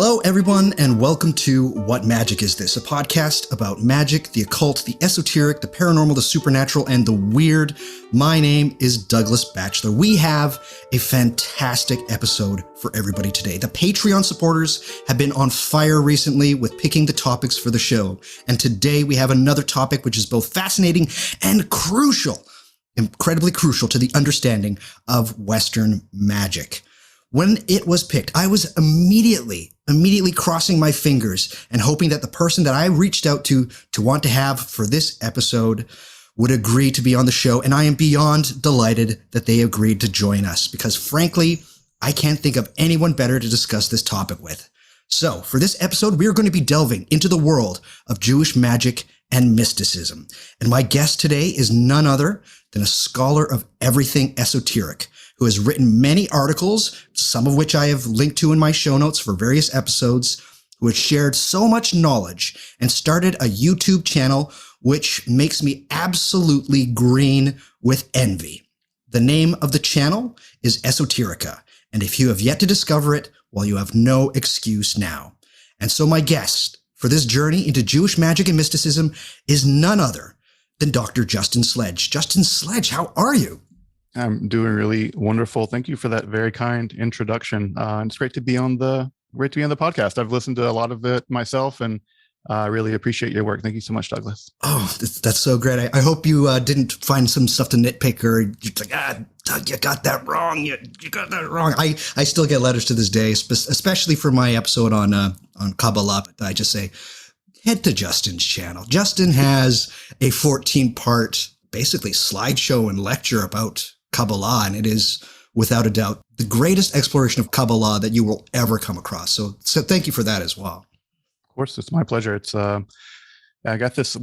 Hello, everyone, and welcome to What Magic Is This? A podcast about magic, the occult, the esoteric, the paranormal, the supernatural, and the weird. My name is Douglas Batchelor. We have a fantastic episode for everybody today. The Patreon supporters have been on fire recently with picking the topics for the show. And today we have another topic which is both fascinating and crucial, incredibly crucial to the understanding of Western magic. When it was picked, I was immediately crossing my fingers and hoping that the person that I reached out to want to have for this episode would agree to be on the show. And I am beyond delighted that they agreed to join us because frankly, I can't think of anyone better to discuss this topic with. So for this episode, we are going to be delving into the world of Jewish magic and mysticism. And my guest today is none other than a scholar of everything esoteric, who has written many articles, some of which I have linked to in my show notes for various episodes, who has shared so much knowledge and started a YouTube channel which makes me absolutely green with envy. The name of the channel is Esoterica, and if you have yet to discover it, well, you have no excuse now. And so my guest for this journey into Jewish magic and mysticism is none other than Dr. Justin Sledge. Justin Sledge, how are you? I'm doing really wonderful. Thank you for that very kind introduction. It's great to be on the podcast. I've listened to a lot of it myself, and I really appreciate your work. Thank you so much, Douglas. Oh, that's so great. I hope you didn't find some stuff to nitpick or you're like, Doug, you got that wrong. You got that wrong. I still get letters to this day, especially for my episode on Kabbalah. I just say, head to Justin's channel. Justin has a 14-part basically slideshow and lecture about Kabbalah, and it is without a doubt the greatest exploration of Kabbalah that you will ever come across. So thank you for that as well. Of course, it's my pleasure. It's I got this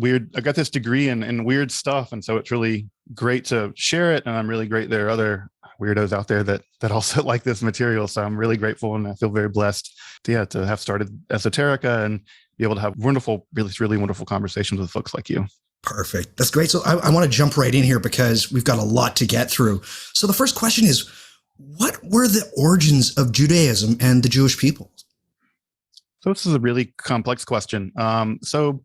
degree in weird stuff, and so it's really great to share it. And I'm really great there are other weirdos out there that also like this material. So I'm really grateful, and I feel very blessed to have started Esoterica and be able to have wonderful, really wonderful conversations with folks like you. Perfect. That's great. So I want to jump right in here because we've got a lot to get through. So the first question is, what were the origins of Judaism and the Jewish people? So this is a really complex question. So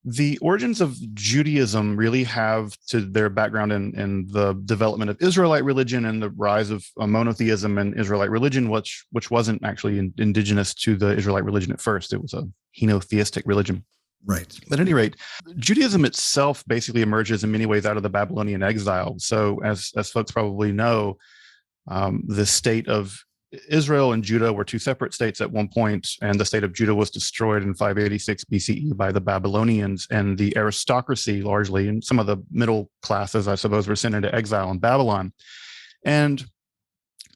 the origins of Judaism really have to their background in the development of Israelite religion and the rise of monotheism and Israelite religion, which wasn't actually indigenous to the Israelite religion at first. It was a henotheistic religion. Right. But at any rate, Judaism itself basically emerges in many ways out of the Babylonian exile. So as folks probably know, the state of Israel and Judah were two separate states at one point, and the state of Judah was destroyed in 586 BCE by the Babylonians, and the aristocracy largely, and some of the middle classes, I suppose, were sent into exile in Babylon. And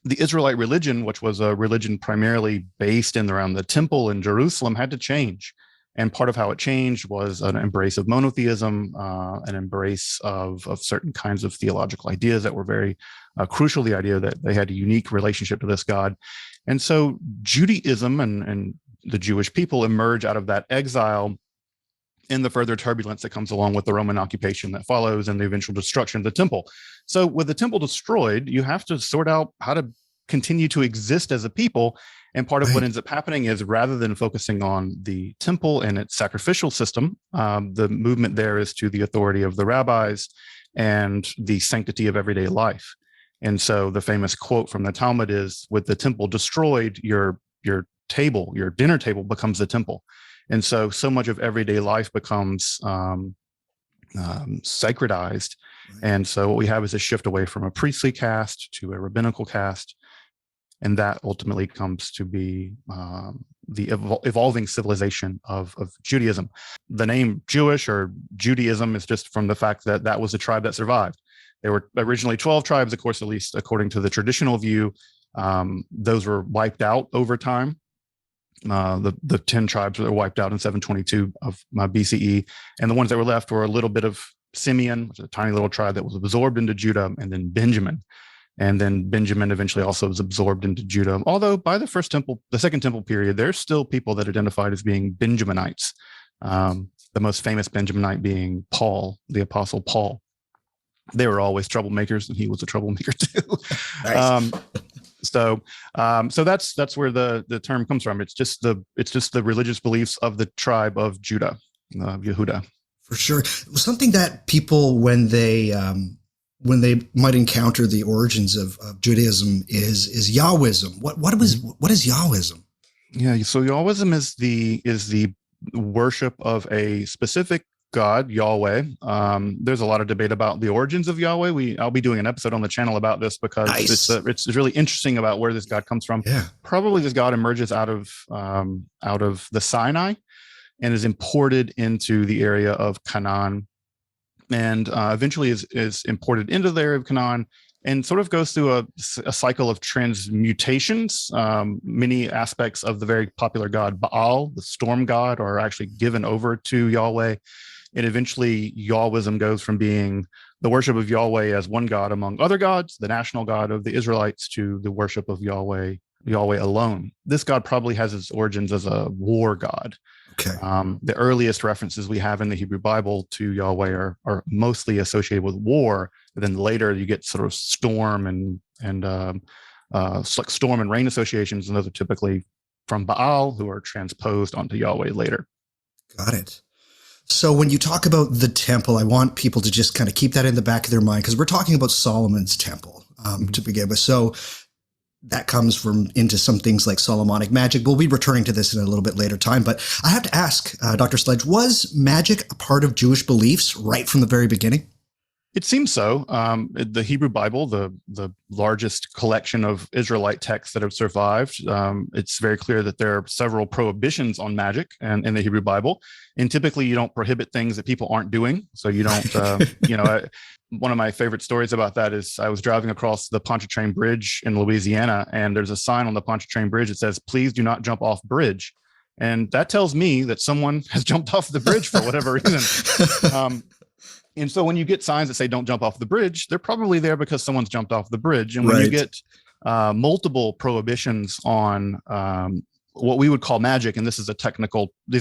the Israelite religion, which was a religion primarily based in around the temple in Jerusalem, had to change. And part of how it changed was an embrace of monotheism, an embrace of certain kinds of theological ideas that were very crucial, the idea that they had a unique relationship to this God. And so Judaism and the Jewish people emerge out of that exile in the further turbulence that comes along with the Roman occupation that follows and the eventual destruction of the temple. So with the temple destroyed, you have to sort out how to continue to exist as a people. And part of what ends up happening is rather than focusing on the temple and its sacrificial system, the movement there is to the authority of the rabbis and the sanctity of everyday life. And so the famous quote from the Talmud is, with the temple destroyed, your table, your dinner table becomes the temple. And so much of everyday life becomes sacredized. And so what we have is a shift away from a priestly caste to a rabbinical caste. And that ultimately comes to be the evolving civilization of Judaism. The name Jewish or Judaism is just from the fact that that was a tribe that survived. There were originally 12 tribes, of course, at least according to the traditional view. Those were wiped out over time. The 10 tribes were wiped out in 722 of BCE. And the ones that were left were a little bit of Simeon, which is a tiny little tribe that was absorbed into Judah, and then Benjamin. And then Benjamin eventually also was absorbed into Judah. Although by the second temple period, there's still people that identified as being Benjaminites. The most famous Benjaminite being Paul, the Apostle Paul. They were always troublemakers, and he was a troublemaker too. Nice. So that's where the term comes from. It's just the religious beliefs of the tribe of Judah, Yehuda. For sure. Something that people, when they might encounter the origins of Judaism is Yahwism. What is Yahwism? Yeah, so Yahwism is the worship of a specific God, Yahweh. There's a lot of debate about the origins of Yahweh. I'll be doing an episode on the channel about this because it's really interesting about where this God comes from. Yeah. Probably this God emerges out of the Sinai and is imported into the area of Canaan, and eventually is imported into the area of Canaan, and sort of goes through a cycle of transmutations. Many aspects of the very popular god Baal, the storm god, are actually given over to Yahweh. And eventually Yahwism goes from being the worship of Yahweh as one god among other gods, the national god of the Israelites, to the worship of Yahweh alone. This god probably has its origins as a war god. Okay. The earliest references we have in the Hebrew Bible to Yahweh are mostly associated with war. But then later you get sort of storm and like storm and rain associations, and those are typically from Baal, who are transposed onto Yahweh later. Got it. So when you talk about the temple, I want people to just kind of keep that in the back of their mind, because we're talking about Solomon's temple to begin with. So that comes into some things like Solomonic magic. We'll be returning to this in a little bit later time. But I have to ask, Dr. Sledge, was magic a part of Jewish beliefs right from the very beginning? It seems so. The Hebrew Bible, the largest collection of Israelite texts that have survived, it's very clear that there are several prohibitions on magic in the Hebrew Bible. And typically you don't prohibit things that people aren't doing. So you don't, one of my favorite stories about that is I was driving across the Pontchartrain Bridge in Louisiana, and there's a sign on the Pontchartrain Bridge that says, "Please do not jump off bridge." And that tells me that someone has jumped off the bridge for whatever reason. And so when you get signs that say don't jump off the bridge, they're probably there because someone's jumped off the bridge. And when you get multiple prohibitions on what we would call magic, and these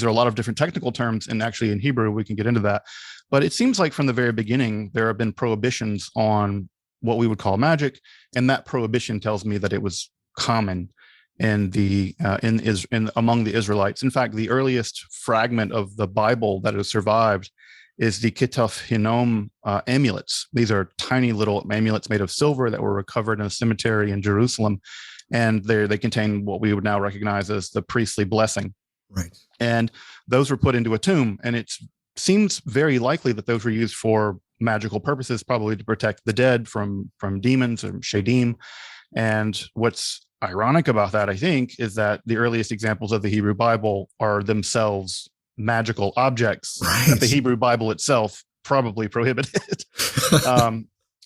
are a lot of different technical terms, and actually in Hebrew, we can get into that. But it seems like from the very beginning, there have been prohibitions on what we would call magic. And that prohibition tells me that it was common among the Israelites. In fact, the earliest fragment of the Bible that has survived is the Kitaf Hinnom amulets. These are tiny little amulets made of silver that were recovered in a cemetery in Jerusalem. And they contain what we would now recognize as the priestly blessing. Right. And those were put into a tomb. And it seems very likely that those were used for magical purposes, probably to protect the dead from demons or shadim. And what's ironic about that, I think, is that the earliest examples of the Hebrew Bible are themselves magical objects that the Hebrew Bible itself probably prohibited.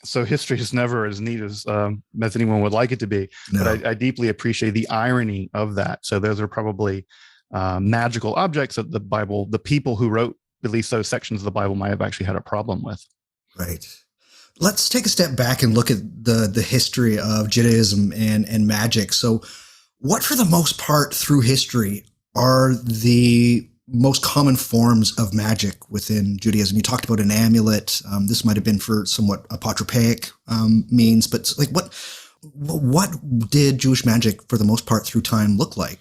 So history is never as neat as anyone would like it to be. No. But I deeply appreciate the irony of that. So those are probably magical objects that the people who wrote at least those sections of the Bible might have actually had a problem with. Right. Let's take a step back and look at the history of Judaism and magic. So what, for the most part, through history, are the most common forms of magic within Judaism? You talked about an amulet. This might have been for somewhat apotropaic means, but like what did Jewish magic, for the most part, through time look like?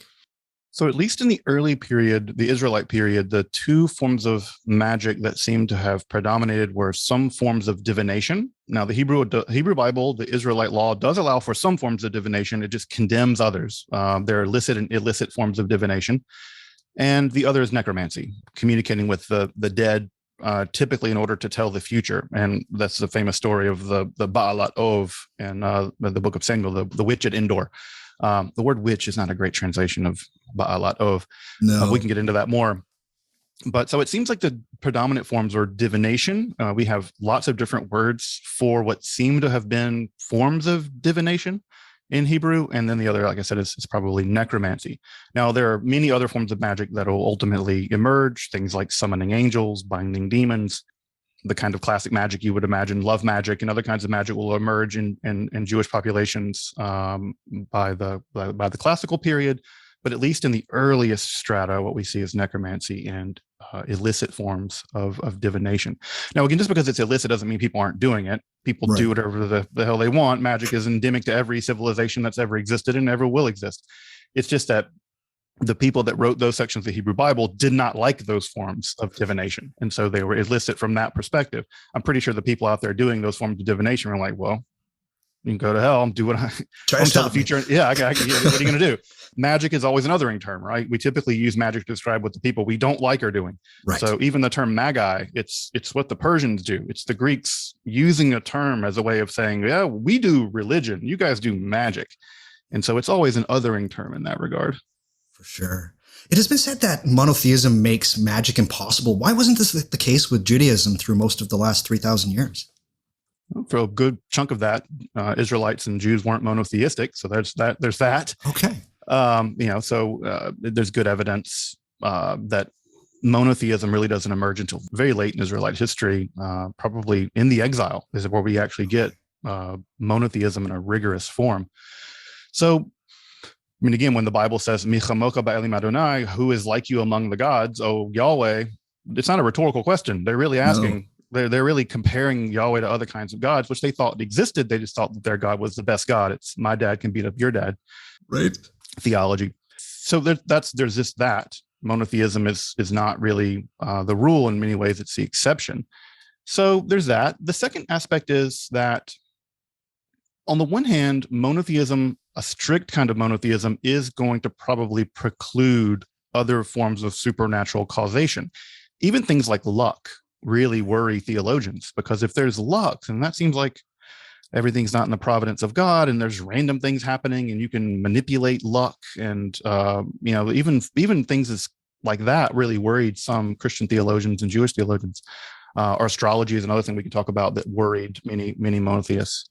So at least in the early period, the Israelite period, the two forms of magic that seemed to have predominated were some forms of divination. Now, the Hebrew Bible, the Israelite law, does allow for some forms of divination. It just condemns others. There are licit and illicit forms of divination. And the other is necromancy, communicating with the dead, typically in order to tell the future. And that's the famous story of the Baalat Ov in the book of Samuel, the witch at Endor. The word witch is not a great translation of Baalat Ov. No. We can get into that more. But so it seems like the predominant forms are divination. We have lots of different words for what seem to have been forms of divination in Hebrew. And then the other, like I said, is probably necromancy. Now, there are many other forms of magic that will ultimately emerge, things like summoning angels, binding demons, the kind of classic magic you would imagine, love magic, and other kinds of magic will emerge in Jewish populations by the classical period. But at least in the earliest strata, what we see is necromancy and illicit forms of divination. Now, again, just because it's illicit doesn't mean people aren't doing it. people Right. do whatever the hell they want. Magic is endemic to every civilization that's ever existed and ever will exist. It's just that the people that wrote those sections of the Hebrew Bible did not like those forms of divination. And so they were illicit from that perspective. I'm pretty sure the people out there doing those forms of divination were like, well, you can go to hell and do what Try to tell the stop me. future. Yeah, what are you going to do? Magic is always an othering term, right? We typically use magic to describe what the people we don't like are doing. Right. So even the term magi, it's what the Persians do. It's the Greeks using a term as a way of saying, yeah, we do religion, you guys do magic. And so it's always an othering term in that regard. For sure. It has been said that monotheism makes magic impossible. Why wasn't this the case with Judaism through most of the last 3,000 years? For a good chunk of that, Israelites and Jews weren't monotheistic. So there's that. Okay. There's good evidence that monotheism really doesn't emerge until very late in Israelite history. Probably in the exile is where we actually get monotheism in a rigorous form. So, I mean, again, when the Bible says, "Mi chamocha ba'elim Adonai," who is like you among the gods, oh Yahweh, it's not a rhetorical question. They're really asking. No. They're really comparing Yahweh to other kinds of gods, which they thought existed. They just thought that their God was the best God. It's my dad can beat up your dad. Right. Theology. So there's just that. Monotheism is not really the rule. In many ways, it's the exception. So there's that. The second aspect is that, on the one hand, monotheism, a strict kind of monotheism, is going to probably preclude other forms of supernatural causation. Even things like luck really worry theologians, because if there's luck, then that seems like everything's not in the providence of God, and there's random things happening, and you can manipulate luck, and even things like that really worried some Christian theologians and Jewish theologians. Or astrology is another thing we can talk about that worried many monotheists.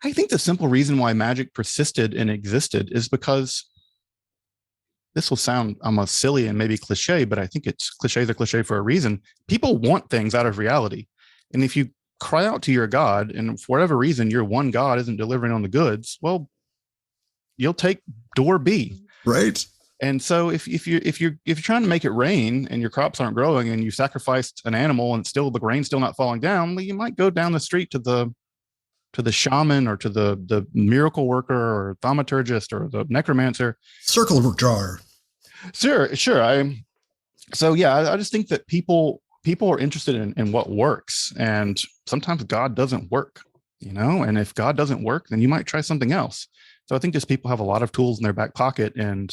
I think the simple reason why magic persisted and existed is because, this will sound almost silly and maybe cliche, but I think cliches are cliche for a reason. People want things out of reality. And if you cry out to your God, and for whatever reason your one God isn't delivering on the goods, well, you'll take door B. Right. And so if you're trying to make it rain and your crops aren't growing, and you sacrificed an animal and still the rain's still not falling down, well, you might go down the street to the shaman, or to the miracle worker, or thaumaturgist, or the necromancer. Circle drawer. Sure. I just think that people are interested in what works, and sometimes God doesn't work, and if God doesn't work, then you might try something else. So I think just people have a lot of tools in their back pocket, and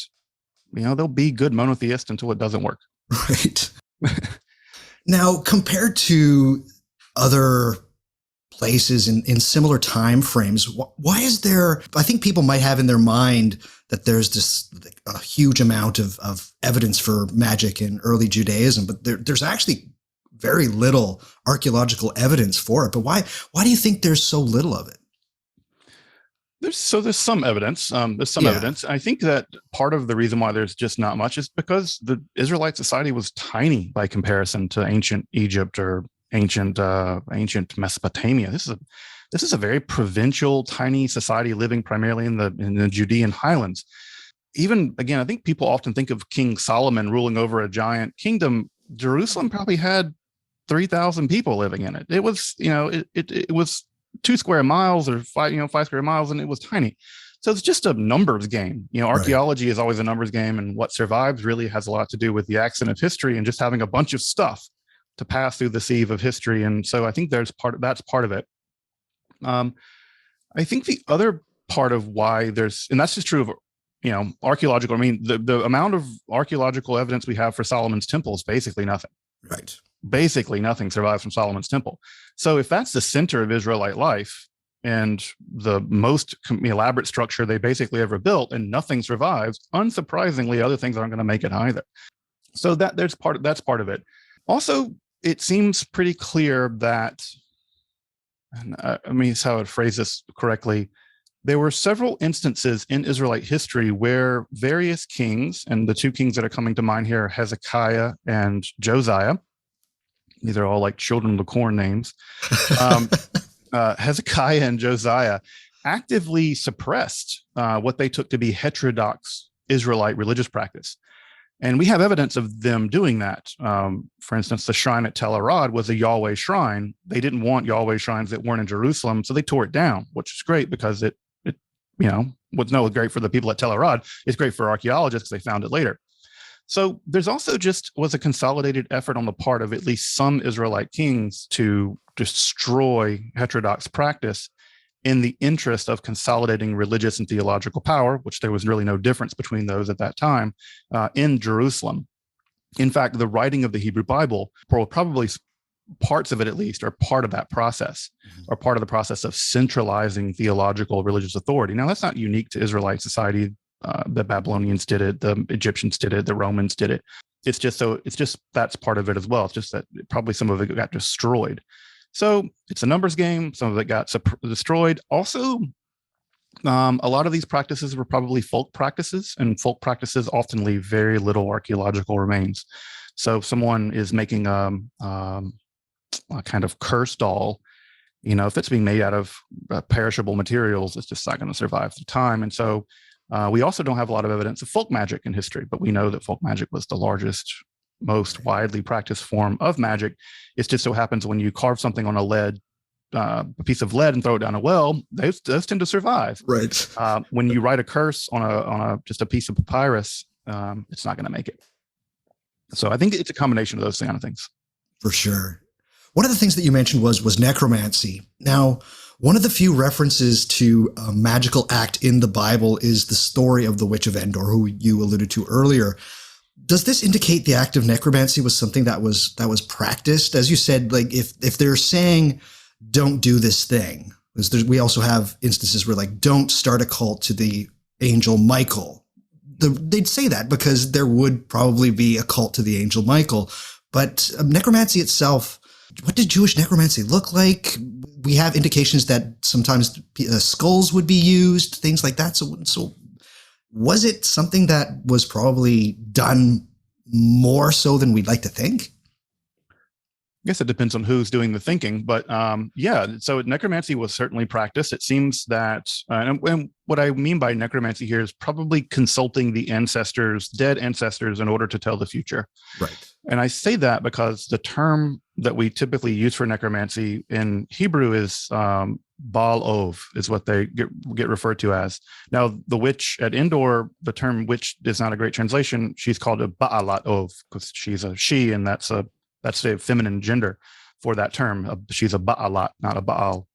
they'll be good monotheists until it doesn't work. Right. Now, compared to other places in similar time frames, why is there, I think people might have in their mind that there's a huge amount of evidence for magic in early Judaism, but there's actually very little archaeological evidence for it. But why do you think there's so little of it? There's some evidence. Evidence. I think that part of the reason why there's just not much is because the Israelite society was tiny by comparison to ancient Egypt or ancient Mesopotamia. This is a very provincial, tiny society living primarily in the Judean highlands. Even, again, I think people often think of King Solomon ruling over a giant kingdom. Jerusalem probably had 3,000 people living in it. It was, it was 2 square miles or 5 square miles, and it was tiny. So it's just a numbers game. Archaeology is always a numbers game, and what survives really has a lot to do with the accident of history and just having a bunch of stuff to pass through the sieve of history. And so I think that's part of it. I think the other part of why and that's just true of, archaeological. I mean, the amount of archaeological evidence we have for Solomon's temple is basically nothing. Right. Basically nothing survives from Solomon's temple. So if that's the center of Israelite life and the most elaborate structure they basically ever built, and nothing survives, unsurprisingly, other things aren't going to make it either. So that's part of it. Also, it seems pretty clear that, and how I'd phrase this correctly, there were several instances in Israelite history where various kings, and the 2 kings that are coming to mind here are Hezekiah and Josiah. These are all like children of the corn names. Hezekiah and Josiah actively suppressed what they took to be heterodox Israelite religious practice. And we have evidence of them doing that. For instance, the shrine at Tel Arad was a Yahweh shrine. They didn't want Yahweh shrines that weren't in Jerusalem, so they tore it down, which is great because it was no great for the people at Tel Arad. It's great for archaeologists because they found it later. So there's also was a consolidated effort on the part of at least some Israelite kings to destroy heterodox practice in the interest of consolidating religious and theological power, which there was really no difference between those at that time, in Jerusalem. In fact, the writing of the Hebrew Bible, probably parts of it at least, are part of that process, or part of the process of centralizing theological religious authority. Now, that's not unique to Israelite society. The Babylonians did it, the Egyptians did it, the Romans did it. It's just that's part of it as well. It's just that probably some of it got destroyed. So it's a numbers game. Some of it got destroyed. Also, a lot of these practices were probably folk practices, and folk practices often leave very little archaeological remains. So if someone is making a kind of curse doll, if it's being made out of perishable materials, it's just not going to survive the time. And so we also don't have a lot of evidence of folk magic in history, but we know that folk magic was the largest, most widely practiced form of magic. It just so happens when you carve something on a piece of lead and throw it down a well, those tend to survive. Right. When you write a curse on just a piece of papyrus, it's not going to make it. So I think it's a combination of those kind of things. For sure. One of the things that you mentioned was necromancy. Now, one of the few references to a magical act in the Bible is the story of the Witch of Endor, who you alluded to earlier. Does this indicate the act of necromancy was something that was practiced? As you said, like if they're saying, don't do this thing, we also have instances where don't start a cult to the angel Michael. They'd say that because there would probably be a cult to the angel Michael. But necromancy itself, what did Jewish necromancy look like? We have indications that sometimes skulls would be used, things like that. So was it something that was probably done more so than we'd like to think? I guess it depends on who's doing the thinking, but so necromancy was certainly practiced. It seems that, and what I mean by necromancy here is probably consulting the dead ancestors in order to tell the future. Right. And I say that because the term that we typically use for necromancy in Hebrew is Baal Ov, is what they get referred to as. Now, the witch at Endor, the term witch is not a great translation. She's called a Baalat Ov because she's a she, and that's the feminine gender for that term. She's a Baalat, not a Baal.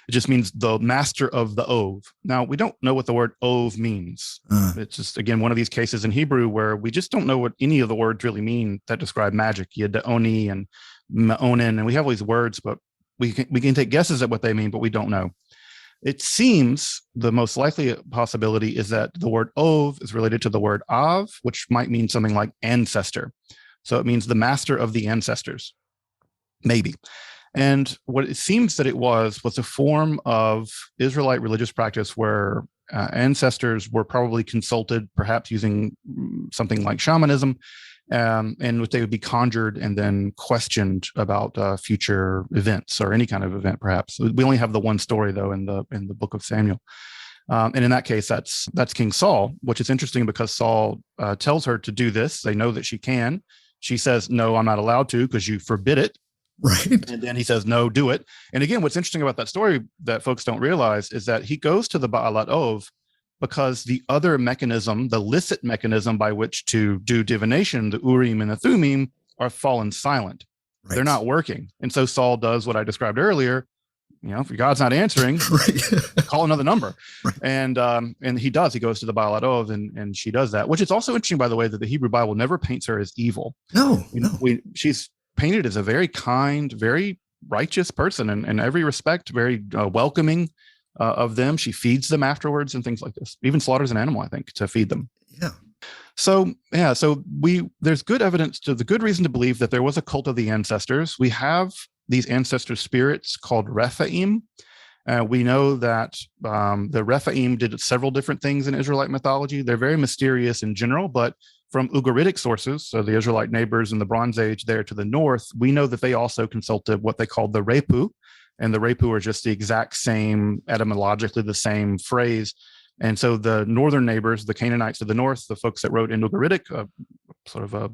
It just means the master of the Ov. Now, we don't know what the word Ov means. It's just, again, one of these cases in Hebrew where we just don't know what any of the words really mean that describe magic. Yeda'oni and Ma'onin, and we have all these words, but we can take guesses at what they mean, but we don't know. It seems the most likely possibility is that the word Ov is related to the word Av, which might mean something like ancestor. So it means the master of the ancestors, maybe. And what it seems that it was a form of Israelite religious practice where ancestors were probably consulted, perhaps using something like shamanism, in which they would be conjured and then questioned about future events or any kind of event, perhaps. We only have the one story, though, in the book of Samuel. And in that case, that's King Saul, which is interesting because Saul tells her to do this. They know that she can. She says, no, I'm not allowed to because you forbid it. Right. And then he says, no, do it. And again, what's interesting about that story that folks don't realize is that he goes to the Baalat Ov because the other mechanism, the licit mechanism by which to do divination, the Urim and the Thummim, are fallen silent. Right. They're not working. And so Saul does what I described earlier. If your God's not answering, call another number. Right. And he does. He goes to the Baalat Ov and she does that, which is also interesting, by the way, that the Hebrew Bible never paints her as evil. No. She's painted as a very kind, very righteous person in every respect, very welcoming of them. She feeds them afterwards and things like this, even slaughters an animal, I think, to feed them. Yeah. So there's good evidence the good reason to believe that there was a cult of the ancestors. We have these ancestor spirits called Rephaim. We know that the Rephaim did several different things in Israelite mythology. They're very mysterious in general, but from Ugaritic sources, so the Israelite neighbors in the Bronze Age there to the north, we know that they also consulted what they called the Repu, and the Repu are just the exact same, etymologically the same phrase. And so the northern neighbors, the Canaanites to the north, the folks that wrote in Ugaritic, sort of a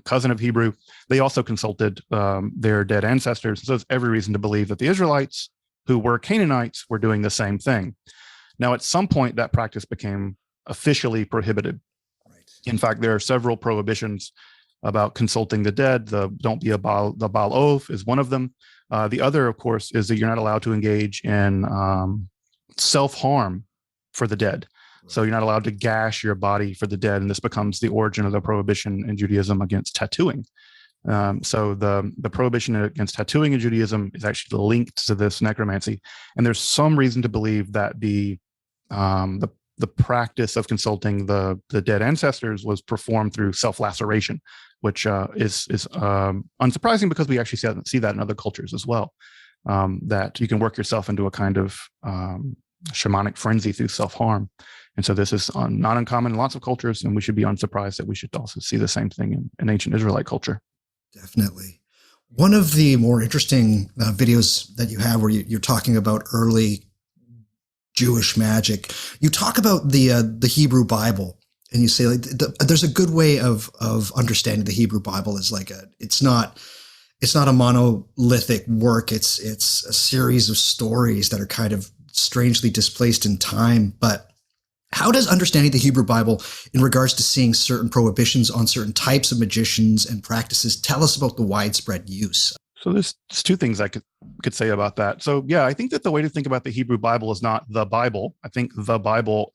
cousin of Hebrew, they also consulted their dead ancestors. So there's every reason to believe that the Israelites, who were Canaanites, were doing the same thing. Now, at some point, that practice became officially prohibited. Right. In fact, there are several prohibitions about consulting the dead. The don't be a Baal, the Baal Ov is one of them. The other, of course, is that you're not allowed to engage in self-harm for the dead. So you're not allowed to gash your body for the dead, and this becomes the origin of the prohibition in Judaism against tattooing. So the prohibition against tattooing in Judaism is actually linked to this necromancy, and there's some reason to believe that the practice of consulting the dead ancestors was performed through self-laceration, which is unsurprising because we actually see that in other cultures as well. That you can work yourself into a kind of shamanic frenzy through self-harm. And so this is not uncommon in lots of cultures, and we should be unsurprised that we should also see the same thing in ancient Israelite culture. Definitely. One of the more interesting videos that you have where you're talking about early Jewish magic, you talk about the Hebrew Bible, and you say there's a good way of understanding the Hebrew Bible is it's not a monolithic work. It's a series of stories that are kind of strangely displaced in time. But how does understanding the Hebrew Bible in regards to seeing certain prohibitions on certain types of magicians and practices tell us about the widespread use? So there's two things I could say about that. So yeah, I think that the way to think about the Hebrew Bible is not the Bible. I think the Bible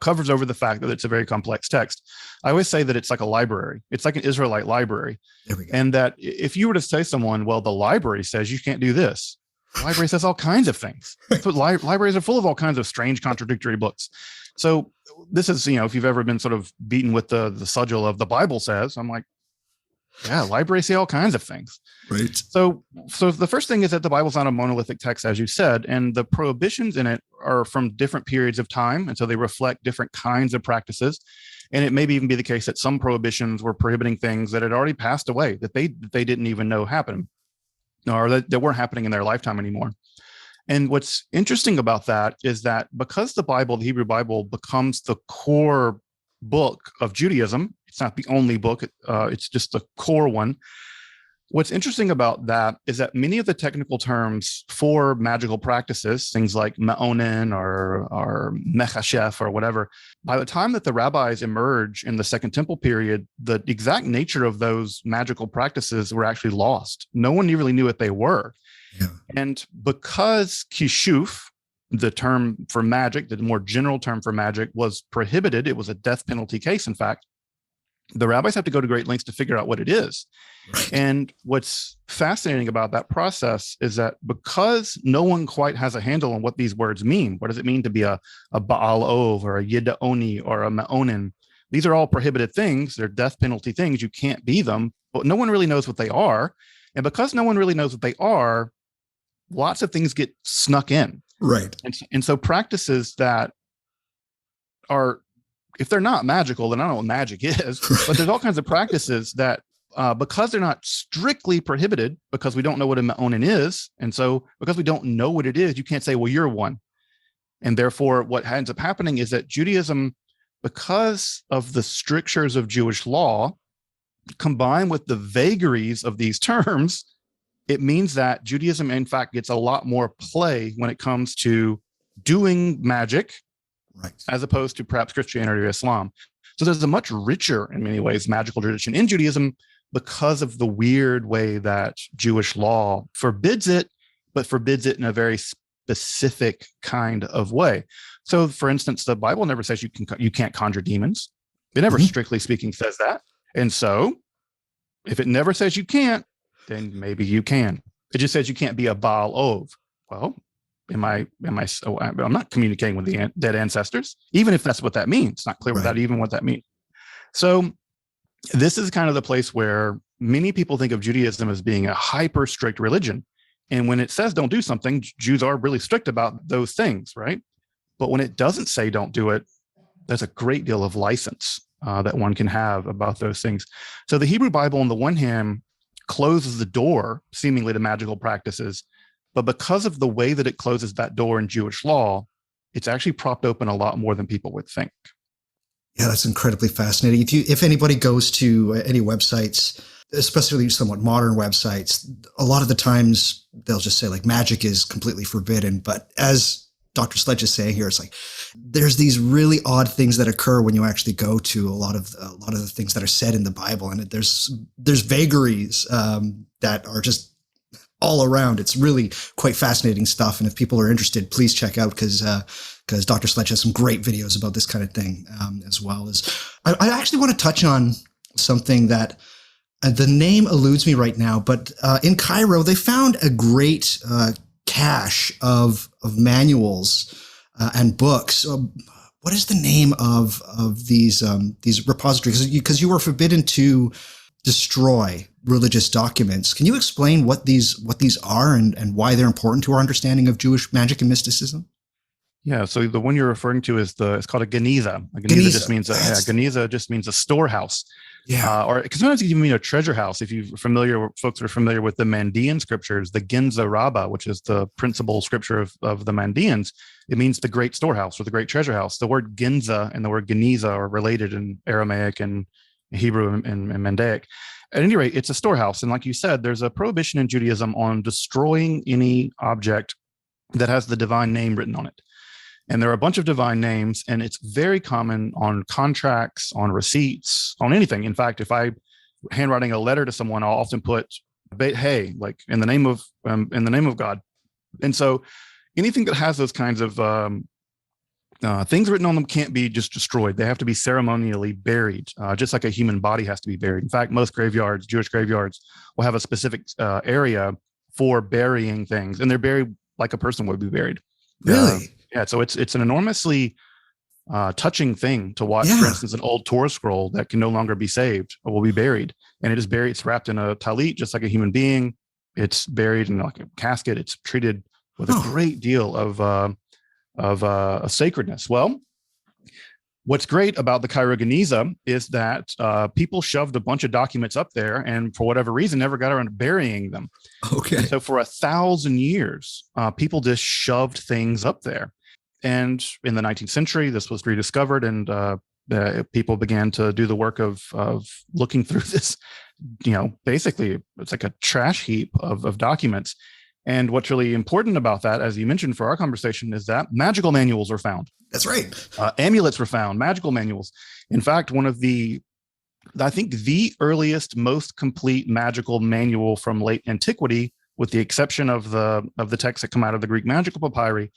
covers over the fact that it's a very complex text. I always say that it's like a library. It's like an Israelite library. There we go. And that if you were to say to someone, well, the library says you can't do this. The library says all kinds of things. But libraries are full of all kinds of strange, contradictory books. So this is, if you've ever been sort of beaten with the sigil of the Bible says, I'm like, yeah, libraries say all kinds of things. Right. So the first thing is that the Bible's not a monolithic text, as you said, and the prohibitions in it are from different periods of time. And so they reflect different kinds of practices. And it may even be the case that some prohibitions were prohibiting things that had already passed away, that they didn't even know happened, or that weren't happening in their lifetime anymore. And what's interesting about that is that because the Hebrew Bible, becomes the core book of Judaism, it's not the only book, it's just the core one. What's interesting about that is that many of the technical terms for magical practices, things like ma'onen or mechashef or whatever, by the time that the rabbis emerge in the Second Temple period, the exact nature of those magical practices were actually lost. No one really knew what they were. Yeah. And because kishuf, the term for magic, the more general term for magic, was prohibited, it was a death penalty case, in fact, the rabbis have to go to great lengths to figure out what it is. Right. And what's fascinating about that process is that because no one quite has a handle on what these words mean, what does it mean to be a Baal Ov or a Yidaoni or a Ma'onin? These are all prohibited things. They're death penalty things. You can't be them, but no one really knows what they are. And because no one really knows what they are, lots of things get snuck in. Right. And so practices that are, if they're not magical, then I don't know what magic is, but there's all kinds of practices that, because they're not strictly prohibited, because we don't know what a ma'onin is, and so because we don't know what it is, you can't say, well, you're one. And therefore, what ends up happening is that Judaism, because of the strictures of Jewish law, combined with the vagaries of these terms, it means that Judaism, in fact, gets a lot more play when it comes to doing magic, right, as opposed to perhaps Christianity or Islam. So there's a much richer, in many ways, magical tradition in Judaism because of the weird way that Jewish law forbids it, but forbids it in a very specific kind of way. So, for instance, the Bible never says you can't conjure demons. It never, strictly speaking, says that. And so, if it never says you can't, then maybe you can. It just says you can't be a Baal Ov. Well, I'm not communicating with the dead ancestors, even if that's what that means. It's not clear without even what that means. So this is kind of the place where many people think of Judaism as being a hyper strict religion. And when it says don't do something, Jews are really strict about those things, right? But when it doesn't say don't do it, there's a great deal of license that one can have about those things. So the Hebrew Bible, on the one hand, closes the door seemingly to magical practices, but because of the way that it closes that door in Jewish law, it's actually propped open a lot more than people would think. Yeah, that's incredibly fascinating. If anybody goes to any websites, especially somewhat modern websites, a lot of the times they'll just say like magic is completely forbidden. But as Dr. Sledge is saying here, it's like there's these really odd things that occur when you actually go to a lot of the things that are said in the Bible, and there's vagaries that are just all around. It's really quite fascinating stuff. And if people are interested, please check out because Dr. Sledge has some great videos about this kind of thing, as well as I actually want to touch on something that the name eludes me right now, but in Cairo, they found a great cache of manuals and books. What is the name of these repositories? Because you were forbidden to destroy religious documents. Can you explain what these are and why they're important to our understanding of Jewish magic and mysticism? Yeah, so the one you're referring to is it's called a Genizah. A Genizah just means Genizah just means a storehouse. Yeah. Or because sometimes it can mean a treasure house. If folks are familiar with the Mandean scriptures, the Ginza Rabbah, which is the principal scripture of the Mandeans, it means the great storehouse or the great treasure house. The word Ginza and the word Genizah are related in Aramaic and Hebrew and Mandaic. At any rate, it's a storehouse. And like you said, there's a prohibition in Judaism on destroying any object that has the divine name written on it. And there are a bunch of divine names, and it's very common on contracts, on receipts, on anything. In fact, if I'm handwriting a letter to someone, I'll often put, "Hey," like in the name of God. And so, anything that has those kinds of things written on them can't be just destroyed. They have to be ceremonially buried, just like a human body has to be buried. In fact, most graveyards, Jewish graveyards, will have a specific area for burying things, and they're buried like a person would be buried. Really? Yeah, so it's an enormously touching thing to watch. For instance, an old Torah scroll that can no longer be saved or will be buried, and it is buried. It's wrapped in a talit, just like a human being. It's buried in like a casket. It's treated with a great deal of sacredness. Well, what's great about the Cairo Genizah is that people shoved a bunch of documents up there, and for whatever reason, never got around to burying them. Okay. And so for 1,000 years, people just shoved things up there. And in the 19th century, this was rediscovered, and people began to do the work of looking through this. Basically, it's like a trash heap of documents. And what's really important about that, as you mentioned for our conversation, is that magical manuals are found. That's right. Amulets were found, magical manuals. In fact, I think the earliest, most complete magical manual from late antiquity, with the exception of the texts that come out of the Greek magical papyri,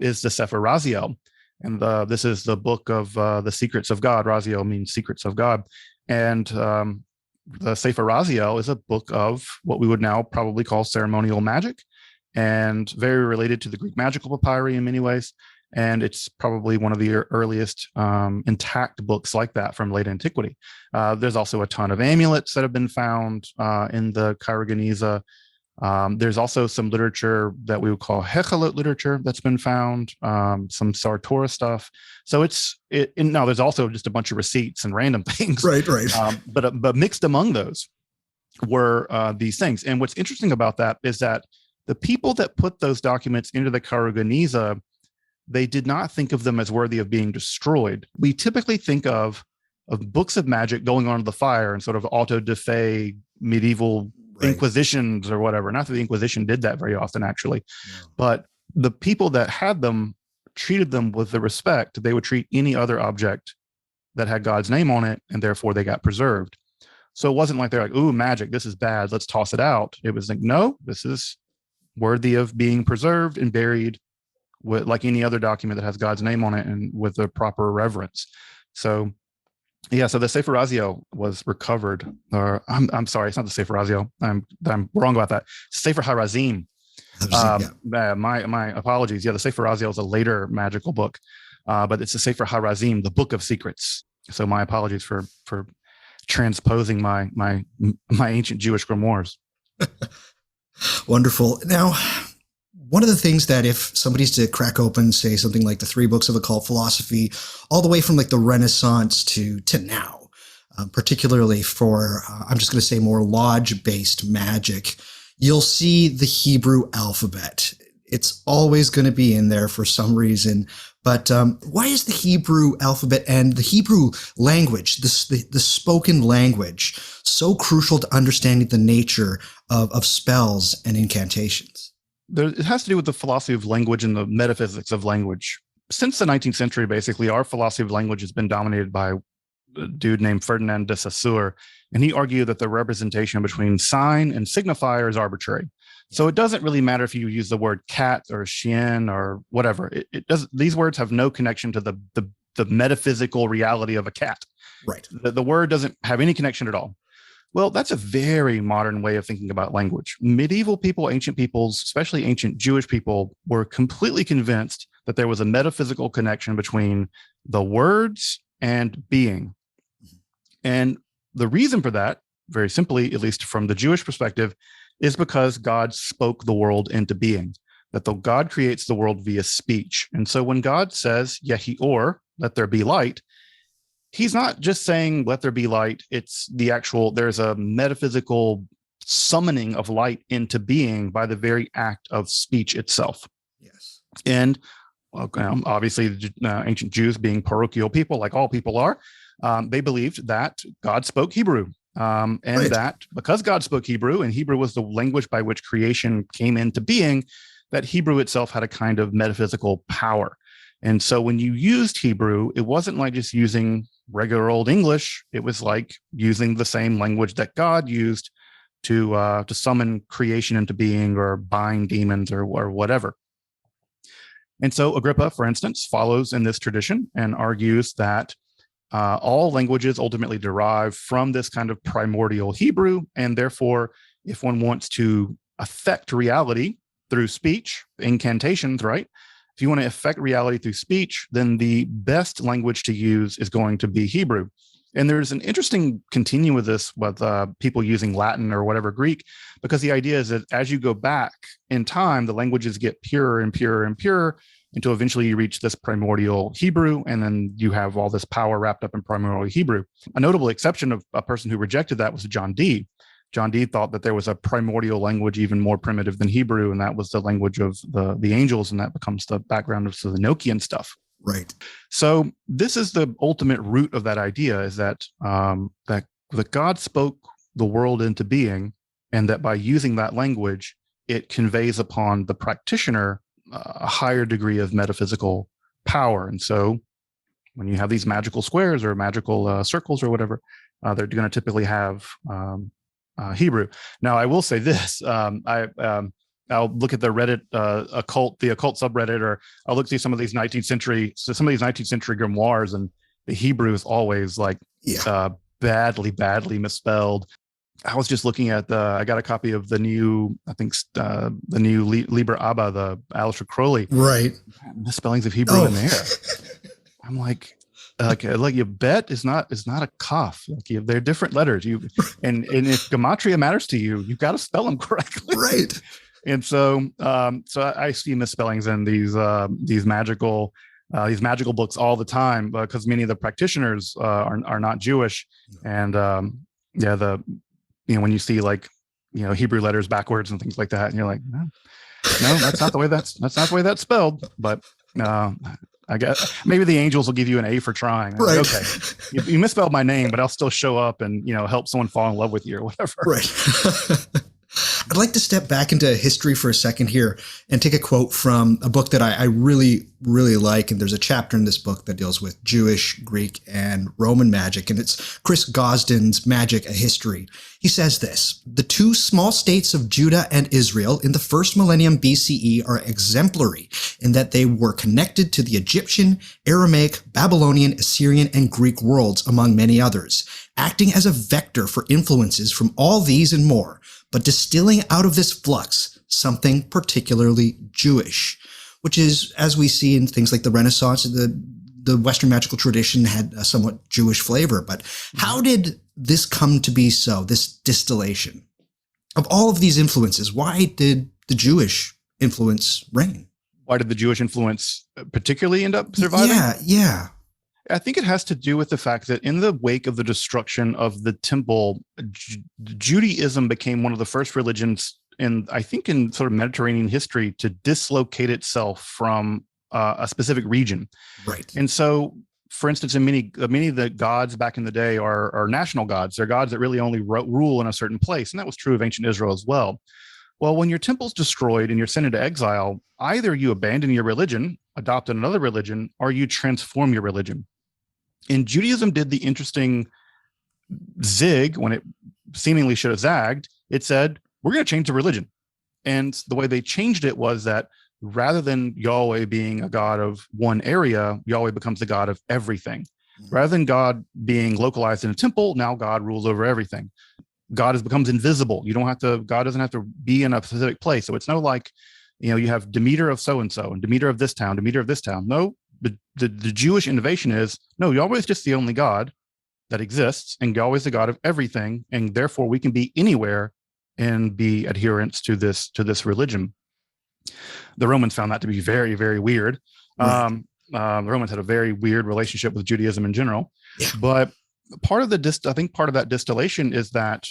is the Sefer Raziel. And this is the book of the secrets of God. Raziel means secrets of God. And the Sefer Raziel is a book of what we would now probably call ceremonial magic, and very related to the Greek magical papyri in many ways. And it's probably one of the earliest intact books like that from late antiquity. There's also a ton of amulets that have been found in the Cairo Genizah. There's also some literature that we would call Hechalit literature that's been found, some Sartora stuff. So now there's also just a bunch of receipts and random things. Right. But mixed among those were these things. And what's interesting about that is that the people that put those documents into the Cairo Genizah, they did not think of them as worthy of being destroyed. We typically think of books of magic going onto the fire and sort of auto-da-fe medieval inquisitions or whatever. Not that the Inquisition did that very often, actually, but the people that had them treated them with the respect they would treat any other object that had God's name on it, and therefore they got preserved. So it wasn't like they're like, "Ooh, magic, this is bad, let's toss it out." It was like, no, this is worthy of being preserved and buried with like any other document that has God's name on it and with the proper reverence. So yeah, so the Sefer Raziel was recovered. Or I'm sorry, it's not the Sefer Raziel. I'm wrong about that. Sefer HaRazim. My apologies. Yeah, the Sefer Raziel is a later magical book, but it's the Sefer HaRazim, the Book of Secrets. So my apologies for transposing my ancient Jewish grimoires. Wonderful. Now, one of the things that if somebody's to crack open, say something like the 3 books of occult philosophy, all the way from like the Renaissance to now, particularly for, I'm just going to say more lodge-based magic, you'll see the Hebrew alphabet. It's always going to be in there for some reason, But why is the Hebrew alphabet and the Hebrew language, the spoken language, so crucial to understanding the nature of spells and incantations? It has to do with the philosophy of language and the metaphysics of language. Since the 19th century, basically, our philosophy of language has been dominated by a dude named Ferdinand de Saussure, and he argued that the representation between sign and signifier is arbitrary. So it doesn't really matter if you use the word cat or chien or whatever. It does. These words have no connection to the metaphysical reality of a cat. Right. The word doesn't have any connection at all. Well, that's a very modern way of thinking about language. Medieval people, ancient peoples, especially ancient Jewish people, were completely convinced that there was a metaphysical connection between the words and being. And the reason for that, very simply, at least from the Jewish perspective, is because God spoke the world into being, that the God creates the world via speech. And so when God says, Yehi or, let there be light, he's not just saying, let there be light. It's the actual, there's a metaphysical summoning of light into being by the very act of speech itself. Yes. And obviously, the ancient Jews, being parochial people, like all people are, they believed that God spoke Hebrew. And right. That because God spoke Hebrew, and Hebrew was the language by which creation came into being, that Hebrew itself had a kind of metaphysical power. And so when you used Hebrew, it wasn't like just using regular old English. It was like using the same language that God used to summon creation into being or bind demons or whatever. And so Agrippa, for instance, follows in this tradition and argues that all languages ultimately derive from this kind of primordial Hebrew. And therefore, if one wants to affect reality through speech, incantations, right? If you want to affect reality through speech, then the best language to use is going to be Hebrew. And there's an interesting continuum with this with people using Latin or whatever Greek, because the idea is that as you go back in time, the languages get purer and purer and purer until eventually you reach this primordial Hebrew, and then you have all this power wrapped up in primordial Hebrew. A notable exception of a person who rejected that was John Dee. John Dee thought that there was a primordial language even more primitive than Hebrew, and that was the language of the angels, and that becomes the background of the Enochian stuff. Right. So this is the ultimate root of that idea, is that that God spoke the world into being, and that by using that language, it conveys upon the practitioner a higher degree of metaphysical power. And so when you have these magical squares or magical circles or whatever, they're going to typically have Hebrew. Now, I will say this. I'll look at the Reddit the occult subreddit, or I'll look through some of these 19th century grimoires, and the Hebrew is always like badly misspelled. I was just looking at I got a copy of the new Liber Abba, the Aleister Crowley. Right. Misspellings of Hebrew in there. I'm like you bet is not a cough. Like they're different letters. And if Gematria matters to you, you've got to spell them correctly. Right. And so I see misspellings in these magical books all the time, because many of the practitioners are not Jewish. And when you see Hebrew letters backwards and things like that, and you're like, no, that's not the way that's spelled. But I guess maybe the angels will give you an A for trying. Right. Like, okay, you misspelled my name, but I'll still show up and help someone fall in love with you or whatever. Right. I'd like to step back into history for a second here and take a quote from a book that I really, really like. And there's a chapter in this book that deals with Jewish, Greek, and Roman magic. And it's Chris Gosden's Magic, A History. He says this: the two small states of Judah and Israel in the first millennium BCE are exemplary in that they were connected to the Egyptian, Aramaic, Babylonian, Assyrian, and Greek worlds, among many others, acting as a vector for influences from all these and more, but distilling out of this flux something particularly Jewish, which is, as we see in things like the Renaissance, the Western magical tradition had a somewhat Jewish flavor. But how did this come to be so, this distillation? Of all of these influences, why did the Jewish influence reign? Why did the Jewish influence particularly end up surviving? Yeah. I think it has to do with the fact that in the wake of the destruction of the temple, Judaism became one of the first religions in sort of Mediterranean history to dislocate itself from a specific region. Right. And so, for instance, in many of the gods back in the day are national gods. They're gods that really only rule in a certain place. And that was true of ancient Israel as well. Well, when your temple's destroyed and you're sent into exile, either you abandon your religion, adopt another religion, or you transform your religion. And Judaism did the interesting zig when it seemingly should have zagged. It said, we're going to change the religion. And the way they changed it was that rather than Yahweh being a god of one area, Yahweh becomes the god of everything. Rather than God being localized in a temple, now God rules over everything. God becomes invisible. God doesn't have to be in a specific place. So it's no like, you have Demeter of so-and-so and Demeter of this town, Demeter of this town. No, the Jewish innovation is, no, Yahweh is just the only God that exists, and Yahweh is the God of everything. And therefore we can be anywhere and be adherents to this religion. The Romans found that to be very, very weird. Right. The Romans had a very weird relationship with Judaism in general. Yeah. But part of that distillation is that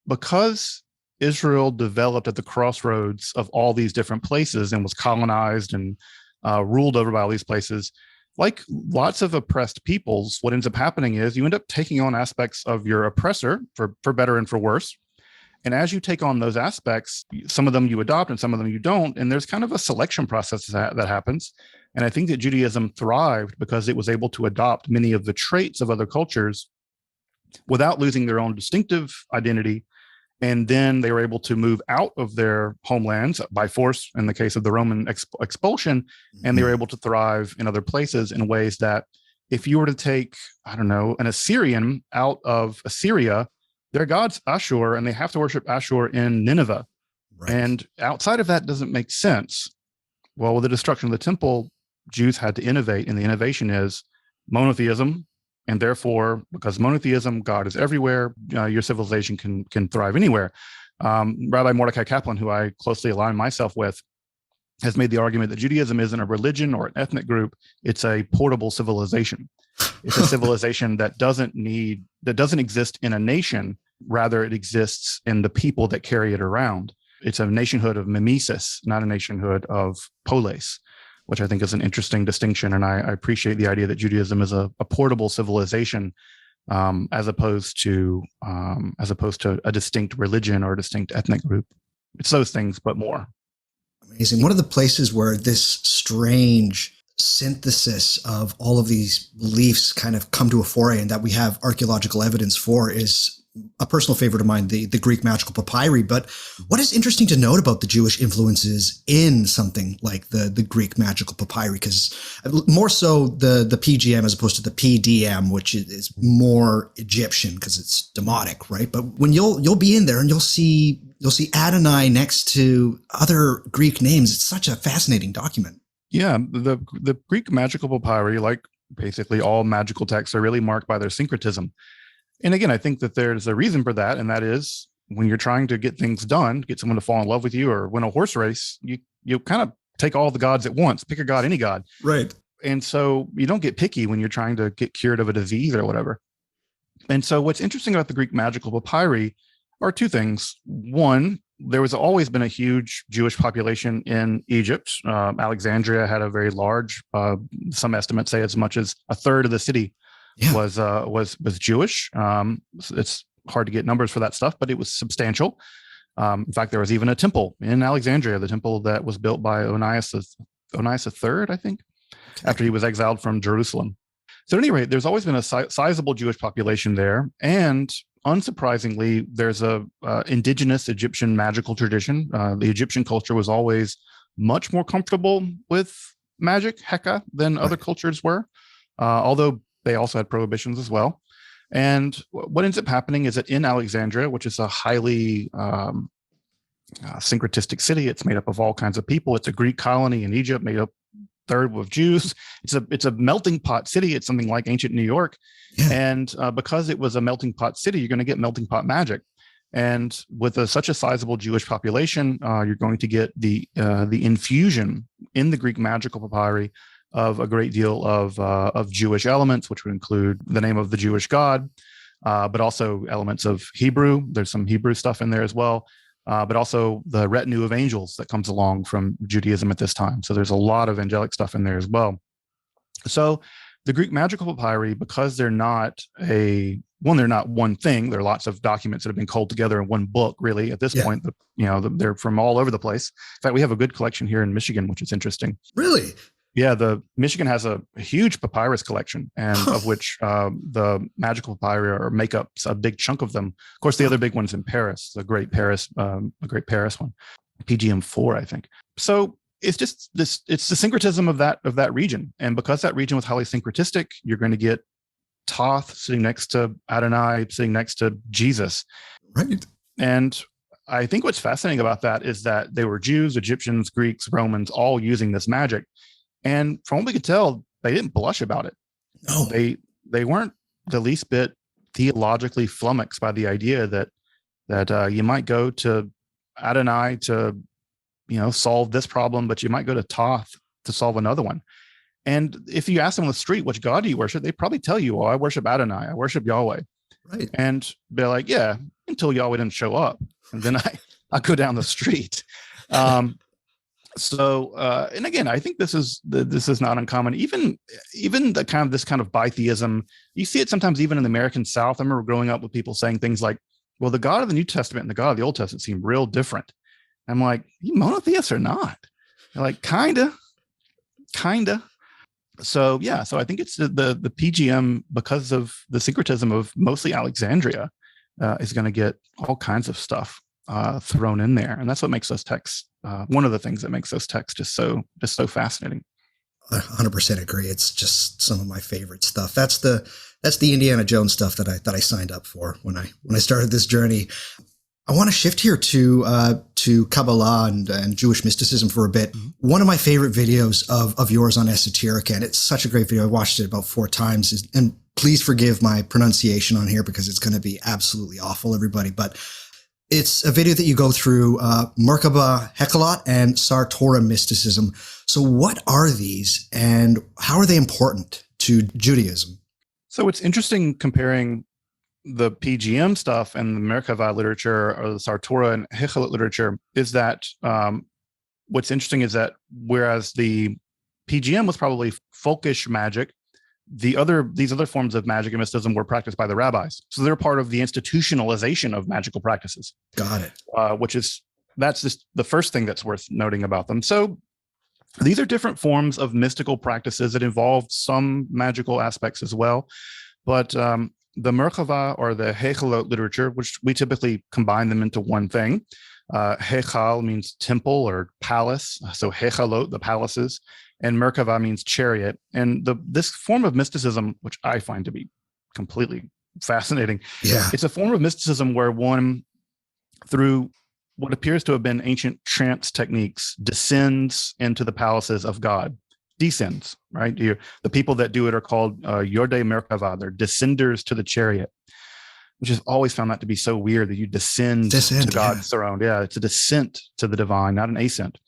because Israel developed at the crossroads of all these different places and was colonized and ruled over by all these places, like lots of oppressed peoples, what ends up happening is you end up taking on aspects of your oppressor for better and for worse. And as you take on those aspects, some of them you adopt and some of them you don't. And there's kind of a selection process that happens. And I think that Judaism thrived because it was able to adopt many of the traits of other cultures without losing their own distinctive identity. And then they were able to move out of their homelands by force in the case of the Roman expulsion. And they were able to thrive in other places in ways that if you were to take, an Assyrian out of Assyria, their god's Ashur, and they have to worship Ashur in Nineveh. Right. And outside of that doesn't make sense. Well, with the destruction of the temple, Jews had to innovate, and the innovation is monotheism. And therefore, because monotheism, God is everywhere, your civilization can thrive anywhere. Rabbi Mordecai Kaplan, who I closely align myself with, has made the argument that Judaism isn't a religion or an ethnic group. It's a portable civilization. It's a civilization that doesn't exist in a nation. Rather, it exists in the people that carry it around. It's a nationhood of mimesis, not a nationhood of polis, which I think is an interesting distinction. And I appreciate the idea that Judaism is a portable civilization, as opposed to a distinct religion or a distinct ethnic group. It's those things, but more. Amazing. One of the places where this strange synthesis of all of these beliefs kind of come to a foray and that we have archaeological evidence for is a personal favorite of mine, the Greek magical papyri. But what is interesting to note about the Jewish influences in something like the Greek magical papyri? Because more so the PGM as opposed to the PDM, which is more Egyptian because it's demotic, right? But when you'll be in there and you'll see Adonai next to other Greek names, it's such a fascinating document. Yeah, the Greek magical papyri, like basically all magical texts, are really marked by their syncretism. And again, I think that there's a reason for that, and that is when you're trying to get things done, get someone to fall in love with you or win a horse race, you kind of take all the gods at once, pick a god, any god. Right. And so you don't get picky when you're trying to get cured of a disease or whatever. And so what's interesting about the Greek magical papyri are two things. One, there was always been a huge Jewish population in Egypt. Alexandria had a very large, some estimates say as much as a third of the city was Jewish. It's hard to get numbers for that stuff, but it was substantial. In fact, there was even a temple in Alexandria, the temple that was built by Onias III, I think, after he was exiled from Jerusalem. So at any rate, there's always been a sizable Jewish population there. And unsurprisingly, there's a indigenous Egyptian magical tradition. The Egyptian culture was always much more comfortable with magic, Heka, than other cultures were, although they also had prohibitions as well. And what ends up happening is that in Alexandria, which is a highly syncretistic city, it's made up of all kinds of people. It's a Greek colony in Egypt, made up third with Jews. It's a melting pot city. It's something like ancient New York. Yeah. And because it was a melting pot city, you're going to get melting pot magic. And with such a sizable Jewish population, you're going to get the infusion in the Greek magical papyri of a great deal of Jewish elements, which would include the name of the Jewish God, but also elements of Hebrew. There's some Hebrew stuff in there as well. but also the retinue of angels that comes along from Judaism at this time. So there's a lot of angelic stuff in there as well. So the Greek magical papyri, because they're not one thing. There are lots of documents that have been culled together in one book, really, at this point. They're from all over the place. In fact, we have a good collection here in Michigan, which is interesting. Really? Yeah, the Michigan has a huge papyrus collection, and of which the magical papyri make up a big chunk of them. Of course, the other big one's in Paris, the great Paris one, PGM4, I think. So it's just this, it's the syncretism of that region. And because that region was highly syncretistic, you're going to get Thoth sitting next to Adonai, sitting next to Jesus. Right. And I think what's fascinating about that is that they were Jews, Egyptians, Greeks, Romans, all using this magic. And from what we could tell, they didn't blush about it. No. They weren't the least bit theologically flummoxed by the idea that you might go to Adonai to solve this problem, but you might go to Thoth to solve another one. And if you ask them on the street, which God do you worship? They probably tell you, I worship Adonai, I worship Yahweh. Right. And they're like, yeah, until Yahweh didn't show up. And then I go down the street. And again, I think this is not uncommon. Even this kind of bitheism, you see it sometimes even in the American South. I remember growing up with people saying things like, well, the God of the New Testament and the God of the Old Testament seem real different. I'm like, you monotheists or not? They're like, kinda. So yeah, so I think it's the PGM, because of the syncretism of mostly Alexandria, is going to get all kinds of stuff thrown in there, and that's what makes those texts. One of the things that makes those texts just so fascinating. 100% agree. It's just some of my favorite stuff. That's the Indiana Jones stuff that I signed up for when I started this journey. I want to shift here to Kabbalah and Jewish mysticism for a bit. Mm-hmm. One of my favorite videos of yours on Esoterica, and it's such a great video. I watched it about 4 times, and please forgive my pronunciation on here because it's going to be absolutely awful, everybody. But it's a video that you go through Merkaba, Hechelot, and Sartora mysticism. So what are these, and how are they important to Judaism? So it's interesting comparing the PGM stuff and the Merkava literature, or the Sartora and Hechelot literature, is that what's interesting is that whereas the PGM was probably folkish magic, these other forms of magic and mysticism were practiced by the rabbis. So they're part of the institutionalization of magical practices. Got it. That's just the first thing that's worth noting about them. So these are different forms of mystical practices that involve some magical aspects as well. But the Merkava or the Hechelot literature, which we typically combine them into one thing. Hechal means temple or palace. So Hechelot, the palaces, and Merkava means chariot. And this form of mysticism, which I find to be completely fascinating. Yeah. It's a form of mysticism where one, through what appears to have been ancient trance techniques, descends into the palaces of God. Descends, right? The people that do it are called Yordei Merkava. They're descenders to the chariot, which has always found that to be so weird, that you descend to God's throne. Yeah, it's a descent to the divine, not an ascent.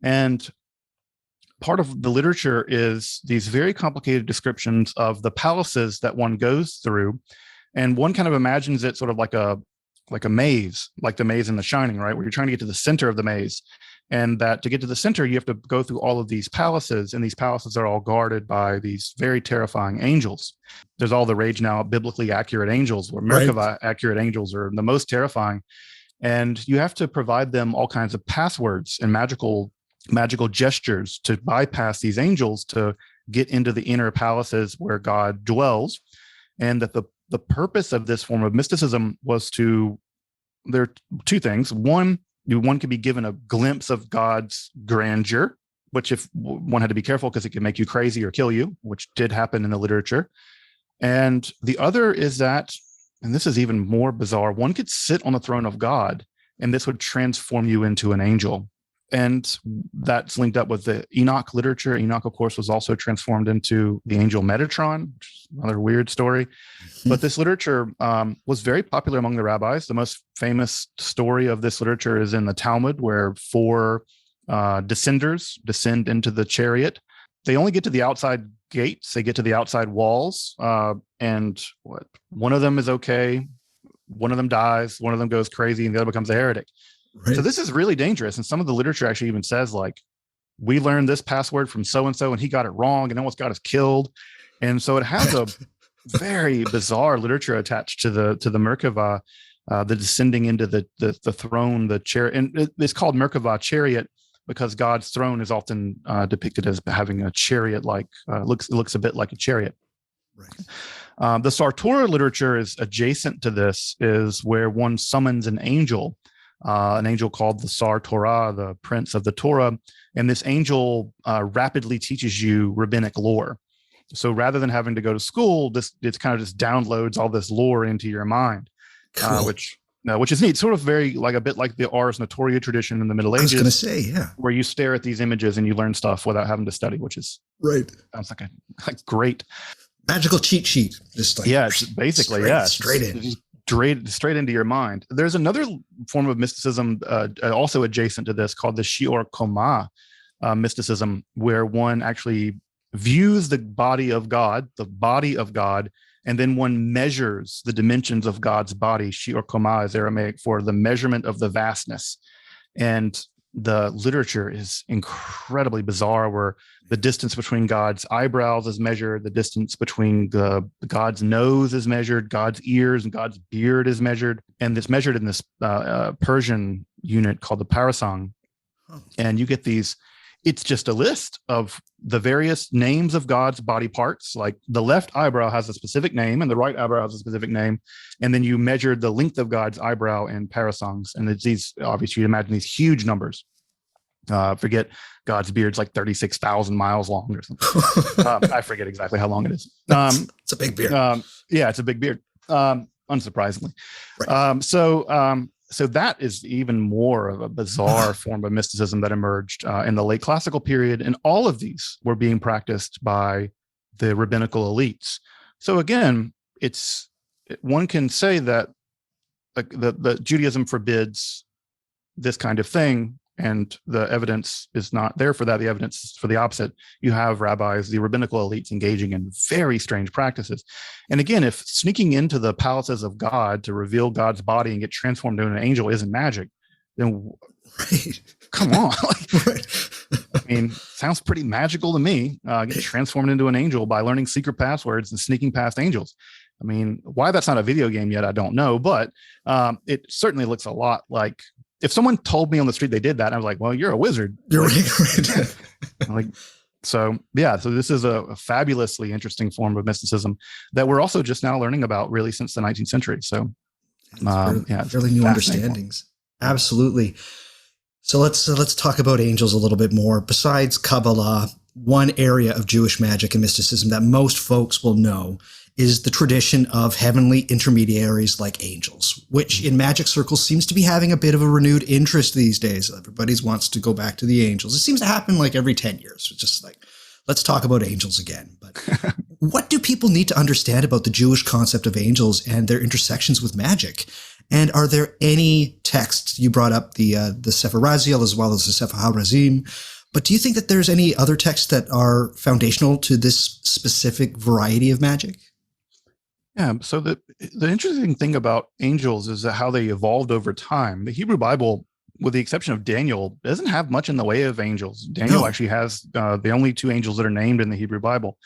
And part of the literature is these very complicated descriptions of the palaces that one goes through. And one kind of imagines it sort of like a maze, like the maze in The Shining, right? Where you're trying to get to the center of the maze. And that to get to the center, you have to go through all of these palaces, and these palaces are all guarded by these very terrifying angels. There's all the rage now, biblically accurate angels, where Merkava accurate angels are the most terrifying. And you have to provide them all kinds of passwords and magical gestures to bypass these angels to get into the inner palaces where God dwells. And that the purpose of this form of mysticism was there are 2 things. One could be given a glimpse of God's grandeur, which if one had to be careful because it could make you crazy or kill you, which did happen in the literature. And the other is that, and this is even more bizarre, one could sit on the throne of God, and this would transform you into an angel. And that's linked up with the Enoch literature. Enoch, of course, was also transformed into the angel Metatron, which is another weird story. Mm-hmm. But this literature was very popular among the rabbis. The most famous story of this literature is in the Talmud, where 4 descenders descend into the chariot. They only get to the outside gates. They get to the outside walls. And one of them is okay. One of them dies. One of them goes crazy, and the other becomes a heretic. So this is really dangerous. And some of the literature actually even says, like, we learned this password from so-and-so and he got it wrong and almost got us killed. And so it has a very bizarre literature attached to the Merkava, the descending into the throne, the chair. And it's called Merkava chariot because God's throne is often depicted as having a chariot, like looks a bit like a chariot. Right. The Sartora literature is adjacent to this, is where one summons an angel called the Sar Torah, the Prince of the Torah. And this angel rapidly teaches you rabbinic lore. So rather than having to go to school, it kind of just downloads all this lore into your mind, cool. which is neat. Sort of very like a bit like the Ars Notoria tradition in the Middle Ages. I was going to say, yeah, where you stare at these images and you learn stuff without having to study, which is right. Sounds like great magical cheat sheet. Just like it's basically straight in. Straight into your mind. There's another form of mysticism also adjacent to this called the Shior Koma mysticism, where one actually views the body of God, and then one measures the dimensions of God's body. Shior Koma is Aramaic for the measurement of the vastness. And the literature is incredibly bizarre, where the distance between God's eyebrows is measured, the distance between God's nose is measured, God's ears and God's beard is measured, and it's measured in this Persian unit called the parasang. And you get these. It's just a list of the various names of God's body parts. Like the left eyebrow has a specific name and the right eyebrow has a specific name. And then you measure the length of God's eyebrow in parasangs. And it's these, obviously, you imagine these huge numbers. Forget God's beard's like 36,000 miles long or something. I forget exactly how long it is. It's a big beard. It's a big beard, unsurprisingly. Right. So that is even more of a bizarre form of mysticism that emerged in the late classical period. And all of these were being practiced by the rabbinical elites. So again, one can say that the Judaism forbids this kind of thing, and the evidence is not there for that. The evidence is for the opposite. You have rabbis, the rabbinical elites, engaging in very strange practices. And again, if sneaking into the palaces of God to reveal God's body and get transformed into an angel isn't magic, then come on. I mean, sounds pretty magical to me. Get transformed into an angel by learning secret passwords and sneaking past angels. I mean, why that's not a video game yet, I don't know, but it certainly looks a lot like, if someone told me on the street they did that, I was like, well, you're a wizard. You're right. So this is a fabulously interesting form of mysticism that we're also just now learning about really since the 19th century. So fairly new understandings. Absolutely. So let's talk about angels a little bit more. Besides Kabbalah, one area of Jewish magic and mysticism that most folks will know is the tradition of heavenly intermediaries like angels, which in magic circles seems to be having a bit of a renewed interest these days. Everybody wants to go back to the angels. It seems to happen like every 10 years. It's just like, let's talk about angels again. But what do people need to understand about the Jewish concept of angels and their intersections with magic? And are there any texts? You brought up the Sefer Raziel as well as the Sefer HaRazim. But do you think that there's any other texts that are foundational to this specific variety of magic? Yeah. So the interesting thing about angels is how they evolved over time. The Hebrew Bible, with the exception of Daniel, doesn't have much in the way of angels. Daniel actually has the only two angels that are named in the Hebrew Bible.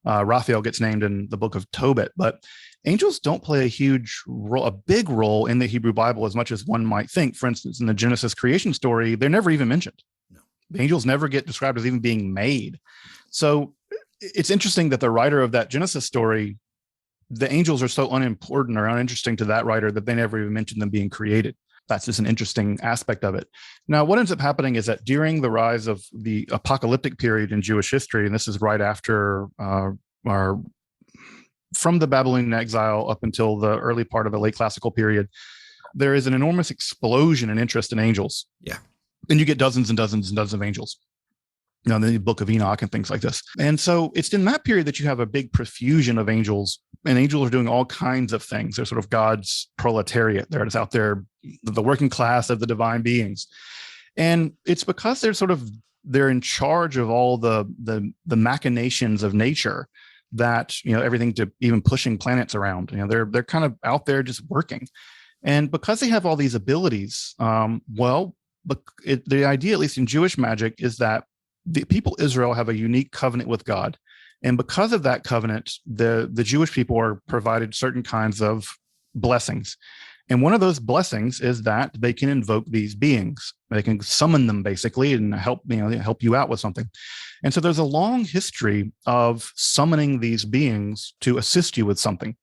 Raphael gets named in the book of Tobit, but angels don't play a big role in the Hebrew Bible as much as one might think. For instance, in the Genesis creation story, they're never even mentioned. No. The angels never get described as even being made. So it's interesting that the writer of that Genesis story, the angels are so unimportant or uninteresting to that writer that they never even mentioned them being created. That's just an interesting aspect of it. Now, what ends up happening is that during the rise of the apocalyptic period in Jewish history, and this is right after from the Babylonian exile up until the early part of the late classical period, there is an enormous explosion in interest in angels. Yeah. And you get dozens and dozens and dozens of angels. The book of Enoch and things like this. And so it's in that period that you have a big profusion of angels, and angels are doing all kinds of things. They're sort of God's proletariat. They're just out there, the working class of the divine beings. And it's because they're in charge of all the machinations of nature, that, everything to even pushing planets around, they're kind of out there just working. And because they have all these abilities, the idea, at least in Jewish magic, is that the people Israel have a unique covenant with God. And because of that covenant, the Jewish people are provided certain kinds of blessings. And one of those blessings is that they can invoke these beings. They can summon them basically and help you out with something. And so there's a long history of summoning these beings to assist you with something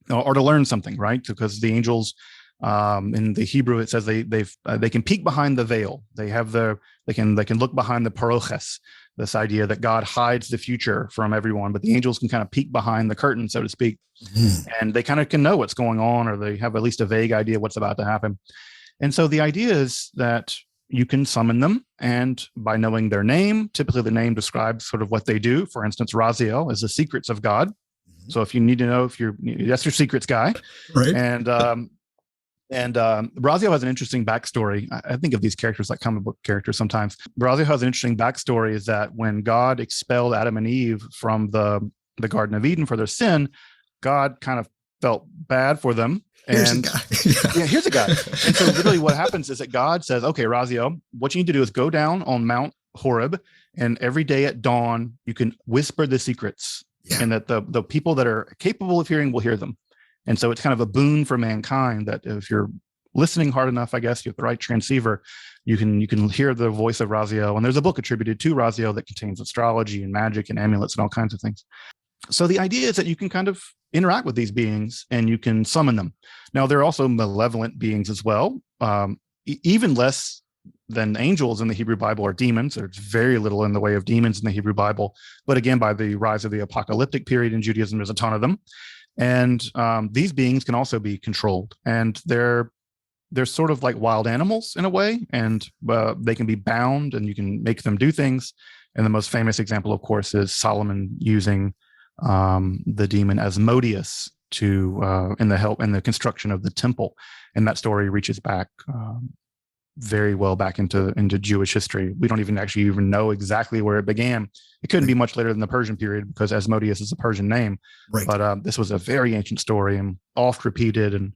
or to learn something, right? Because the angels, in the Hebrew, it says they can peek behind the veil. They can look behind the paroches, this idea that God hides the future from everyone, but the angels can kind of peek behind the curtain, so to speak, and they kind of can know what's going on, or they have at least a vague idea what's about to happen. And so the idea is that you can summon them, and by knowing their name, typically the name describes sort of what they do. For instance, Raziel is the secrets of God. So if you need to know that's your secrets guy, right? And Raziel has an interesting backstory. I think of these characters like comic book characters sometimes. Raziel has an interesting backstory, is that when God expelled Adam and Eve from the Garden of Eden for their sin, God kind of felt bad for them. Here's a guy. Here's a guy. And so literally what happens is that God says, okay, Raziel, what you need to do is go down on Mount Horeb, and every day at dawn, you can whisper the secrets, and that the people that are capable of hearing will hear them. And so it's kind of a boon for mankind that if you're listening hard enough, I guess, you have the right transceiver, you can hear the voice of Raziel. And there's a book attributed to Raziel that contains astrology and magic and amulets and all kinds of things. So the idea is that you can kind of interact with these beings and you can summon them. Now, there are also malevolent beings as well. Even less than angels in the Hebrew Bible are demons. There's very little in the way of demons in the Hebrew Bible. But again, by the rise of the apocalyptic period in Judaism, there's a ton of them. And these beings can also be controlled, and they're sort of like wild animals in a way, and they can be bound, and you can make them do things. And the most famous example, of course, is Solomon using the demon Asmodeus in the construction of the temple, and that story reaches back very well back into Jewish history. We don't even know exactly where it began. It couldn't be much later than the Persian period, because Asmodeus is a Persian name. Right. But this was a very ancient story and oft repeated, and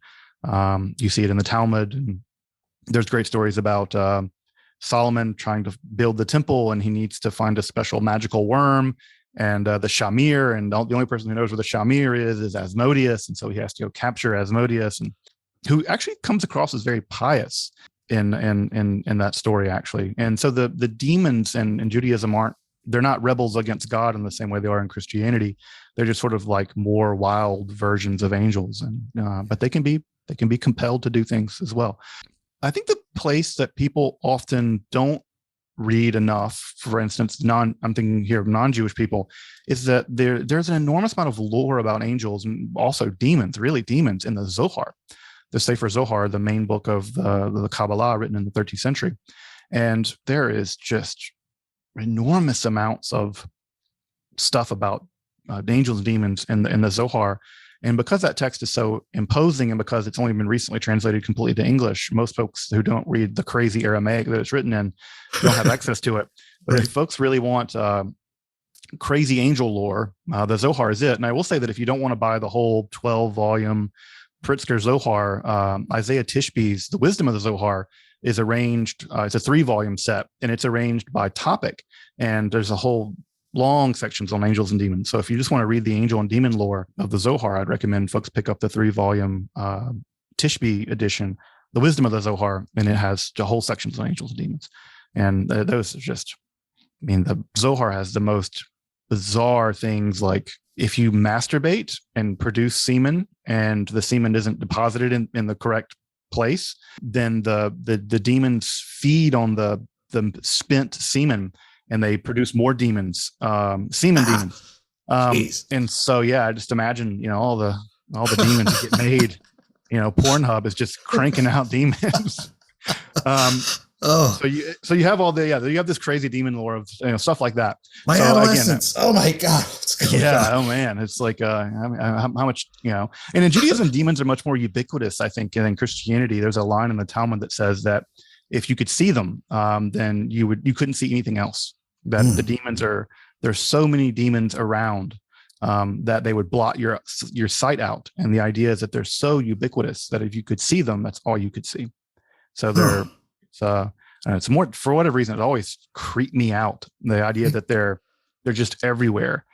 you see it in the Talmud. And there's great stories about Solomon trying to build the temple, and he needs to find a special magical worm, and the Shamir, and the only person who knows where the Shamir is Asmodeus, and so he has to go capture Asmodeus, and who actually comes across as very pious in that story, actually. And so the demons in Judaism they're not rebels against God in the same way they are in Christianity. They're just sort of like more wild versions of angels, and but they can be compelled to do things as well. I think the place that people often don't read enough, for instance, I'm thinking here of non-Jewish people, is that there's an enormous amount of lore about angels and also demons, really demons, in the Zohar. The Sefer Zohar, the main book of the Kabbalah, written in the 13th century. And there is just enormous amounts of stuff about angels and demons in the Zohar. And because that text is so imposing, and because it's only been recently translated completely to English, most folks who don't read the crazy Aramaic that it's written in don't have access to it. But right. If folks really want crazy angel lore, the Zohar is it. And I will say that if you don't want to buy the whole 12-volume Pritzker Zohar, Isaiah Tishby's The Wisdom of the Zohar is arranged, it's a 3-volume set, and it's arranged by topic. And there's a whole long sections on angels and demons. So if you just want to read the angel and demon lore of the Zohar, I'd recommend folks pick up the 3-volume Tishby edition, The Wisdom of the Zohar, and it has the whole sections on angels and demons. And those are just, the Zohar has the most bizarre things, like if you masturbate and produce semen and the semen isn't deposited in the correct place, then the demons feed on the spent semen, and they produce more demons, semen demons. And so, I just imagine, all the demons that get made, Pornhub is just cranking out demons. So you have all you have this crazy demon lore of stuff like that. My adolescence. Oh my God. Oh man. It's like how much, and in Judaism, demons are much more ubiquitous, I think, than Christianity. There's a line in the Talmud that says that if you could see them, then you couldn't see anything else. That the demons there's so many demons around that they would blot your sight out. And the idea is that they're so ubiquitous that if you could see them, that's all you could see. So it's more, for whatever reason, it always creeped me out. The idea that they're just everywhere,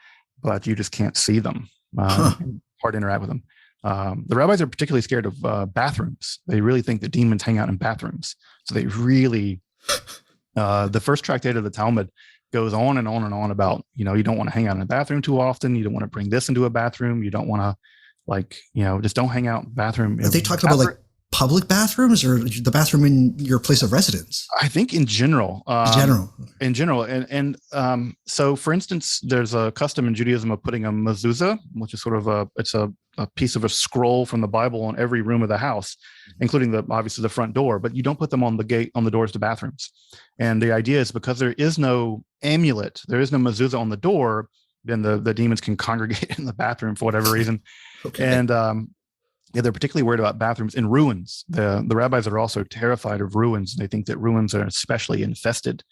but you just can't see them. Hard to interact with them. The rabbis are particularly scared of bathrooms. They really think that demons hang out in bathrooms. So they really, the first tractate of the Talmud goes on and on and on about, you don't want to hang out in a bathroom too often. You don't want to bring this into a bathroom. You don't want to just don't hang out in the bathroom. Are they talking about like public bathrooms or the bathroom in your place of residence? I think in general. In general. So for instance, there's a custom in Judaism of putting a mezuzah, which is sort of a piece of a scroll from the Bible on every room of the house, including obviously the front door, but you don't put them on the doors to bathrooms. And the idea is because there is no amulet, there is no mezuzah on the door, then the demons can congregate in the bathroom for whatever reason. Okay. And they're particularly worried about bathrooms in ruins. The rabbis are also terrified of ruins. They think that ruins are especially infested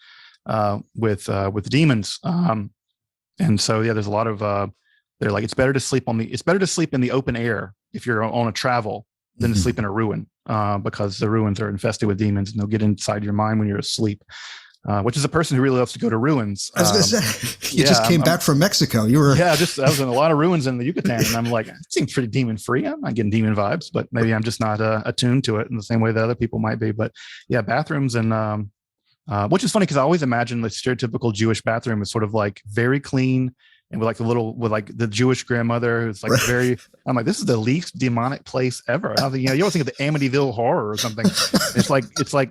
with demons. And so, there's a lot of, they're like, it's better to sleep in the open air if you're on a travel than to sleep in a ruin, because the ruins are infested with demons and they'll get inside your mind when you're asleep. Which is a person who really loves to go to ruins. I was going to say, you just came back from Mexico. You were I was in a lot of ruins in the Yucatan, and I'm like, it seems pretty demon free. I'm not getting demon vibes, but maybe I'm just not attuned to it in the same way that other people might be. But yeah, bathrooms and which is funny because I always imagine the stereotypical Jewish bathroom is sort of like very clean and with like the Jewish grandmother who's like very. I'm like, this is the least demonic place ever. I think, you always think of the Amityville Horror or something. It's like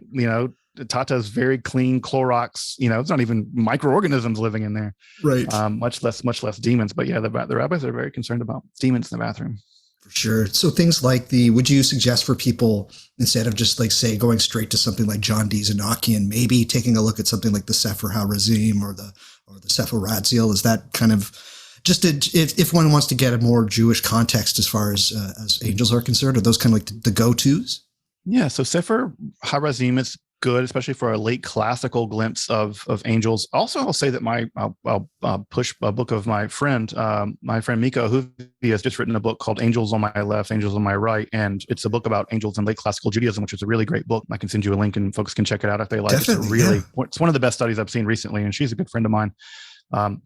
Tata's very clean Clorox, it's not even microorganisms living in there. Right. Much less demons. But yeah, the rabbis are very concerned about demons in the bathroom. For sure. So things like would you suggest for people, instead of just like, say, going straight to something like John Dee's Enochian, maybe taking a look at something like the Sefer HaRazim or the Sefer Radziel? Is that kind of just if one wants to get a more Jewish context as far as angels are concerned, are those kind of like the go-tos? Yeah. So Sefer HaRazim is good, especially for a late classical glimpse of angels. Also, I'll say that I'll push a book of my friend Miko, who has just written a book called Angels on My Left, Angels on My Right. And it's a book about angels in late classical Judaism, which is a really great book. I can send you a link and folks can check it out if they like. Definitely, it's one of the best studies I've seen recently. And she's a good friend of mine.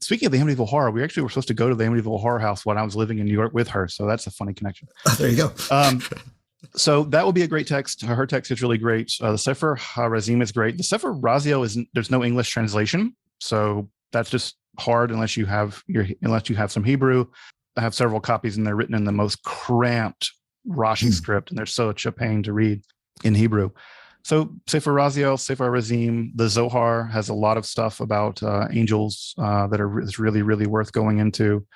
Speaking of the Amityville Horror, we actually were supposed to go to the Amityville Horror House when I was living in New York with her. So that's a funny connection. Oh, there you go. So that will be a great text. Her text is really great. The Sefer HaRazim is great. The Sefer Raziel there's no English translation. So that's just hard unless you have some Hebrew. I have several copies and they're written in the most cramped Rashi script. And they're such a pain to read in Hebrew. So Sefer Raziel, Sefer HaRazim, the Zohar has a lot of stuff about angels is really, really worth going into.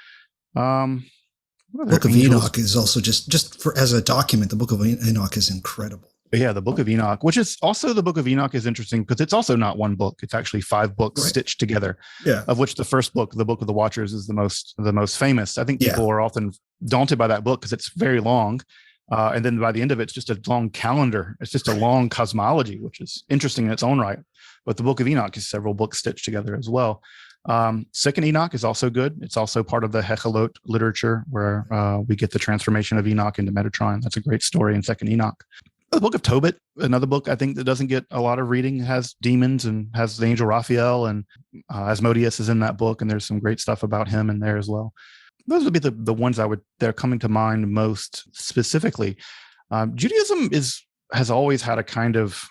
Book of Enoch is also just as a document. The Book of Enoch is incredible. Yeah, the Book of Enoch, which is also the Book of Enoch is interesting because it's also not one book. It's actually 5 books stitched together. Yeah. Of which the first book, the Book of the Watchers, is the most famous. I think people are often daunted by that book because it's very long. And then by the end of it, it's just a long calendar. It's just a long cosmology, which is interesting in its own right. But the Book of Enoch is several books stitched together as well. Second Enoch is also good. It's also part of the Hechalot literature where we get the transformation of Enoch into Metatron. That's a great story in Second Enoch. The Book of Tobit, another book I think that doesn't get a lot of reading, has demons and has the angel Raphael, and Asmodeus is in that book, and there's some great stuff about him in there as well. Those would be the ones they're coming to mind most specifically. Judaism has always had a kind of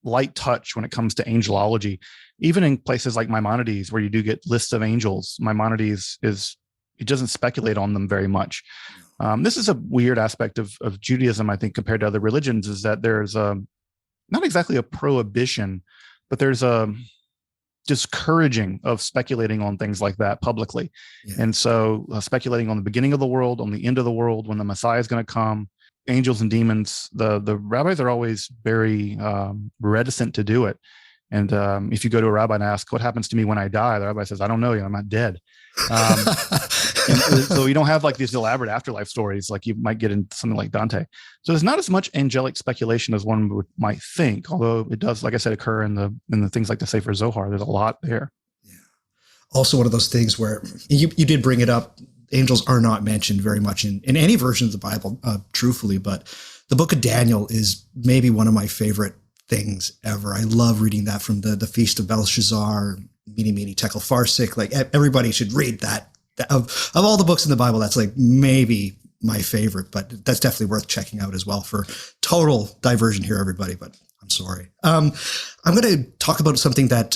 light touch when it comes to angelology, even in places like Maimonides, where you do get lists of angels. Maimonides it doesn't speculate on them very much. This is a weird aspect of Judaism, I think, compared to other religions, is that there's not exactly a prohibition, but there's a discouraging of speculating on things like that publicly. Yeah. And so speculating on the beginning of the world, on the end of the world, when the Messiah is going to come, angels and demons, the rabbis are always very reticent to do it. And if you go to a rabbi and ask, what happens to me when I die? The rabbi says, I don't know yet. I'm not dead. And so you don't have like these elaborate afterlife stories like you might get in something like Dante. So there's not as much angelic speculation as one might think, although it does, like I said, occur in the things like the Sefer Zohar. There's a lot there. Also one of those things where you did bring it up. Angels are not mentioned very much in any version of the Bible, truthfully, but the book of Daniel is maybe one of my favorite things ever. I love reading that, from the Feast of Belshazzar, Mene Mene Tekel Farsik. Like, everybody should read that. Of all the books in the Bible, that's like maybe my favorite, but that's definitely worth checking out as well. For total diversion here, everybody, but I'm sorry. I'm going to talk about something that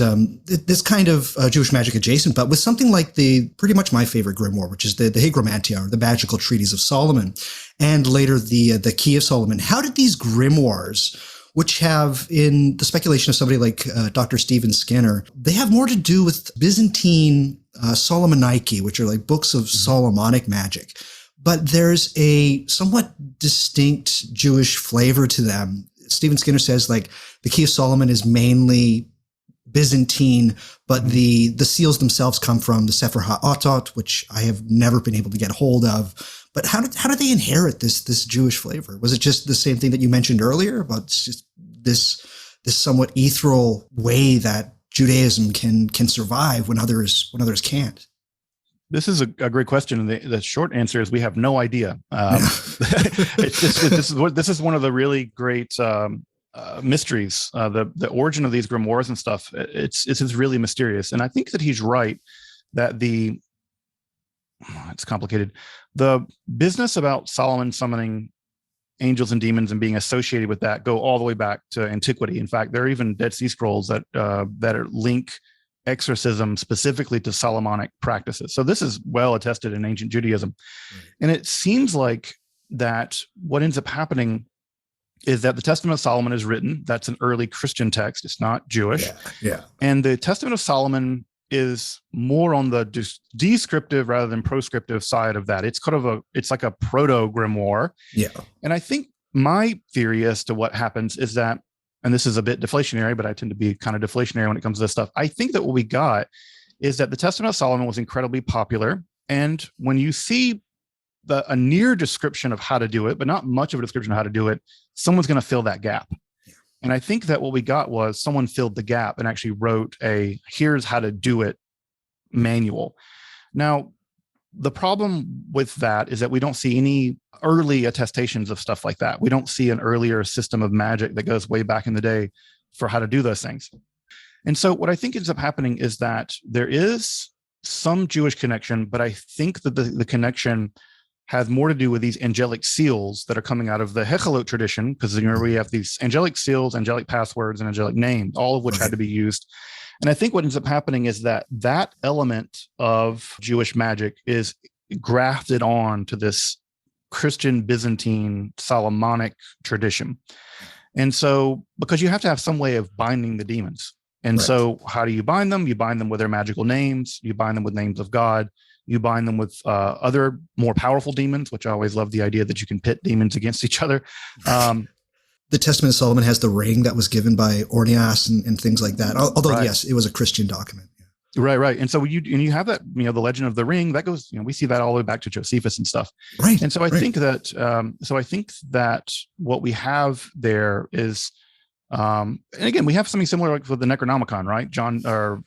this kind of Jewish magic adjacent, but with something like pretty much my favorite grimoire, which is the Hygromantia, or the magical treatise of Solomon, and later the Key of Solomon. How did these grimoires, which have, in the speculation of somebody like Dr. Stephen Skinner, they have more to do with Byzantine Solomonic, which are like books of Solomonic magic. But there's a somewhat distinct Jewish flavor to them. Stephen Skinner says, like, the Key of Solomon is mainly Byzantine, but the seals themselves come from the Sefer HaOtot, which I have never been able to get hold of. But how did they inherit this Jewish flavor? Was it just the same thing that you mentioned earlier about just this somewhat ethereal way that Judaism can survive when others can't? This is a great question. And the short answer is we have no idea. This is one of the really great mysteries. The origin of these grimoires and stuff, it's really mysterious. And I think that he's right that it's complicated. The business about Solomon summoning angels and demons and being associated with that go all the way back to antiquity. In fact, there are even Dead Sea Scrolls that link exorcism specifically to Solomonic practices. So this is well attested in ancient Judaism. Right. And it seems like that what ends up happening is that the Testament of Solomon is written. That's an early Christian text. It's not Jewish. Yeah. And the Testament of Solomon is more on the descriptive rather than proscriptive side of that. It's it's like a proto grimoire. Yeah. And I think my theory as to what happens is that, and this is a bit deflationary, but I tend to be kind of deflationary when it comes to this stuff. I think that what we got is that the Testament of Solomon was incredibly popular. And when you see a near description of how to do it, but not much of a description of how to do it, someone's going to fill that gap. Yeah. And I think that what we got was someone filled the gap and actually wrote here's how to do it manual. Now, the problem with that is that we don't see any early attestations of stuff like that. We don't see an earlier system of magic that goes way back in the day for how to do those things. And so what I think ends up happening is that there is some Jewish connection, but I think that the connection has more to do with these angelic seals that are coming out of the Hechalot tradition, because we have these angelic seals, angelic passwords, and angelic names, all of which had to be used. And I think what ends up happening is that element of Jewish magic is grafted on to this Christian Byzantine Solomonic tradition. And so, because you have to have some way of binding the demons. And right. So how do you bind them? You bind them with their magical names. You bind them with names of God. You bind them with other more powerful demons, which I always love the idea that you can pit demons against each other. The Testament of Solomon has the ring that was given by Ornias and things like that. Although, right. Yes, it was a Christian document. Yeah. Right. And so you have that, the legend of the ring that goes, we see that all the way back to Josephus and stuff. Right. And so I think that what we have there is, and again, we have something similar like with the Necronomicon, right?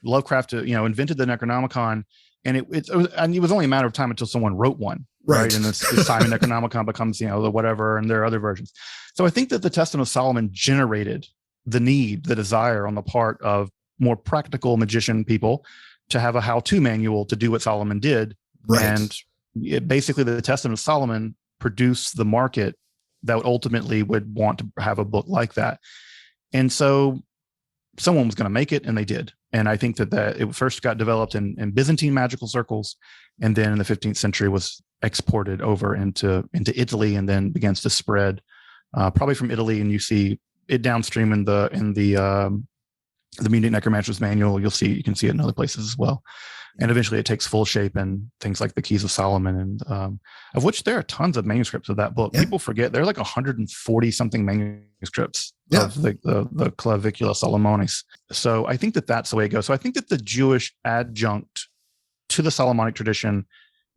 Lovecraft, invented the Necronomicon, and it was only a matter of time until someone wrote one, right? And the Simon Necronomicon becomes, the whatever, and there are other versions. So I think that the Testament of Solomon generated the desire on the part of more practical magician people to have a how-to manual to do what Solomon did. Right. And basically the Testament of Solomon produced the market that ultimately would want to have a book like that. And so someone was going to make it, and they did. And I think that it first got developed in Byzantine magical circles, and then in the 15th century was exported over into Italy, and then begins to spread probably from Italy. And you see it downstream in the Munich Necromancer's Manual. You can see it in other places as well. And eventually it takes full shape in things like the Keys of Solomon, and of which there are tons of manuscripts of that book. Yeah. People forget there are like 140 something manuscripts of the Clavicula Solomonis. So I think that that's the way it goes. So I think that the Jewish adjunct to the Solomonic tradition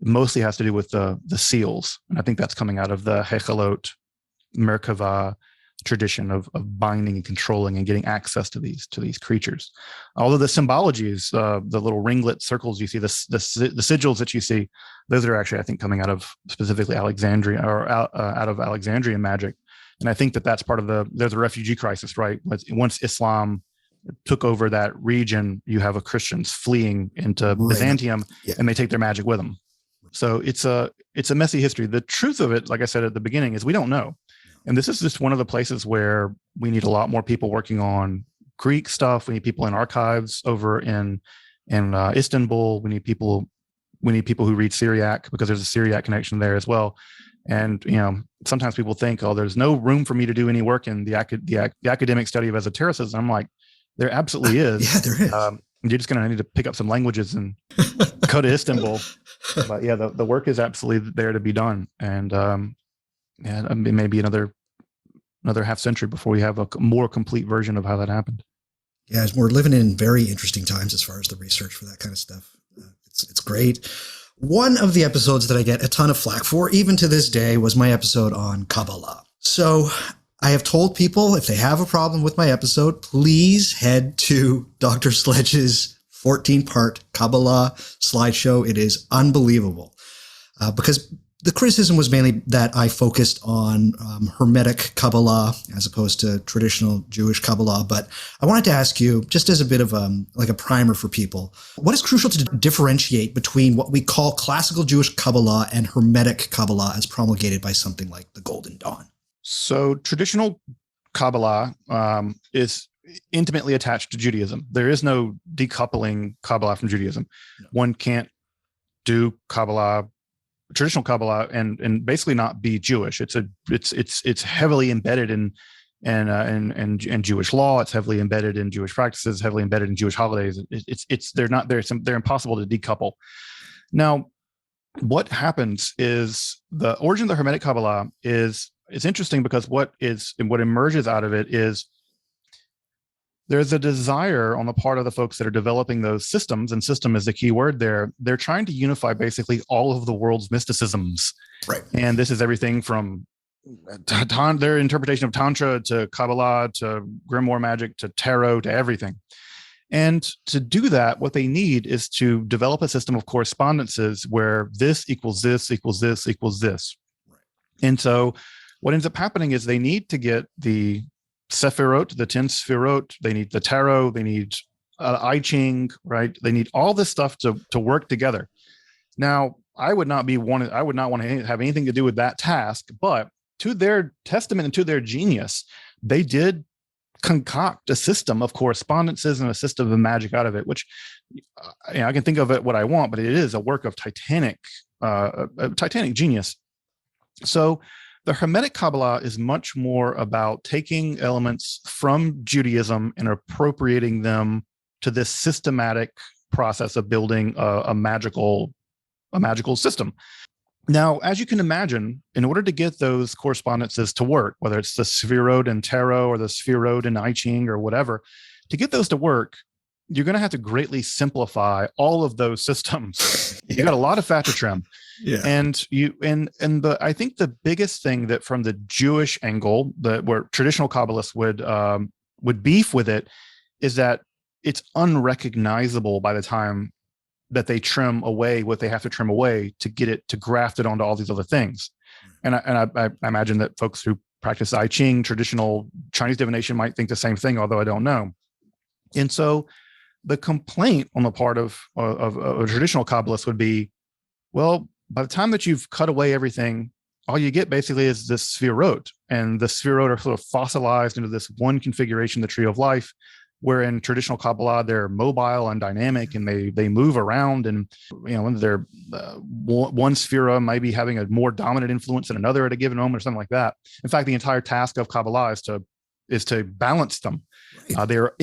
mostly has to do with the seals. And I think that's coming out of the Hechalot, Merkava tradition of binding and controlling and getting access to these creatures. Although the symbology is the little ringlet circles you see, the sigils that you see, those are actually, I think, coming out of specifically Alexandria, or out of Alexandrian magic. And I think that's part of there's a refugee crisis, right? Once Islam took over that region, you have Christians fleeing into Byzantium, and they take their magic with them. So it's a messy history. The truth of it, like I said at the beginning, is we don't know. And this is just one of the places where we need a lot more people working on Greek stuff. We need people in archives over in Istanbul. We need people who read Syriac, because there's a Syriac connection there as well. And sometimes people think, oh, there's no room for me to do any work in the academic study of esotericism. I'm like, there absolutely is. Yeah, there is. You're just going to need to pick up some languages and go to Istanbul. But yeah, the work is absolutely there to be done. And maybe another half century before we have a more complete version of how that happened. Yeah, we're living in very interesting times as far as the research for that kind of stuff. It's great. One of the episodes that I get a ton of flack for, even to this day, was my episode on Kabbalah. So I have told people, if they have a problem with my episode, please head to Dr. Sledge's 14-part Kabbalah slideshow. It is unbelievable. Because the criticism was mainly that I focused on Hermetic Kabbalah as opposed to traditional Jewish Kabbalah. But I wanted to ask you, just as a bit of like a primer for people, what is crucial to differentiate between what we call classical Jewish Kabbalah and Hermetic Kabbalah as promulgated by something like the Golden Dawn? So traditional Kabbalah is intimately attached to Judaism. There is no decoupling Kabbalah from Judaism. No. One can't do Kabbalah, traditional Kabbalah, and basically not be Jewish. It's heavily embedded in Jewish law. It's heavily embedded in Jewish practices. Heavily embedded in Jewish holidays. They're impossible to decouple. Now, what happens is the origin of the Hermetic Kabbalah is, it's interesting because what emerges out of it is there's a desire on the part of the folks that are developing those systems, and system is the key word there. They're trying to unify basically all of the world's mysticisms. Right. And this is everything from their interpretation of Tantra to Kabbalah to grimoire magic to tarot to everything. And to do that, what they need is to develop a system of correspondences where this equals this equals this equals this. Right. And so what ends up happening is they need to get the Sephirot, the 10 Sephirot, they need the tarot, they need I Ching, right? They need all this stuff to work together. Now, I would not want to have anything to do with that task, but to their testament and to their genius, they did concoct a system of correspondences and a system of magic out of it, which I can think of it what I want, but it is a work of titanic genius. So the Hermetic Kabbalah is much more about taking elements from Judaism and appropriating them to this systematic process of building a magical system. Now, as you can imagine, in order to get those correspondences to work, whether it's the Sefirot and Tarot or the Sefirot and I Ching or whatever, to get those to work, you're going to have to greatly simplify all of those systems. You got a lot of fat to trim. Yeah. And I think the biggest thing that from the Jewish angle, where traditional Kabbalists would beef with it, is that it's unrecognizable by the time that they trim away what they have to trim away to get it to graft it onto all these other things. And I imagine that folks who practice I Ching, traditional Chinese divination, might think the same thing, although I don't know. And so the complaint on the part of a traditional Kabbalist would be, well, by the time that you've cut away everything, all you get basically is this Sefirot, and the Sefirot are sort of fossilized into this one configuration, the tree of life, where in traditional Kabbalah, they're mobile and dynamic, and they move around, and they're one Sefirah might be having a more dominant influence than another at a given moment or something like that. In fact, the entire task of Kabbalah is to balance them. They are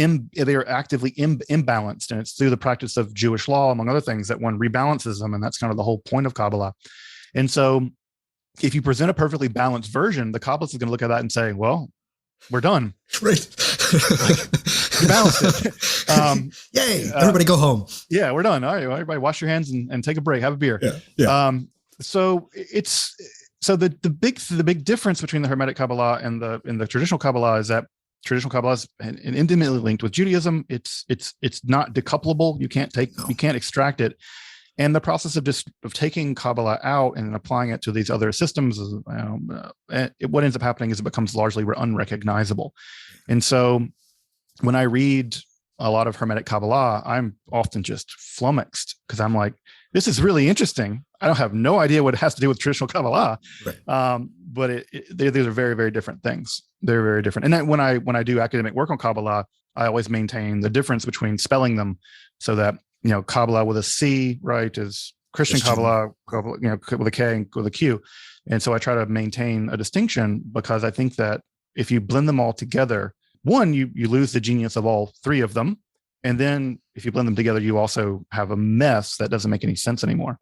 actively imbalanced, and it's through the practice of Jewish law, among other things, that one rebalances them, and that's kind of the whole point of Kabbalah. And so, if you present a perfectly balanced version, the Kabbalist is going to look at that and say, "Well, we're done. Right, you balanced it. Yay! Everybody go home. Yeah, we're done. All right, everybody, wash your hands and take a break, have a beer. Yeah. So the big difference between the Hermetic Kabbalah and the traditional Kabbalah is that traditional Kabbalah is intimately linked with Judaism. It's not decouplable. You can't extract it. And the process of taking Kabbalah out and applying it to these other systems, what ends up happening is it becomes largely unrecognizable. And so when I read a lot of Hermetic Kabbalah, I'm often just flummoxed because I'm like, this is really interesting. I don't have no idea what it has to do with traditional Kabbalah, right. But these are very, very different things. They're very different. And then when I do academic work on Kabbalah, I always maintain the difference between spelling them so that, Kabbalah with a C, right, is Christian Kabbalah, with a K and with a Q. And so I try to maintain a distinction because I think that if you blend them all together, one, you lose the genius of all three of them. And then if you blend them together, you also have a mess that doesn't make any sense anymore.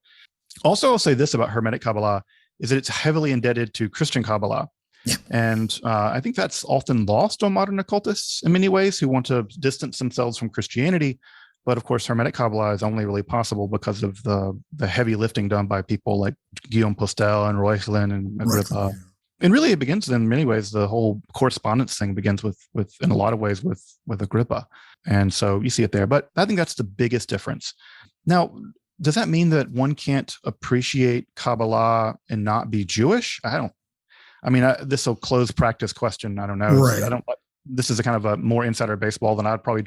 Also, I'll say this about Hermetic Kabbalah is that it's heavily indebted to Christian Kabbalah. Yeah. And I think that's often lost on modern occultists in many ways who want to distance themselves from Christianity. But of course, Hermetic Kabbalah is only really possible because of the heavy lifting done by people like Guillaume Postel and Reuchlin and Agrippa. And really, it begins in many ways. The whole correspondence thing begins with in a lot of ways with Agrippa, and so you see it there. But I think that's the biggest difference. Now, does that mean that one can't appreciate Kabbalah and not be Jewish? This will close practice question. I don't know. Right. This is a kind of a more insider baseball than I'd probably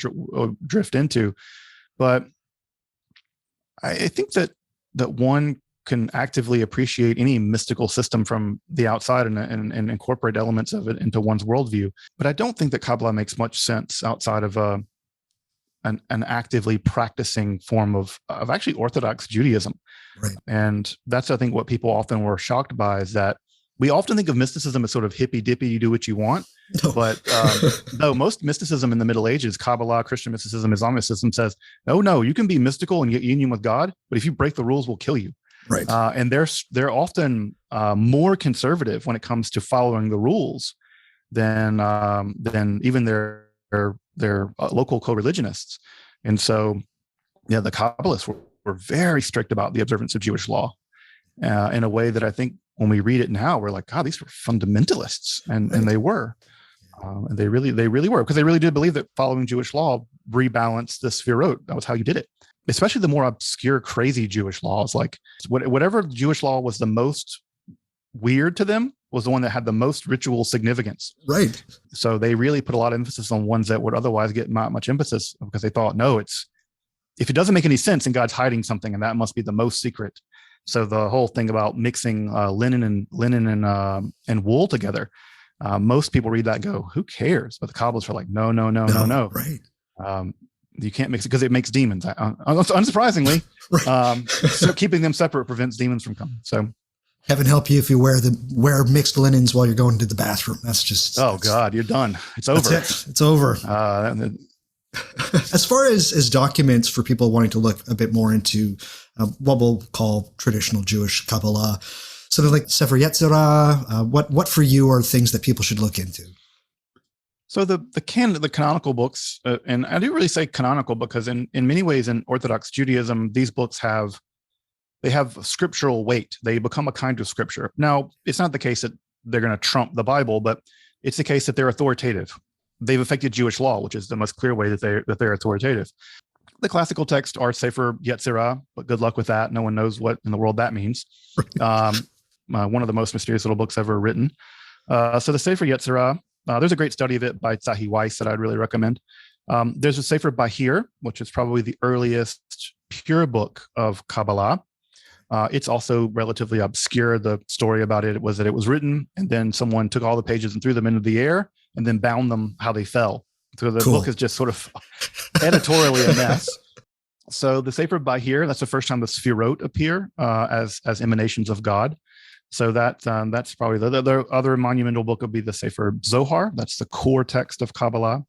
drift into. But I think that one can actively appreciate any mystical system from the outside and incorporate elements of it into one's worldview. But I don't think that Kabbalah makes much sense outside of an actively practicing form of actually Orthodox Judaism. Right. And that's, I think, what people often were shocked by is that we often think of mysticism as sort of hippy dippy, you do what you want. No. But though most mysticism in the Middle Ages, Kabbalah, Christian mysticism, Islamic mysticism says, no, you can be mystical and get union with God, but if you break the rules, we'll kill you. Right. And they're often more conservative when it comes to following the rules than even their local co-religionists. And so, the Kabbalists were very strict about the observance of Jewish law in a way that I think when we read it now, we're like, God, these were fundamentalists, and they were. And they really were, because they really did believe that following Jewish law rebalanced the Sefirot. That was how you did it. Especially the more obscure, crazy Jewish laws, like whatever Jewish law was the most weird to them was the one that had the most ritual significance. Right. So they really put a lot of emphasis on ones that would otherwise get not much emphasis because they thought, no, if it doesn't make any sense, then God's hiding something, and that must be the most secret. So the whole thing about mixing linen and wool together, most people read that and go, who cares? But the Kabbalists are like, no. Right. You can't mix it because it makes demons. Unsurprisingly, right. So keeping them separate prevents demons from coming. So heaven help you if you wear mixed linens while you're going to the bathroom. God, you're done. It's over. It's over. As far as documents for people wanting to look a bit more into what we'll call traditional Jewish Kabbalah, something like Sefer Yetzirah, what for you are things that people should look into? So the canonical books, and I do really say canonical because in many ways in Orthodox Judaism, these books have scriptural weight. They become a kind of scripture. Now, it's not the case that they're going to trump the Bible, but it's the case that they're authoritative. They've affected Jewish law, which is the most clear way that they're authoritative. The classical texts are Sefer Yetzirah, but good luck with that. No one knows what in the world that means. One of the most mysterious little books ever written. So the Sefer Yetzirah, there's a great study of it by Tzahi Weiss that I'd really recommend. There's a Sefer Bahir, which is probably the earliest pure book of Kabbalah. It's also relatively obscure. The story about it was that it was written, and then someone took all the pages and threw them into the air, and then bound them how they fell. So the book is just sort of editorially a mess. So the Sefer Bahir, that's the first time the Sefirot appear as emanations of God. So that's probably the other monumental book would be the Sefer Zohar. That's the core text of Kabbalah.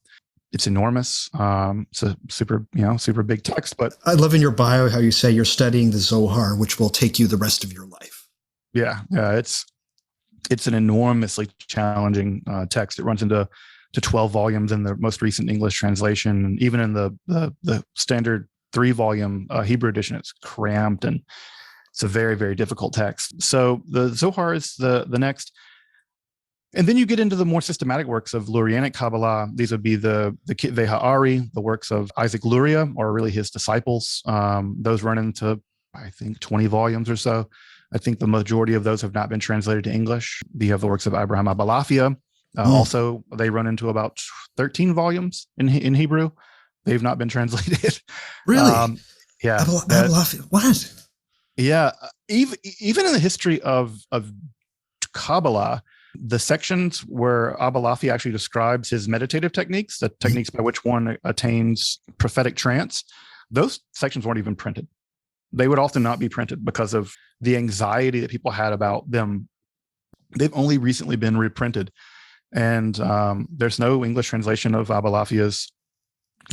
It's enormous. It's a super big text. But I love in your bio how you say you're studying the Zohar, which will take you the rest of your life. Yeah. It's an enormously challenging text. It runs into 12 volumes in the most recent English translation, and even in the standard 3-volume Hebrew edition, it's cramped, and It's a very, very difficult text. So the Zohar is the next. And then you get into the more systematic works of Lurianic Kabbalah. These would be the Kitvei Ha'ari, the works of Isaac Luria, or really his disciples. Those run into, I think, 20 volumes or so. I think the majority of those have not been translated to English. You have the works of Abraham Abalafia. Also, they run into about 13 volumes in Hebrew. They've not been translated. Really? Yeah. Abalafia. What? Yeah. Even in the history of Kabbalah, the sections where Abalafi actually describes his meditative techniques, the techniques by which one attains prophetic trance, those sections weren't even printed. They would often not be printed because of the anxiety that people had about them. They've only recently been reprinted. And there's no English translation of Abalafia's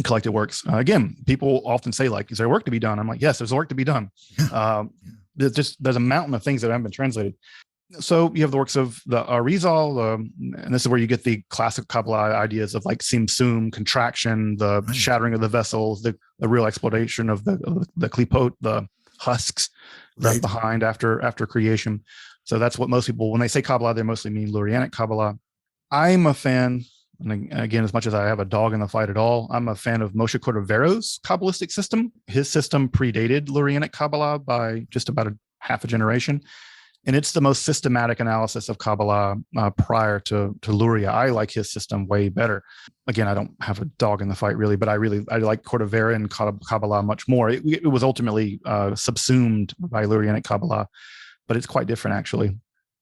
collected works. Again, people often say, like, is there work to be done? I'm like, yes, there's work to be done. There's a mountain of things that haven't been translated. So you have the works of the Arizal, and this is where you get the classic Kabbalah ideas of like Tzimtzum, contraction, the shattering of the vessels, the real exploitation of the klipot, the husks left behind after creation. So that's what most people, when they say Kabbalah, they mostly mean Lurianic Kabbalah. I'm a fan, and again, as much as I have a dog in the fight at all, I'm a fan of Moshe Cordovero's Kabbalistic system. His system predated Lurianic Kabbalah by just about half a generation. And it's the most systematic analysis of Kabbalah prior to Luria. I like his system way better. Again, I don't have a dog in the fight really, but I like Cordovera and Kabbalah much more. It was ultimately subsumed by Lurianic Kabbalah, but it's quite different actually.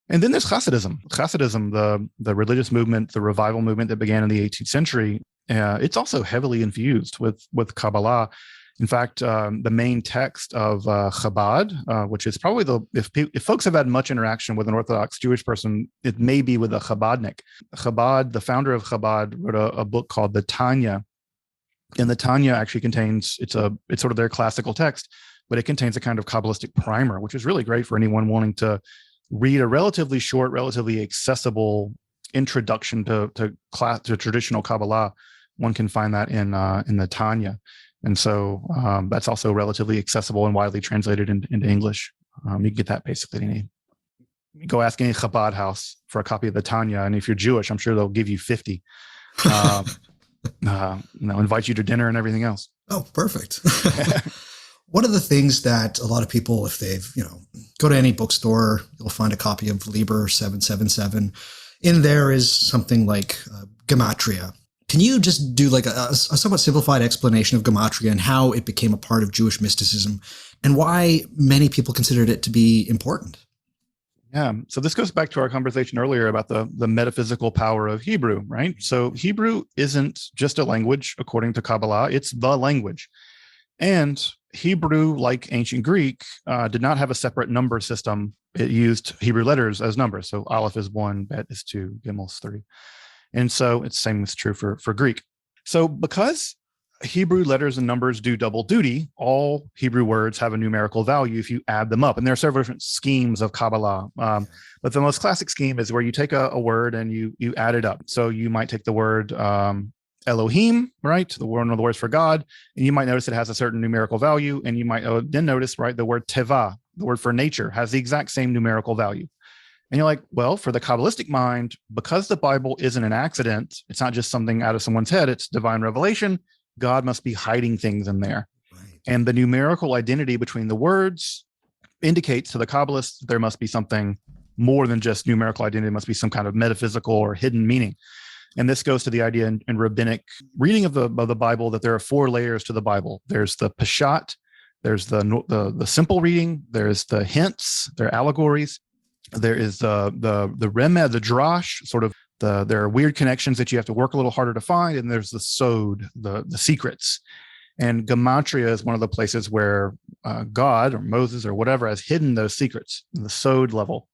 And then there's Hasidism. Hasidism, the religious movement, the revival movement that began in the 18th century, it's also heavily infused with Kabbalah. In fact, the main text of Chabad, which is probably if folks have had much interaction with an Orthodox Jewish person, it may be with a Chabadnik. Chabad, the founder of Chabad, wrote a book called the Tanya, and the Tanya actually contains it's sort of their classical text, but it contains a kind of Kabbalistic primer, which is really great for anyone wanting to read a relatively short, relatively accessible introduction to traditional Kabbalah. One can find that in the Tanya. And so that's also relatively accessible and widely translated into English. You can get that basically any. You go ask any Chabad house for a copy of the Tanya, and if you're Jewish, I'm sure they'll give you 50. Invite you to dinner and everything else. Oh, perfect. One of the things that a lot of people, if they've, go to any bookstore, you'll find a copy of Liber 777. In there is something like Gematria. Can you just do like a somewhat simplified explanation of Gematria and how it became a part of Jewish mysticism and why many people considered it to be important? Yeah. So this goes back to our conversation earlier about the metaphysical power of Hebrew, right? So Hebrew isn't just a language according to Kabbalah, it's the language. And Hebrew, like ancient Greek, did not have a separate number system. It used Hebrew letters as numbers. So Aleph is 1, Bet is 2, Gimel is 3. And so it's the same is true for Greek. So because Hebrew letters and numbers do double duty, all Hebrew words have a numerical value if you add them up. And there are several different schemes of Kabbalah. But the most classic scheme is where you take a word and you add it up. So you might take the word Elohim, right? One of the words for God. And you might notice it has a certain numerical value. And you might then notice, right, the word Teva, the word for nature, has the exact same numerical value. And you're like, well, for the Kabbalistic mind, because the Bible isn't an accident, it's not just something out of someone's head, it's divine revelation, God must be hiding things in there. Right. And the numerical identity between the words indicates to the Kabbalists there must be something more than just numerical identity, there must be some kind of metaphysical or hidden meaning. And this goes to the idea in rabbinic reading of the Bible that there are 4 layers to the Bible. There's the Peshat, there's the simple reading, there's the hints, there are allegories. There is the Remed, the Drash, sort of there are weird connections that you have to work a little harder to find. And there's the Sod, the secrets. And Gematria is one of the places where God or Moses or whatever has hidden those secrets in the Sod level.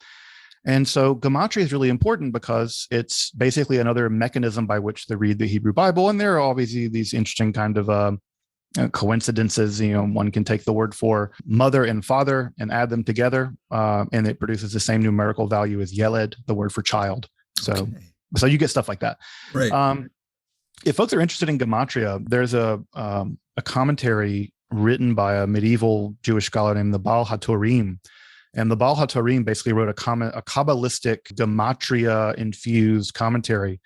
And so Gematria is really important because it's basically another mechanism by which they read the Hebrew Bible. And there are obviously these interesting kind of coincidences. One can take the word for mother and father and add them together, and it produces the same numerical value as Yeled, the word for child. So you get stuff like that. Right. If folks are interested in Gematria, there's a commentary written by a medieval Jewish scholar named the Baal HaTurim. And the Baal HaTurim basically wrote a Kabbalistic Gematria infused commentary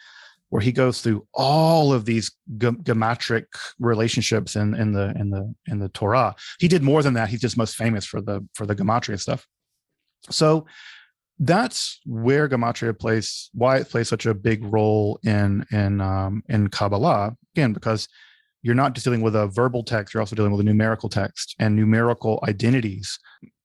where he goes through all of these gematric relationships in the Torah. He did more than that. He's just most famous for the Gematria stuff. So that's where Gematria plays, why it plays such a big role in Kabbalah. Again, because you're not just dealing with a verbal text, you're also dealing with a numerical text, and numerical identities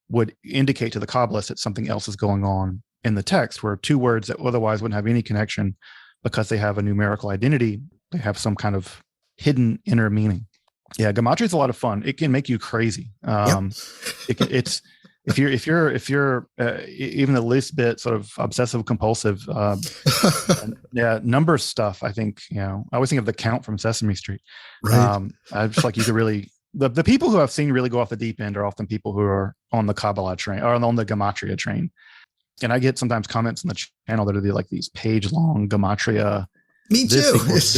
would indicate to the Kabbalist that something else is going on in the text, where two words that otherwise wouldn't have any connection, because they have a numerical identity, they have some kind of hidden inner meaning. Yeah, Gematria is a lot of fun. It can make you crazy. It's if you're even the least bit sort of obsessive compulsive, number stuff. I think, I always think of the Count from Sesame Street. Right. I just like, you could really, the people who I've seen really go off the deep end are often people who are on the Kabbalah train or on the Gematria train. And I get sometimes comments on the channel that are like these page long Gematria. Me too. This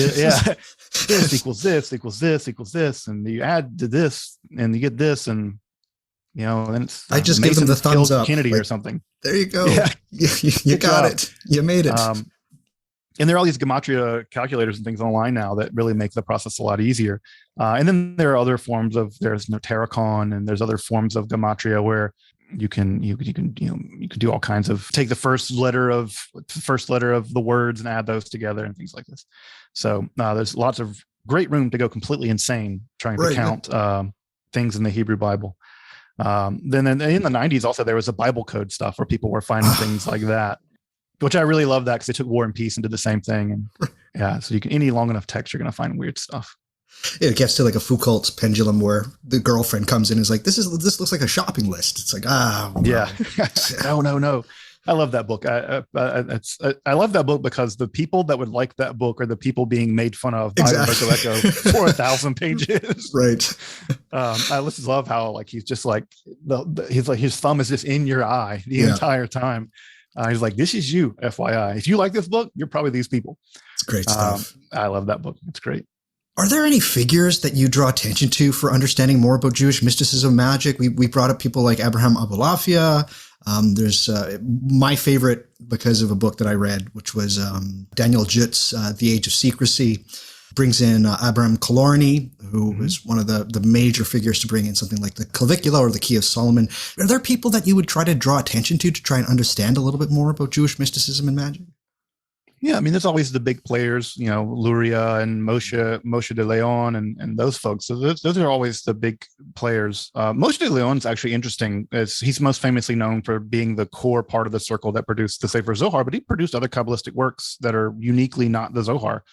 equals this equals this equals this, and you add to this and you get this, and then it's I just give them the thumbs up, Kennedy or something. There you go. Yeah. You got it. You made it. And there are all these Gematria calculators and things online now that really make the process a lot easier. And then there are other forms there's Notaricon, and there's other forms of Gematria where you can do all kinds of, take the first letter of the words and add those together and things like this. So there's lots of great room to go completely insane trying to count things in the Hebrew Bible. Then in the 90s also there was a Bible code stuff where people were finding things like that, which I really love that, because they took War and Peace and did the same thing. And so you can, any long enough text, you're going to find weird stuff. It gets to like a Foucault's pendulum where the girlfriend comes in and is like, this looks like a shopping list. It's like, yeah. No. I love that book. I love that book because the people that would like that book are the people being made fun of by Umberto Eco for 1,000 pages. Right. I just love how like he's just like he's like, his thumb is just in your eye the entire time. He's like, this is you, FYI. If you like this book, you're probably these people. It's great stuff. I love that book. It's great. Are there any figures that you draw attention to for understanding more about Jewish mysticism, magic? We brought up people like Abraham Abulafia. There's my favorite, because of a book that I read, which was Daniel Jut's The Age of Secrecy. Brings in Abraham Killarney, who is one of the major figures to bring in something like the Clavicula or the Key of Solomon. Are there people that you would try to draw attention to try and understand a little bit more about Jewish mysticism and magic? Yeah, I mean, there's always the big players, Luria and Moshe de Leon and those folks. So those are always the big players. Moshe de Leon's actually interesting, as he's most famously known for being the core part of the circle that produced the Sefer Zohar, but he produced other Kabbalistic works that are uniquely not the Zohar,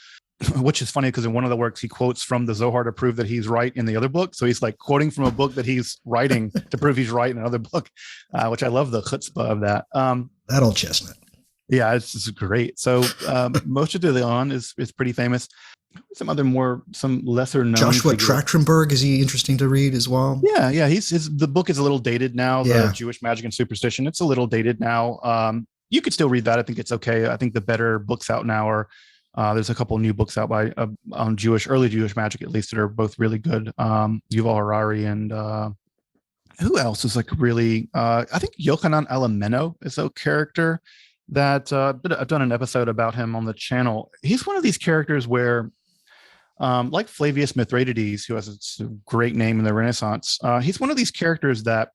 which is funny because in one of the works he quotes from the Zohar to prove that he's right in the other book. So he's like quoting from a book that he's writing to prove he's right in another book, which I love the chutzpah of that. That old chestnut. Yeah, it's great. So Moshe de Leon is pretty famous. Some lesser known. Joshua figures. Trachtenberg, is he interesting to read as well? Yeah. The book is a little dated now. The Jewish Magic and Superstition. It's a little dated now. You could still read that. I think it's okay. I think the better books out now are there's a couple of new books out by on early Jewish magic, at least, that are both really good. Yuval Harari and who else is like really? I think Yochanan Alameno is a character that I've done an episode about him on the channel. He's one of these characters where, like Flavius Mithridates, who has a great name in the Renaissance, he's one of these characters that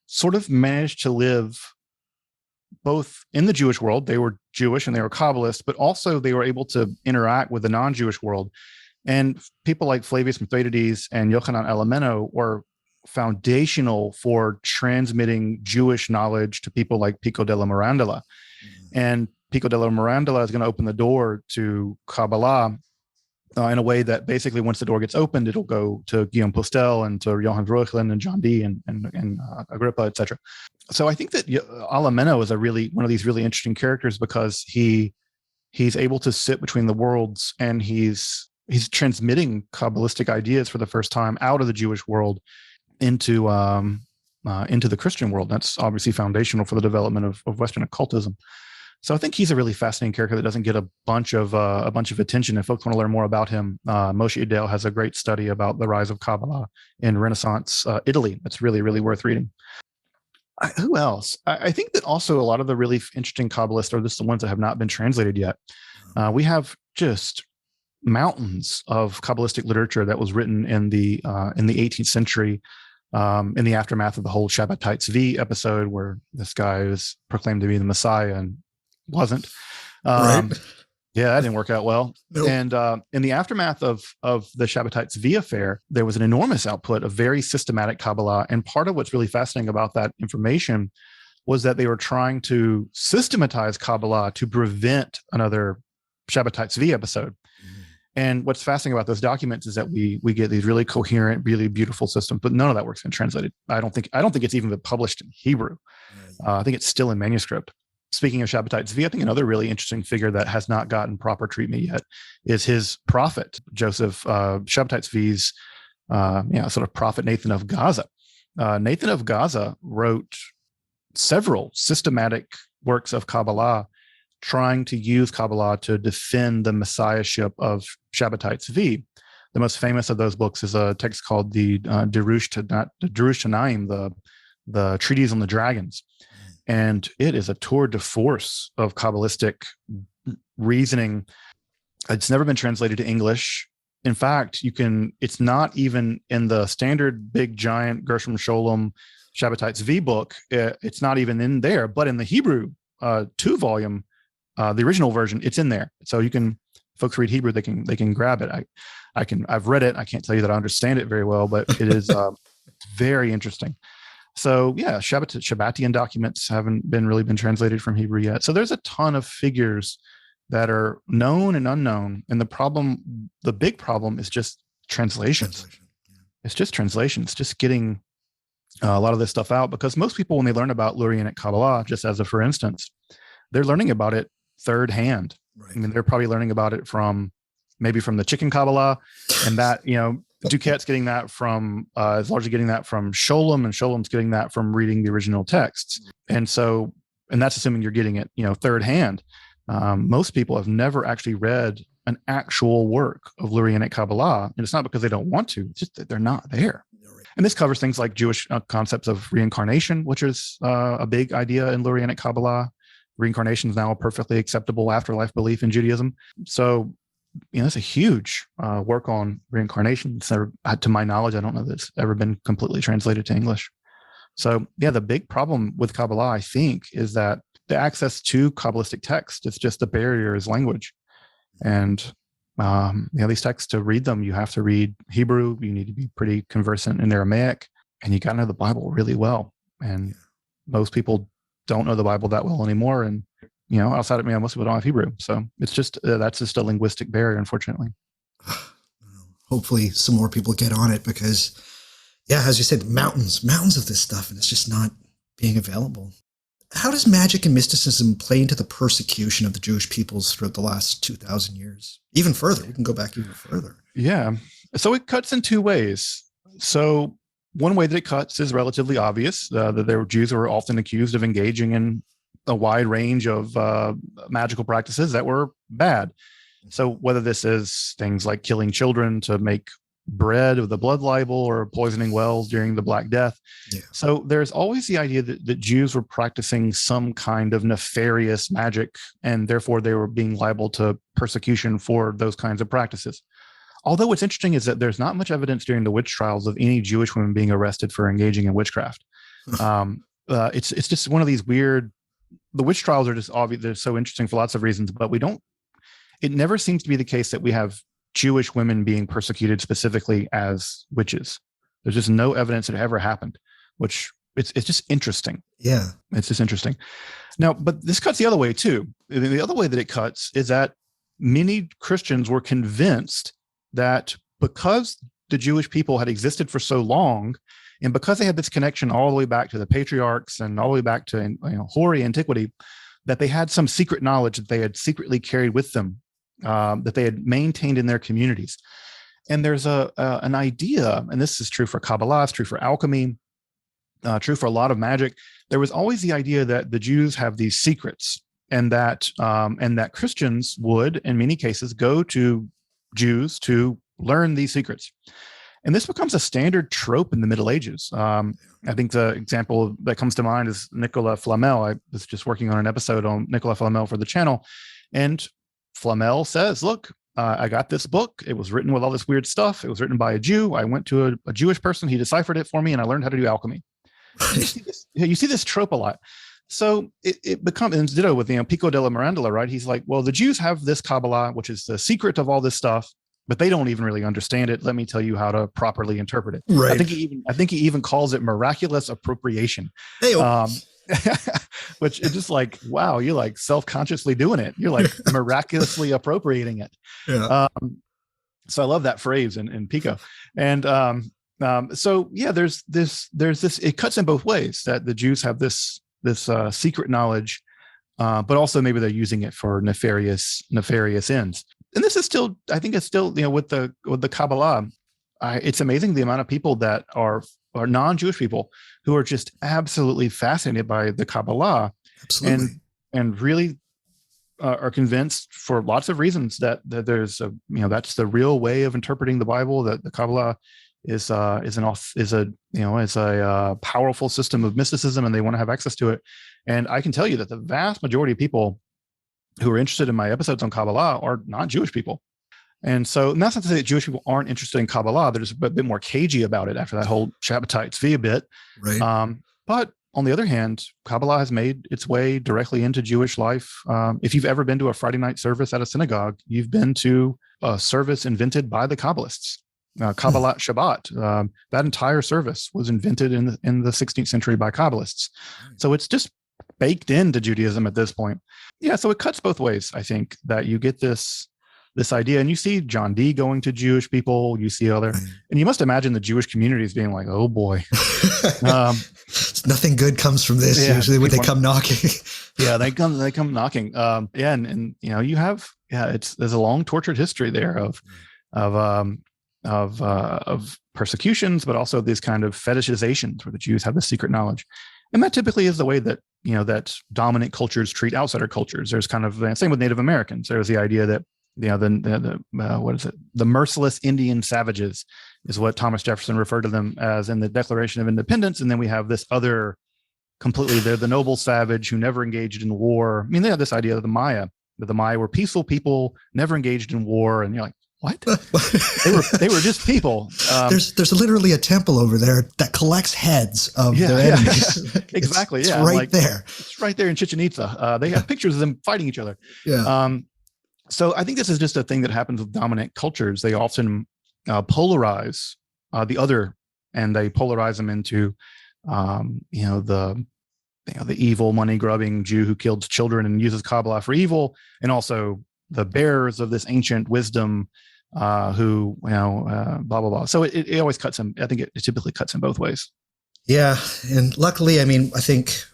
sort of managed to live both in the Jewish world. They were Jewish and they were Kabbalists, but also they were able to interact with the non-Jewish world. And people like Flavius Mithridates and Yochanan Alameno were foundational for transmitting Jewish knowledge to people like Pico della Mirandola. And Pico della Mirandola is going to open the door to Kabbalah in a way that basically once the door gets opened, it'll go to Guillaume Postel and to Johann Reuchlin and John Dee and Agrippa, etc. So I think that Alameno is one of these really interesting characters because he's able to sit between the worlds, and he's transmitting Kabbalistic ideas for the first time out of the Jewish world into the Christian world. That's obviously foundational for the development of Western occultism. So I think he's a really fascinating character that doesn't get a bunch of attention. If folks want to learn more about him, Moshe Idel has a great study about the rise of Kabbalah in Renaissance Italy. That's really, really worth reading. Who else? I think that also a lot of the really interesting Kabbalists are just the ones that have not been translated yet. We have just mountains of Kabbalistic literature that was written in the 18th century, in the aftermath of the whole Shabbatai Tzvi episode, where this guy was proclaimed to be the Messiah and wasn't. Right. Yeah, that didn't work out well. Nope. And in the aftermath of the Shabbatai Tzvi affair, there was an enormous output of very systematic Kabbalah. And part of what's really fascinating about that information was that they were trying to systematize Kabbalah to prevent another Shabbatai Tzvi episode. And what's fascinating about those documents is that we get these really coherent, really beautiful systems, but none of that work's been translated. I don't think it's even been published in Hebrew. I think it's still in manuscript. Speaking of Shabbatai Tzvi, I think another really interesting figure that has not gotten proper treatment yet is his prophet, Joseph, Shabbatai Tzvi's sort of prophet Nathan of Gaza. Nathan of Gaza wrote several systematic works of Kabbalah trying to use Kabbalah to defend the messiahship of Shabbatai Tzvi. The most famous of those books is a text called the Derush Tanaim, the Treatise on the Dragons. And it is a tour de force of Kabbalistic reasoning. It's never been translated to English. In fact, it's not even in the standard big giant Gershom Scholem Shabbatai Tzvi book. It's not even in there, but in the Hebrew 2-volume, the original version, it's in there. So folks read Hebrew, they can grab it. I've read it. I can't tell you that I understand it very well, but it is very interesting. So yeah, Shabbatian documents haven't really been translated from Hebrew yet. So there's a ton of figures that are known and unknown. And the big problem is just translations. It's just translation. It's just getting a lot of this stuff out, because most people, when they learn about Lurianic Kabbalah, just as a for instance, they're learning about it third hand. Right. I mean, they're probably learning about it from the Chicken Kabbalah, and that, Duquette's getting that is largely getting that from Scholem, and Scholem's getting that from reading the original texts. And that's assuming you're getting it, third hand. Most people have never actually read an actual work of Lurianic Kabbalah, and it's not because they don't want to, it's just that they're not there. And this covers things like Jewish concepts of reincarnation, which is a big idea in Lurianic Kabbalah. Reincarnation is now a perfectly acceptable afterlife belief in Judaism. So, it's a huge work on reincarnation. It's never, to my knowledge, I don't know that it's ever been completely translated to English. So, yeah, the big problem with Kabbalah, I think, is that the access to Kabbalistic text, it's just the barrier is language. And, these texts, to read them, you have to read Hebrew. You need to be pretty conversant in Aramaic, and you got to know the Bible really well. And most people don't know the Bible that well anymore. And, outside of me, most people don't have Hebrew. So it's just, that's just a linguistic barrier, unfortunately. Hopefully some more people get on it, because, as you said, mountains of this stuff, and it's just not being available. How does magic and mysticism play into the persecution of the Jewish peoples throughout the last 2,000 years? Even further, we can go back even further. Yeah. So it cuts in two ways. So one way that it cuts is relatively obvious, that there were Jews who were often accused of engaging in a wide range of magical practices that were bad. So whether this is things like killing children to make bread of the blood libel, or poisoning wells during the Black Death. Yeah. So there's always the idea that Jews were practicing some kind of nefarious magic, and therefore they were being liable to persecution for those kinds of practices. Although what's interesting is that there's not much evidence during the witch trials of any Jewish women being arrested for engaging in witchcraft. It's just one of these weird, the witch trials are just obvious. They're so interesting for lots of reasons, but it never seems to be the case that we have Jewish women being persecuted specifically as witches. There's just no evidence that it ever happened, which it's just interesting. Yeah. It's just interesting. Now, but this cuts the other way too. The other way that it cuts is that many Christians were convinced that because the Jewish people had existed for so long, and because they had this connection all the way back to the patriarchs and all the way back to hoary antiquity, that they had some secret knowledge that they had secretly carried with them, that they had maintained in their communities. And there's an idea, and this is true for Kabbalah, it's true for alchemy, true for a lot of magic. There was always the idea that the Jews have these secrets, and that Christians would, in many cases, go to Jews to learn these secrets. And this becomes a standard trope in the Middle Ages. I think the example that comes to mind is Nicolas Flamel. I was just working on an episode on Nicolas Flamel for the channel, and Flamel says, look, I got this book. It was written with all this weird stuff. It was written by a Jew. I went to a Jewish person. He deciphered it for me, and I learned how to do alchemy. You see this trope a lot. So it becomes, and ditto with, Pico della Mirandola, right? He's like, well, the Jews have this Kabbalah, which is the secret of all this stuff, but they don't even really understand it. Let me tell you how to properly interpret it. Right. I think he even calls it miraculous appropriation. Which is just like, wow, you're like self-consciously doing it. You're like miraculously appropriating it. Yeah. So I love that phrase in Pico. And so yeah, there's this, it cuts in both ways, that the Jews have this secret knowledge, but also maybe they're using it for nefarious ends. And this is still, I think it's still, with the Kabbalah, it's amazing the amount of people that are non-Jewish people who are just absolutely fascinated by the Kabbalah. Absolutely. And really are convinced for lots of reasons that there's that's the real way of interpreting the Bible, that the Kabbalah is a powerful system of mysticism, and they want to have access to it. And I can tell you that the vast majority of people who are interested in my episodes on Kabbalah are not Jewish people. And so, and that's not to say that Jewish people aren't interested in Kabbalah. They're just a bit more cagey about it after that whole Shabbatai Tzvi bit. Right. But on the other hand, Kabbalah has made its way directly into Jewish life. If you've ever been to a Friday night service at a synagogue, you've been to a service invented by the Kabbalists. Kabbalah Shabbat. That entire service was invented in the 16th century by Kabbalists. So it's just baked into Judaism at this point. Yeah, so it cuts both ways. I think that you get this idea, and you see John Dee going to Jewish people, you see other, and you must imagine the Jewish communities being like, oh boy. Nothing good comes from this, usually when they come knocking. Yeah, they come knocking. And you have, there's a long tortured history there of persecutions, but also these kind of fetishizations where the Jews have the secret knowledge. And that typically is the way that, that dominant cultures treat outsider cultures. There's kind of the same with Native Americans. There's the idea that, what is it? The merciless Indian savages is what Thomas Jefferson referred to them as in the Declaration of Independence. And then we have this other completely, they're the noble savage who never engaged in war. I mean, they have this idea of that the Maya were peaceful people, never engaged in war. And you're like, what? they were just people. There's literally a temple over there that collects heads of their enemies. Exactly. It's right there. It's right there in Chichen Itza. They have pictures of them fighting each other. Yeah. So I think this is just a thing that happens with dominant cultures. They often polarize the other, and they polarize them into, the evil money grubbing Jew who killed children and uses Kabbalah for evil, and also the bearers of this ancient wisdom who, blah, blah, blah. So it always cuts them. I think it typically cuts in both ways. Yeah. And luckily, I mean, I think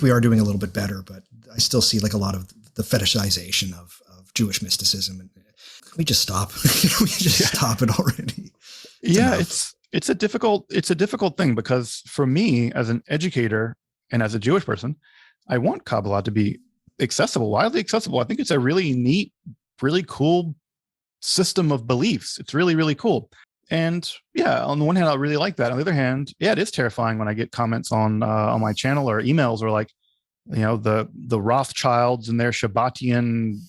we are doing a little bit better, but I still see like a lot of the fetishization of Jewish mysticism. And can we just stop? Stop it already? It's a difficult thing, because for me as an educator and as a Jewish person, I want Kabbalah to be accessible, widely accessible. I think it's a really neat, really cool system of beliefs. It's really, really cool. And yeah, on the one hand, I really like that. On the other hand, yeah, it is terrifying when I get comments on my channel or emails or like, the Rothschilds and their Shabbatian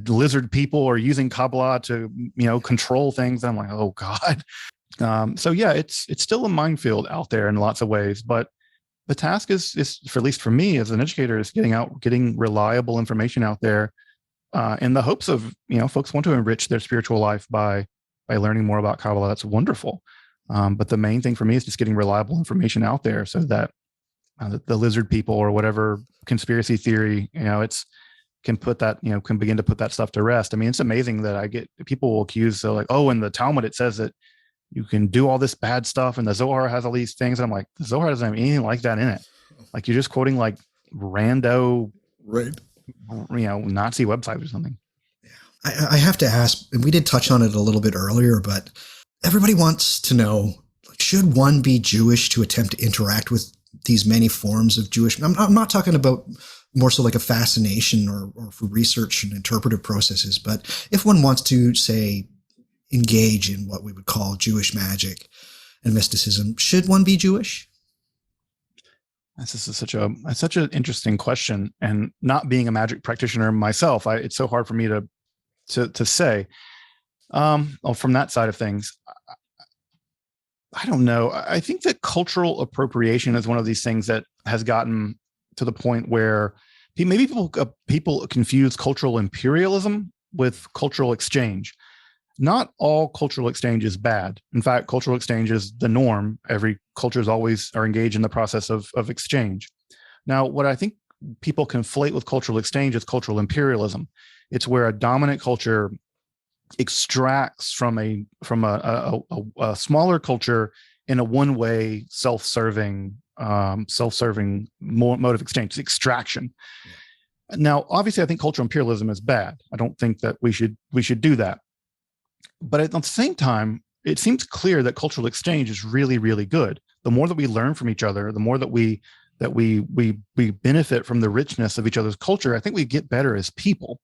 lizard people are using Kabbalah to, control things. And I'm like, oh God. So yeah, it's still a minefield out there in lots of ways, but the task is for, at least for me as an educator, is getting reliable information out there, in the hopes of, folks want to enrich their spiritual life by learning more about Kabbalah. That's wonderful. But the main thing for me is just getting reliable information out there so that the lizard people or whatever conspiracy theory, can begin to put that stuff to rest. I mean, it's amazing that I get people will accuse, so like, oh, in the Talmud, it says that you can do all this bad stuff, and the Zohar has all these things. And I'm like, the Zohar doesn't have anything like that in it. Like, you're just quoting like rando, right? Nazi websites or something. I have to ask, and we did touch on it a little bit earlier, but everybody wants to know, like, should one be Jewish to attempt to interact with these many forms of Jewish? I'm not talking about more so like a fascination or for research and interpretive processes. But if one wants to, say, engage in what we would call Jewish magic and mysticism, should one be Jewish? This is such an interesting question. And not being a magic practitioner myself, it's so hard for me to say. From that side of things, I don't know. I think that cultural appropriation is one of these things that has gotten to the point where maybe people confuse cultural imperialism with cultural exchange. Not all cultural exchange is bad. In fact, cultural exchange is the norm. Every cultures always are engaged in the process of exchange. Now, what I think people conflate with cultural exchange is cultural imperialism. It's where a dominant culture extracts from a smaller culture in a one-way, self-serving mode of exchange. It's extraction. Yeah. Now, obviously, I think cultural imperialism is bad. I don't think that we should do that. But at the same time, it seems clear that cultural exchange is really, really good. The more that we learn from each other, the more that we benefit from the richness of each other's culture, I think we get better as people.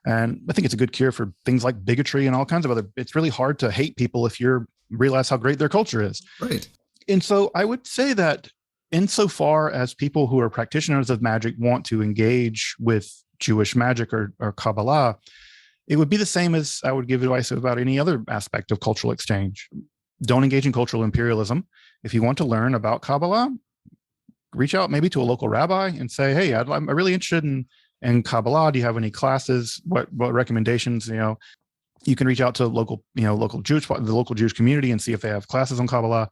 And I think it's a good cure for things like bigotry and all kinds of other. It's really hard to hate people if you realize how great their culture is. Right. And so I would say that insofar as people who are practitioners of magic want to engage with Jewish magic or Kabbalah, it would be the same as I would give advice about any other aspect of cultural exchange. Don't engage in cultural imperialism. If you want to learn about Kabbalah, reach out maybe to a local rabbi and say, hey, I'm really interested in Kabbalah. Do you have any classes? What recommendations? You can reach out to the local Jewish community and see if they have classes on Kabbalah.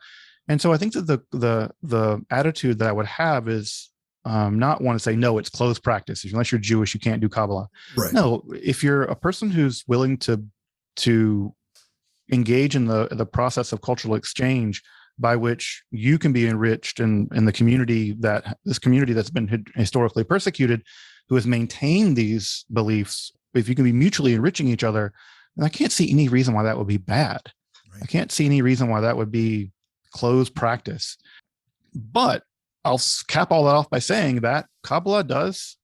And so I think that the attitude that I would have is not want to say, no, it's closed practice. Unless you're Jewish, you can't do Kabbalah. Right. No, if you're a person who's willing to engage in the process of cultural exchange by which you can be enriched in the community that's been historically persecuted, who has maintained these beliefs, if you can be mutually enriching each other, then I can't see any reason why that would be bad. Right. I can't see any reason why that would be closed practice. But I'll cap all that off by saying that Kabbalah does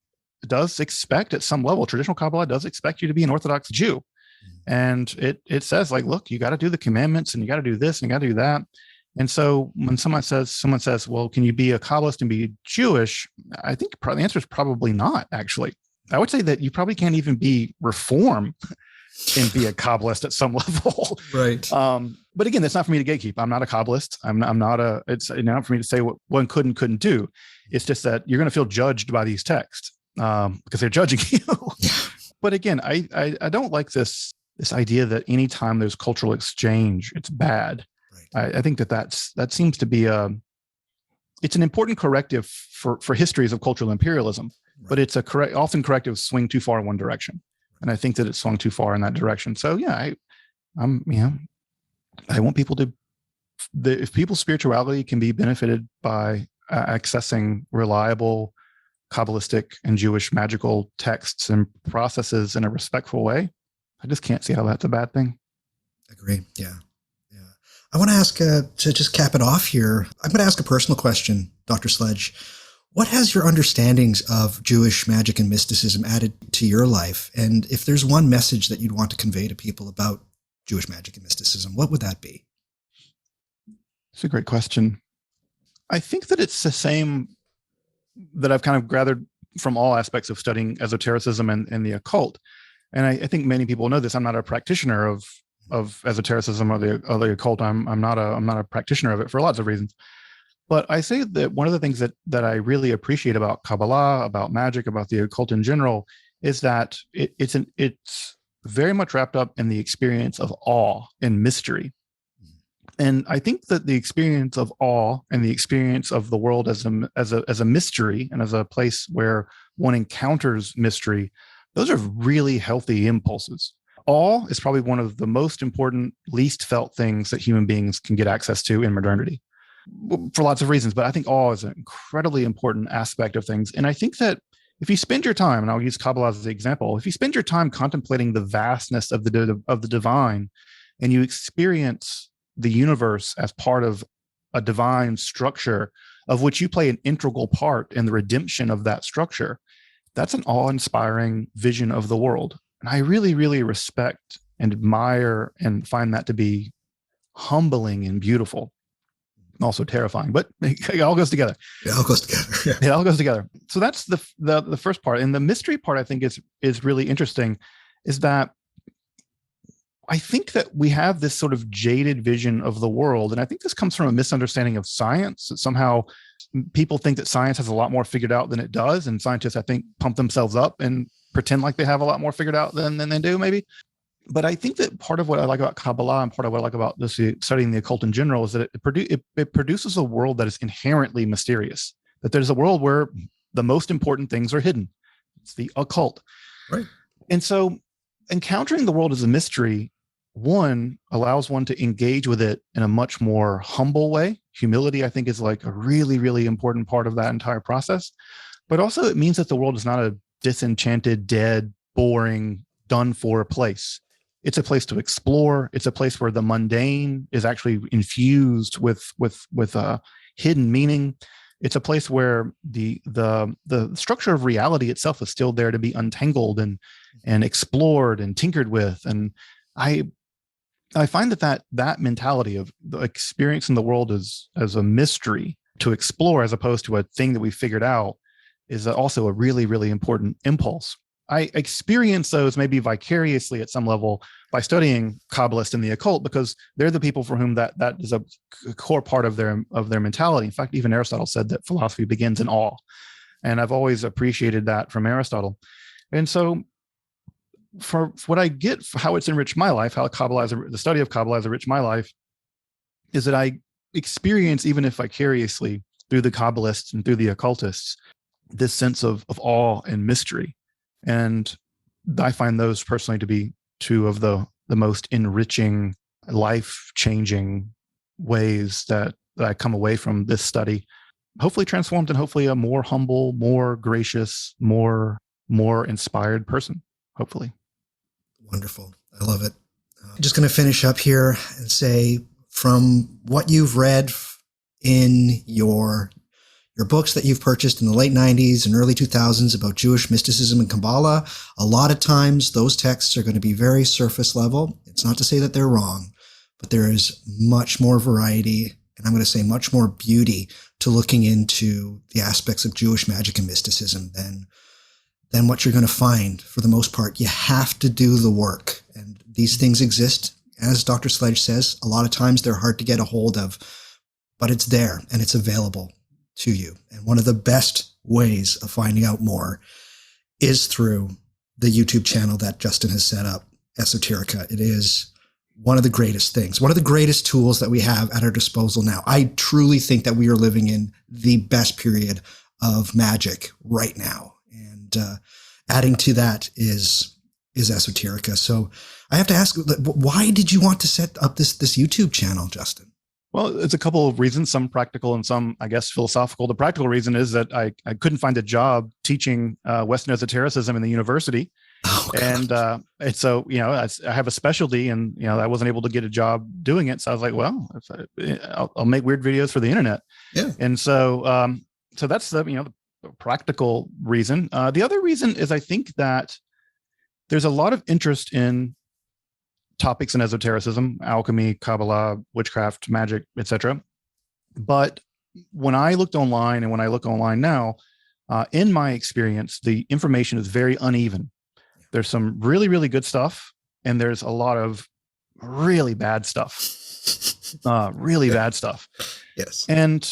expect at some level, traditional Kabbalah does expect you to be an Orthodox Jew. And it says, like, look, you got to do the commandments and you got to do this and you got to do that. And so when someone says, well, can you be a Kabbalist and be Jewish? I think the answer is probably not, actually. I would say that you probably can't even be Reform and be a Kabbalist at some level. Right. But again, that's not for me to gatekeep. I'm not a Kabbalist. It's not for me to say what one could and couldn't do. It's just that you're going to feel judged by these texts because they're judging you. But again, I don't like this idea that anytime there's cultural exchange, it's bad. Right. I think that seems to be it's an important corrective for histories of cultural imperialism, right. But it's often corrective swing too far in one direction. And I think that it swung too far in that direction. So yeah, I want people if people's spirituality can be benefited by accessing reliable Kabbalistic and Jewish magical texts and processes in a respectful way, I just can't see how that's a bad thing. Agree. Yeah. I want to ask, to just cap it off here, I'm going to ask a personal question, Dr. Sledge. What has your understandings of Jewish magic and mysticism added to your life? And if there's one message that you'd want to convey to people about Jewish magic and mysticism, what would that be? It's a great question. I think that it's the same that I've kind of gathered from all aspects of studying esotericism and the occult. And I think many people know this. I'm not a practitioner of esotericism or the occult. I'm not a practitioner of it for lots of reasons. But I say that one of the things that I really appreciate about Kabbalah, about magic, about the occult in general, is that it's very much wrapped up in the experience of awe and mystery. And I think that the experience of awe and the experience of the world as a mystery and as a place where one encounters mystery, those are really healthy impulses. Awe is probably one of the most important, least felt things that human beings can get access to in modernity for lots of reasons. But I think awe is an incredibly important aspect of things. And I think that if you spend your time, and I'll use Kabbalah as the example, if you spend your time contemplating the vastness of the divine, and you experience the universe as part of a divine structure of which you play an integral part in the redemption of that structure, that's an awe-inspiring vision of the world. And I really, really respect and admire and find that to be humbling and beautiful, also terrifying, but it all goes together. It all goes together. Yeah. It all goes together. So that's the first part. And the mystery part, I think, is really interesting, is that I think that we have this sort of jaded vision of the world. And I think this comes from a misunderstanding of science. That somehow people think that science has a lot more figured out than it does. And scientists, I think, pump themselves up and pretend like they have a lot more figured out than they do, maybe. But I think that part of what I like about Kabbalah and part of what I like about this, studying the occult in general, is that it produces a world that is inherently mysterious, that there's a world where the most important things are hidden. It's the occult. Right. And so encountering the world as a mystery, one, allows one to engage with it in a much more humble way. Humility, I think, is like a really, really important part of that entire process. But also it means that the world is not a disenchanted, dead, boring, done for place. It's a place to explore. It's a place where the mundane is actually infused with hidden meaning. It's a place where the structure of reality itself is still there to be untangled and explored and tinkered with. And I find that mentality of the experiencing the world as a mystery to explore, as opposed to a thing that we figured out, is also a really, really important impulse. I experience those maybe vicariously at some level by studying Kabbalists and the occult, because they're the people for whom that is a core part of their mentality. In fact, even Aristotle said that philosophy begins in awe. And I've always appreciated that from Aristotle. And so for what I get, for how it's enriched my life, how the study of Kabbalah has enriched my life, is that I experience, even if vicariously, through the Kabbalists and through the occultists, this sense of awe and mystery. And I find those personally to be two of the most enriching, life-changing ways that I come away from this study, hopefully transformed and hopefully a more humble, more gracious, more inspired person, hopefully. Wonderful. I love it. I'm just going to finish up here and say, from what you've read in your books that you've purchased in the late 90s and early 2000s about Jewish mysticism and Kabbalah, a lot of times those texts are going to be very surface level. It's not to say that they're wrong, but there is much more variety, and I'm going to say much more beauty to looking into the aspects of Jewish magic and mysticism than what you're going to find. For the most part, you have to do the work. And these things exist. As Dr. Sledge says, a lot of times they're hard to get a hold of, but it's there and it's available to you. And one of the best ways of finding out more is through the YouTube channel that Justin has set up, Esoterica. It is one of the greatest things, one of the greatest tools that we have at our disposal now. I truly think that we are living in the best period of magic right now. And adding to that is Esoterica. So I have to ask, why did you want to set up this YouTube channel, Justin? Well, it's a couple of reasons, some practical and some, I guess, philosophical. The practical reason is that I couldn't find a job teaching Western Esotericism in the university. Oh, and so, I have a specialty, and, I wasn't able to get a job doing it. So I was like, well, I'll make weird videos for the internet. Yeah. And so, so that's the practical reason. The other reason is I think that there's a lot of interest in topics in esotericism, alchemy, Kabbalah, witchcraft, magic, etc. But when I looked online, and when I look online now, in my experience, the information is very uneven. There's some really, really good stuff, and there's a lot of really bad stuff. Bad stuff. Yes. And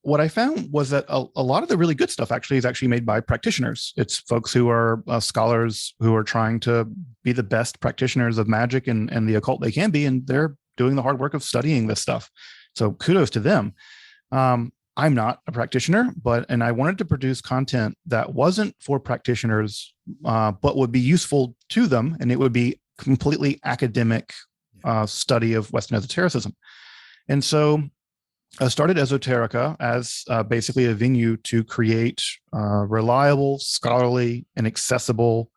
what I found was that a lot of the really good stuff is actually made by practitioners. It's folks who are scholars who are trying to be the best practitioners of magic and the occult they can be, and they're doing the hard work of studying this stuff. So kudos to them. I'm not a practitioner, and I wanted to produce content that wasn't for practitioners, but would be useful to them, and it would be completely academic study of Western esotericism. And so I started Esoterica as basically a venue to create reliable, scholarly, and accessible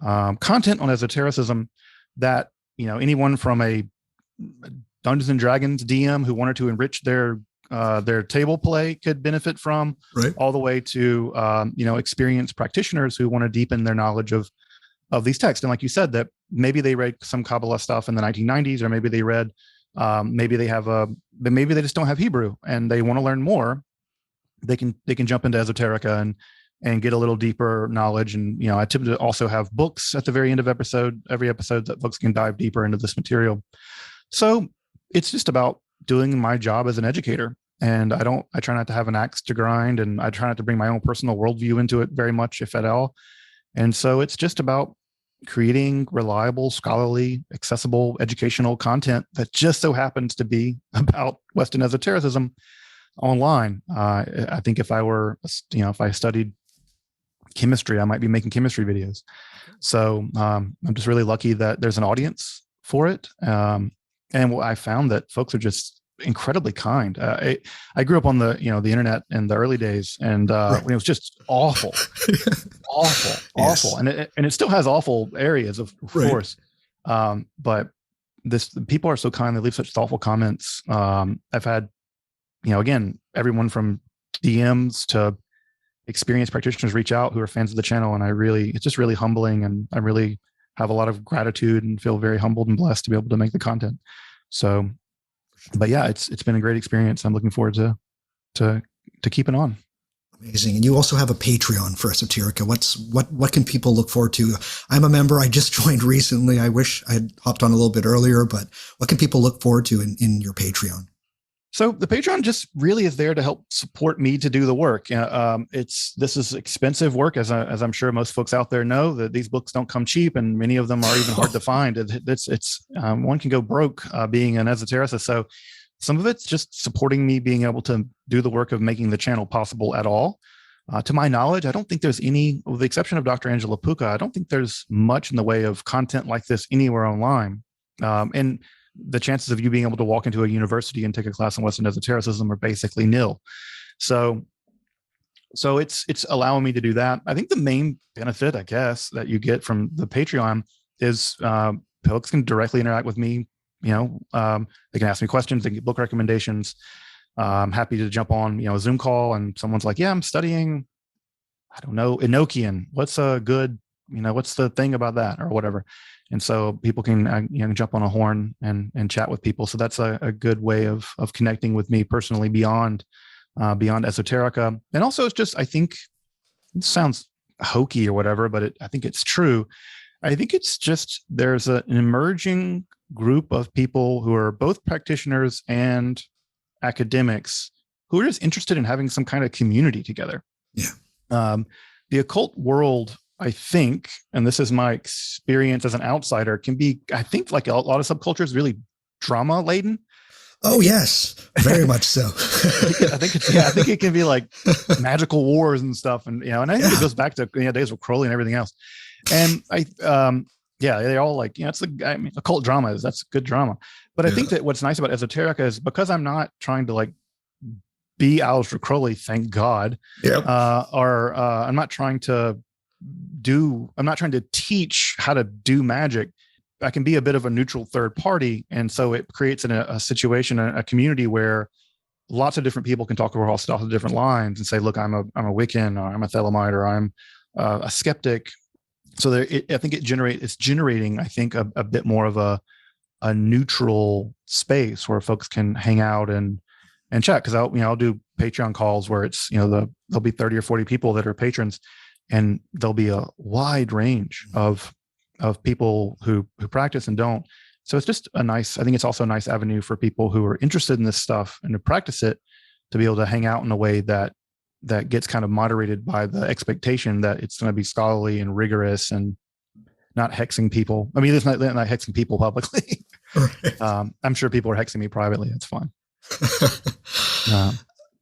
content on esotericism that, anyone from a Dungeons and Dragons DM who wanted to enrich their their table play could benefit from, Right. all the way to experienced practitioners who want to deepen their knowledge of these texts. And like you said, that maybe they read some Kabbalah stuff in the 1990s, or maybe they read, maybe they just don't have Hebrew and they want to learn more. They can jump into Esoterica and get a little deeper knowledge. And I tend to also have books at the very end of every episode that folks can dive deeper into this material. So it's just about doing my job as an educator. And I try not to have an axe to grind, and I try not to bring my own personal worldview into it very much, if at all. And so it's just about creating reliable, scholarly, accessible, educational content that just so happens to be about Western esotericism online. I think if I studied chemistry, I might be making chemistry videos. So I'm just really lucky that there's an audience for it. And I found that folks are just incredibly kind. I grew up on the internet in the early days, and Right. when it was just awful, awful, Yes. awful, and it still has awful areas, of Right. course. But people are so kind; they leave such thoughtful comments. I've had, again, everyone from DMs to experienced practitioners reach out who are fans of the channel, and it's just really humbling, and I really have a lot of gratitude and feel very humbled and blessed to be able to make the content. So, but yeah, it's been a great experience. I'm looking forward to keeping on. Amazing. And you also have a Patreon for Esoterica. What can people look forward to? I'm a member. I just joined recently. I wish I had hopped on a little bit earlier, but what can people look forward to in your Patreon? So the Patreon just really is there to help support me to do the work. This is expensive work, as I'm sure most folks out there know, that these books don't come cheap, and many of them are even hard to find. It's one can go broke being an esotericist. So some of it's just supporting me being able to do the work of making the channel possible at all. To my knowledge, I don't think there's any, with the exception of Dr. Angela Puka, I don't think there's much in the way of content like this anywhere online. And the chances of you being able to walk into a university and take a class on Western esotericism are basically nil. So it's allowing me to do that. I think the main benefit, I guess, that you get from the Patreon is folks can directly interact with me. They can ask me questions, they can get book recommendations. I'm happy to jump on, a Zoom call, and someone's like, yeah, I'm studying, I don't know, Enochian. What's a good, what's the thing about that, or whatever. And so people can jump on a horn and chat with people. So that's a good way of connecting with me personally beyond Esoterica. And also, it's just, I think it sounds hokey or whatever, but I think it's true. I think it's just, there's an emerging group of people who are both practitioners and academics who are just interested in having some kind of community together. Yeah. The occult world, I think, and this is my experience as an outsider, can be, I think, like a lot of subcultures, really drama laden. Oh yes, very much so. I think it can be like magical wars and stuff, and and I think it goes back to days of Crowley and everything else. And they're all like, occult drama that's good drama. But I think that what's nice about Esoterica is, because I'm not trying to like be Aleister Crowley, thank God. Yeah. Or I'm not trying to teach how to do magic. I can be a bit of a neutral third party. And so it creates a situation, a community where lots of different people can talk across lots of different lines and say, look, I'm a Wiccan, or I'm a Thelemite, or I'm a skeptic. So I think it's generating, I think, a bit more of a neutral space where folks can hang out and chat. Cause I'll do Patreon calls where it's, there'll be 30 or 40 people that are patrons, and there'll be a wide range of people who practice and don't. So it's just I think it's also a nice avenue for people who are interested in this stuff and to practice it, to be able to hang out in a way that gets kind of moderated by the expectation that it's going to be scholarly and rigorous and not hexing people. I mean, it's not hexing people publicly. Right. I'm sure people are hexing me privately. It's fine.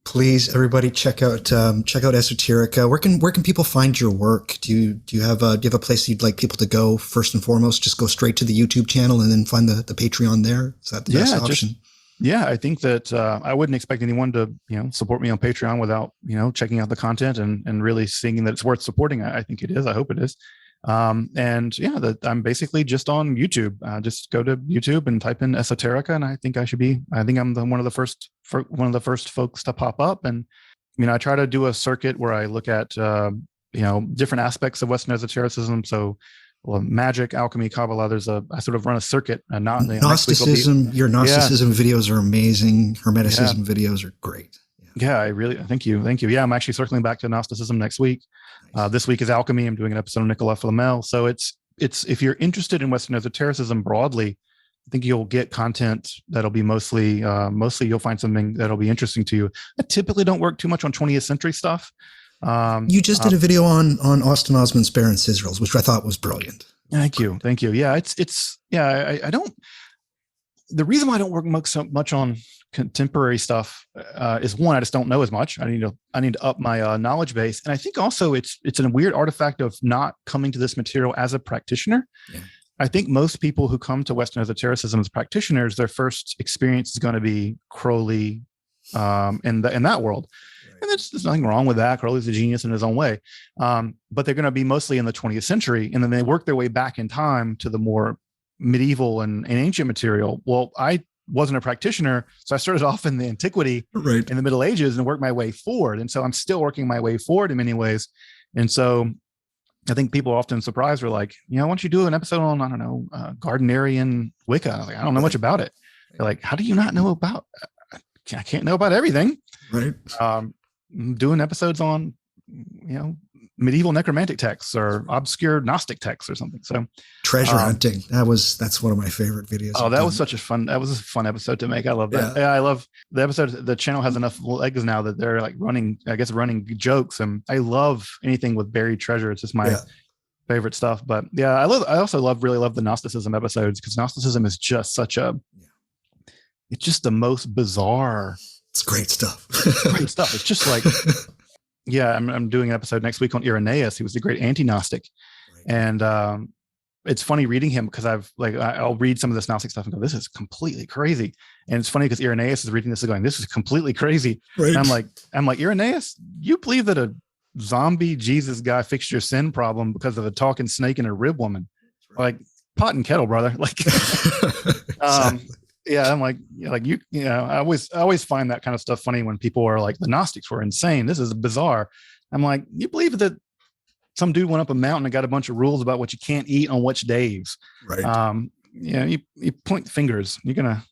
Please, everybody, check out Esoterica. Where can people find your work? Do you have a place you'd like people to go first and foremost? Just go straight to the YouTube channel and then find the Patreon there. Is that the best option? I think that I wouldn't expect anyone to support me on Patreon without checking out the content and really seeing that it's worth supporting. I think it is. I hope it is. And yeah, I'm basically just on YouTube. Just go to YouTube and type in Esoterica, and I think I'm one of the first folks to pop up. And I try to do a circuit where I look at different aspects of Western esotericism. So, magic, alchemy, Kabbalah. I sort of run a circuit. And Gnosticism. Your Gnosticism videos are amazing. Hermeticism videos are great. Yeah, thank you. Yeah, I'm actually circling back to Gnosticism next week. Nice. This week is alchemy. I'm doing an episode of Nicola Flamel. So it's if you're interested in Western esotericism broadly, I think you'll get content that'll be mostly you'll find something that'll be interesting to you. I typically don't work too much on 20th century stuff. You just did a video on Austin Osman's Baron Sizzles, which I thought was brilliant. Thank you. Yeah, I don't. The reason why I don't work so much on contemporary stuff is one, I just don't know as much. I need to up my knowledge base, and I think also it's a weird artifact of not coming to this material as a practitioner. Yeah. I think most people who come to Western esotericism as practitioners, their first experience is going to be Crowley in that world. Right. And there's nothing wrong with that. Crowley's a genius in his own way. But they're going to be mostly in the 20th century, and then they work their way back in time to the more medieval and ancient material. Well, I wasn't a practitioner, so I started off in the antiquity, in the Middle Ages, and worked my way forward. And so I'm still working my way forward in many ways. And so I think people are often surprised. We're like, why don't you do an episode on, I don't know, Gardnerian Wicca? I was like, I don't know much about it. They're like, how do you not know about? I can't know about everything. Right. Doing episodes on, medieval necromantic texts or obscure Gnostic texts or something. So treasure hunting. That's one of my favorite videos. Oh, that was a fun episode to make. I love that. Yeah, I love the episode. The channel has enough legs now that they're like running jokes. And I love anything with buried treasure. It's just my favorite stuff. But yeah, I also really love the Gnosticism episodes, because Gnosticism is just it's just the most bizarre. It's great stuff. It's just like, yeah, I'm doing an episode next week on Irenaeus. He was the great anti-Gnostic. Right. And it's funny reading him, because I'll read some of this Gnostic stuff and go, this is completely crazy. And it's funny because Irenaeus is reading this and going, this is completely crazy. Right. And I'm like, Irenaeus, you believe that a zombie Jesus guy fixed your sin problem because of a talking snake and a rib woman? Right. Like, pot and kettle, brother. Like, exactly. Yeah, I'm like I always find that kind of stuff funny when people are like, the Gnostics were insane. This is bizarre. I'm like, you believe that some dude went up a mountain and got a bunch of rules about what you can't eat on which days? Right. You point fingers. You're gonna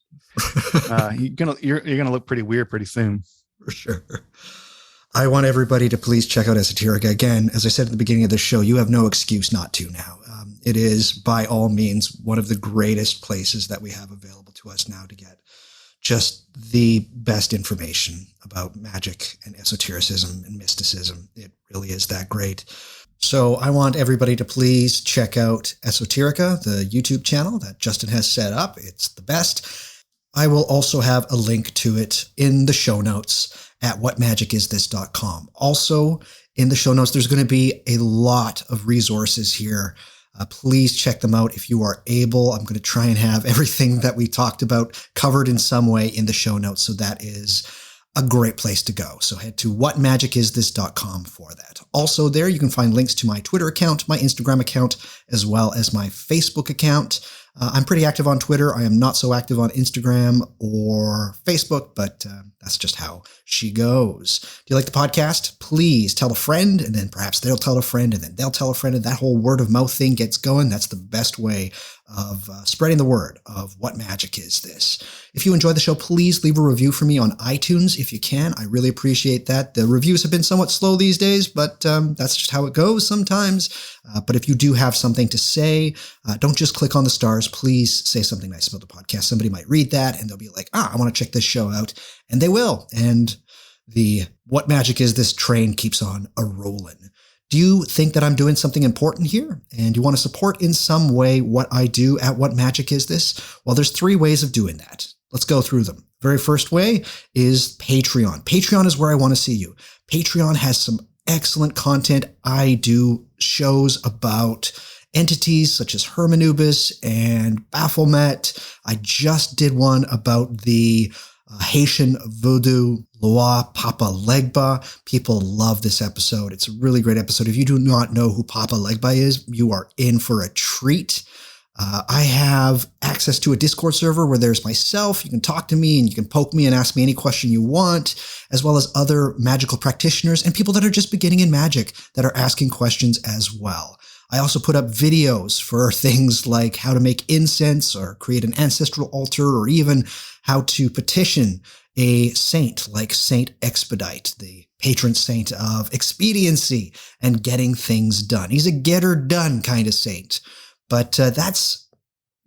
look pretty weird pretty soon. For sure. I want everybody to please check out Esoterica. Again, as I said at the beginning of the show, you have no excuse not to now. It is, by all means, one of the greatest places that we have available to us now to get just the best information about magic and esotericism and mysticism. It really is that great. So I want everybody to please check out Esoterica, the YouTube channel that Justin has set up. It's the best. I will also have a link to it in the show notes at whatmagicisthis.com. Also, in the show notes, there's going to be a lot of resources here. Please check them out if you are able. I'm going to try and have everything that we talked about covered in some way in the show notes. So that is a great place to go. So head to whatmagicisthis.com for that. Also there, you can find links to my Twitter account, my Instagram account, as well as my Facebook account. I'm pretty active on Twitter. I am not so active on Instagram or Facebook, but that's just how she goes. Do you like the podcast? Please tell a friend, and then perhaps they'll tell a friend, and then they'll tell a friend, and that whole word of mouth thing gets going. That's the best way of spreading the word of what magic is this. If you enjoy the show, please leave a review for me on iTunes if you can. I really appreciate that. The reviews have been somewhat slow these days, but that's just how it goes sometimes. But if you do have something to say, don't just click on the stars. Please say something nice about the podcast. Somebody might read that and they'll be like, I want to check this show out. And they will. And the What Magic Is This train keeps on a-rolling. Do you think that I'm doing something important here and you want to support in some way what I do at What Magic Is This? Well, there's 3 ways of doing that. Let's go through them. Very first way is Patreon. Patreon is where I want to see you. Patreon has some excellent content. I do shows about entities such as Hermanubis and Baphomet. I just did one about the Haitian voodoo Loa Papa Legba. People love this episode. It's a really great episode. If you do not know who Papa Legba is, you are in for a treat. I have access to a Discord server where there's myself. You can talk to me and you can poke me and ask me any question you want, as well as other magical practitioners and people that are just beginning in magic that are asking questions as well. I also put up videos for things like how to make incense or create an ancestral altar, or even how to petition a saint like Saint Expedite, the patron saint of expediency and getting things done. He's a get her done kind of saint. But that's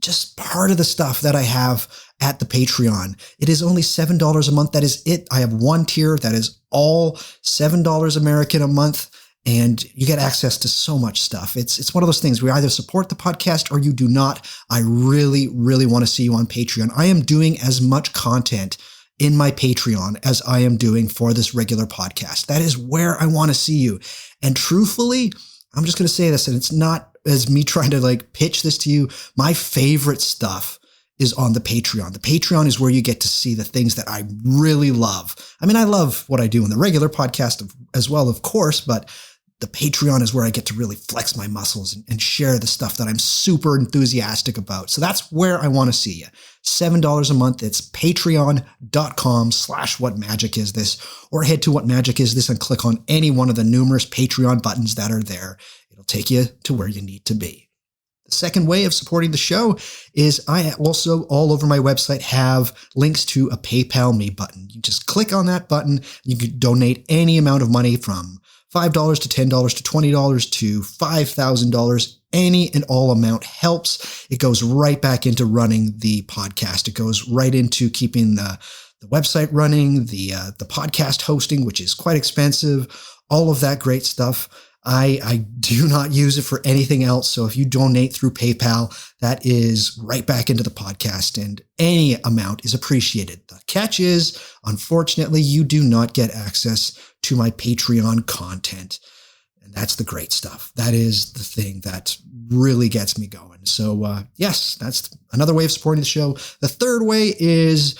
just part of the stuff that I have at the Patreon. It is only $7 a month. That is it. I have one tier that is all $7 American a month. And you get access to so much stuff. It's one of those things. We either support the podcast or you do not. I really, really want to see you on Patreon. I am doing as much content in my Patreon as I am doing for this regular podcast. That is where I want to see you. And truthfully, I'm just going to say this, and it's not as me trying to like pitch this to you. My favorite stuff is on the Patreon. The Patreon is where you get to see the things that I really love. I mean, I love what I do in the regular podcast as well, of course, but the Patreon is where I get to really flex my muscles and share the stuff that I'm super enthusiastic about. So that's where I want to see you. $7 a month. It's patreon.com/whatmagicistthis, or head to What Magic Is This and click on any one of the numerous Patreon buttons that are there. It'll take you to where you need to be. The second way of supporting the show is I also, all over my website, have links to a PayPal Me button. You just click on that button. You can donate any amount of money from $5 to $10 to $20 to $5,000. Any and all amount helps. It goes right back into running the podcast. It goes right into keeping the website running, the podcast hosting, which is quite expensive, all of that great stuff. I do not use it for anything else. So if you donate through PayPal, that is right back into the podcast, and any amount is appreciated. The catch is, unfortunately, you do not get access to my Patreon content. And that's the great stuff. That is the thing that really gets me going. So, yes, that's another way of supporting the show. The third way is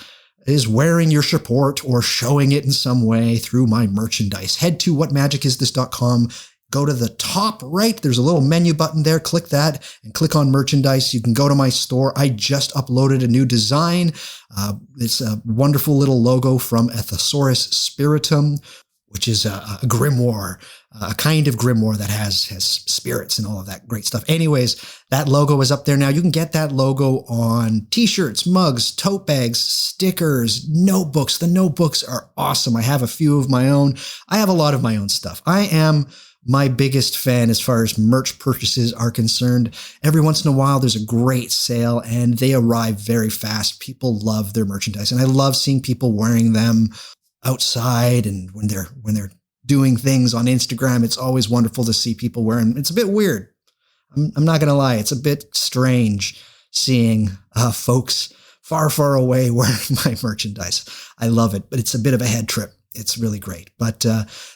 wearing your support or showing it in some way through my merchandise. Head to whatmagicistthis.com. Go to the top right. There's a little menu button there. Click that and click on merchandise. You can go to my store. I just uploaded a new design. It's a wonderful little logo from a Thesaurus Spiritum, which is a grimoire, a kind of grimoire that has spirits and all of that great stuff. Anyways, that logo is up there now. You can get that logo on t-shirts, mugs, tote bags, stickers, notebooks. The notebooks are awesome. I have a few of my own. I have a lot of my own stuff. I am my biggest fan as far as merch purchases are concerned. Every once in a while, there's a great sale and they arrive very fast. People love their merchandise, and I love seeing people wearing them outside, and when they're doing things on Instagram. It's always wonderful to see people wearing. It's a bit weird. I'm not going to lie. It's a bit strange seeing folks far, far away wearing my merchandise. I love it, but it's a bit of a head trip. It's really great. But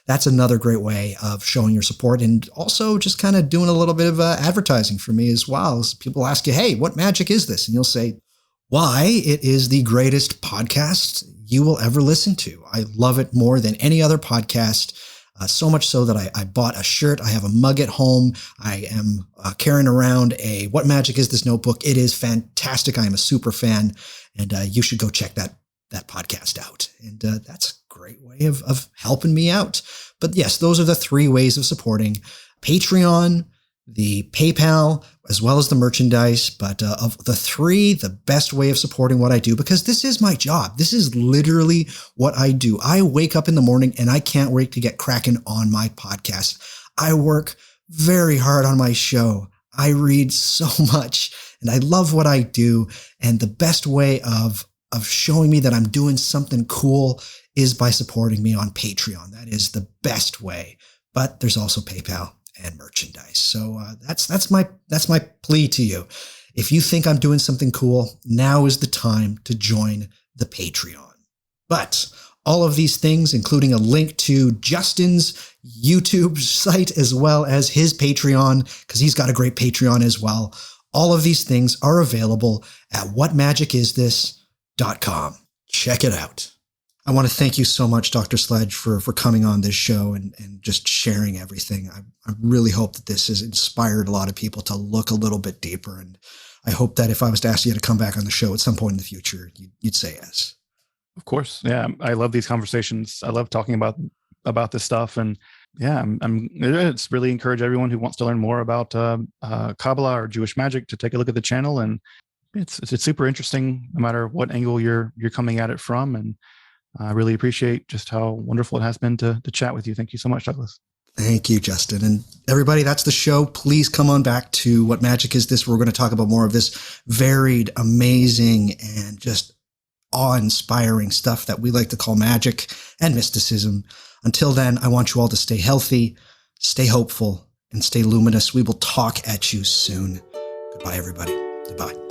that's another great way of showing your support, and also just kind of doing a little bit of advertising for me as well. As people ask you, hey, what magic is this? And you'll say, why, it is the greatest podcast you will ever listen to. I love it more than any other podcast. So much so that I bought a shirt. I have a mug at home. I am carrying around a What Magic Is This notebook. It is fantastic. I am a super fan, and you should go check that podcast out. And that's a great way of helping me out. But yes, those are the three ways of supporting: Patreon, the PayPal, as well as the merchandise. But of the three, the best way of supporting what I do, because this is my job. This is literally what I do. I wake up in the morning and I can't wait to get cracking on my podcast. I work very hard on my show. I read so much and I love what I do. And the best way of showing me that I'm doing something cool is by supporting me on Patreon. That is the best way. But there's also PayPal and merchandise. So that's my plea to you. If you think I'm doing something cool, now is the time to join the Patreon. But all of these things, including a link to Justin's YouTube site as well as his Patreon, because he's got a great Patreon as well. All of these things are available at whatmagicistthis.com. Check it out. I want to thank you so much, Dr. Sledge, for coming on this show and just sharing everything. I really hope that this has inspired a lot of people to look a little bit deeper. And I hope that if I was to ask you to come back on the show at some point in the future, you'd say yes. Of course. Yeah. I love these conversations. I love talking about this stuff. And yeah, it's really encourage everyone who wants to learn more about Kabbalah or Jewish magic to take a look at the channel. And it's super interesting no matter what angle you're coming at it from. And I really appreciate just how wonderful it has been to chat with you. Thank you so much, Douglas. Thank you, Justin. And everybody, that's the show. Please come on back to What Magic Is This? We're going to talk about more of this varied, amazing, and just awe-inspiring stuff that we like to call magic and mysticism. Until then, I want you all to stay healthy, stay hopeful, and stay luminous. We will talk at you soon. Goodbye, everybody. Goodbye.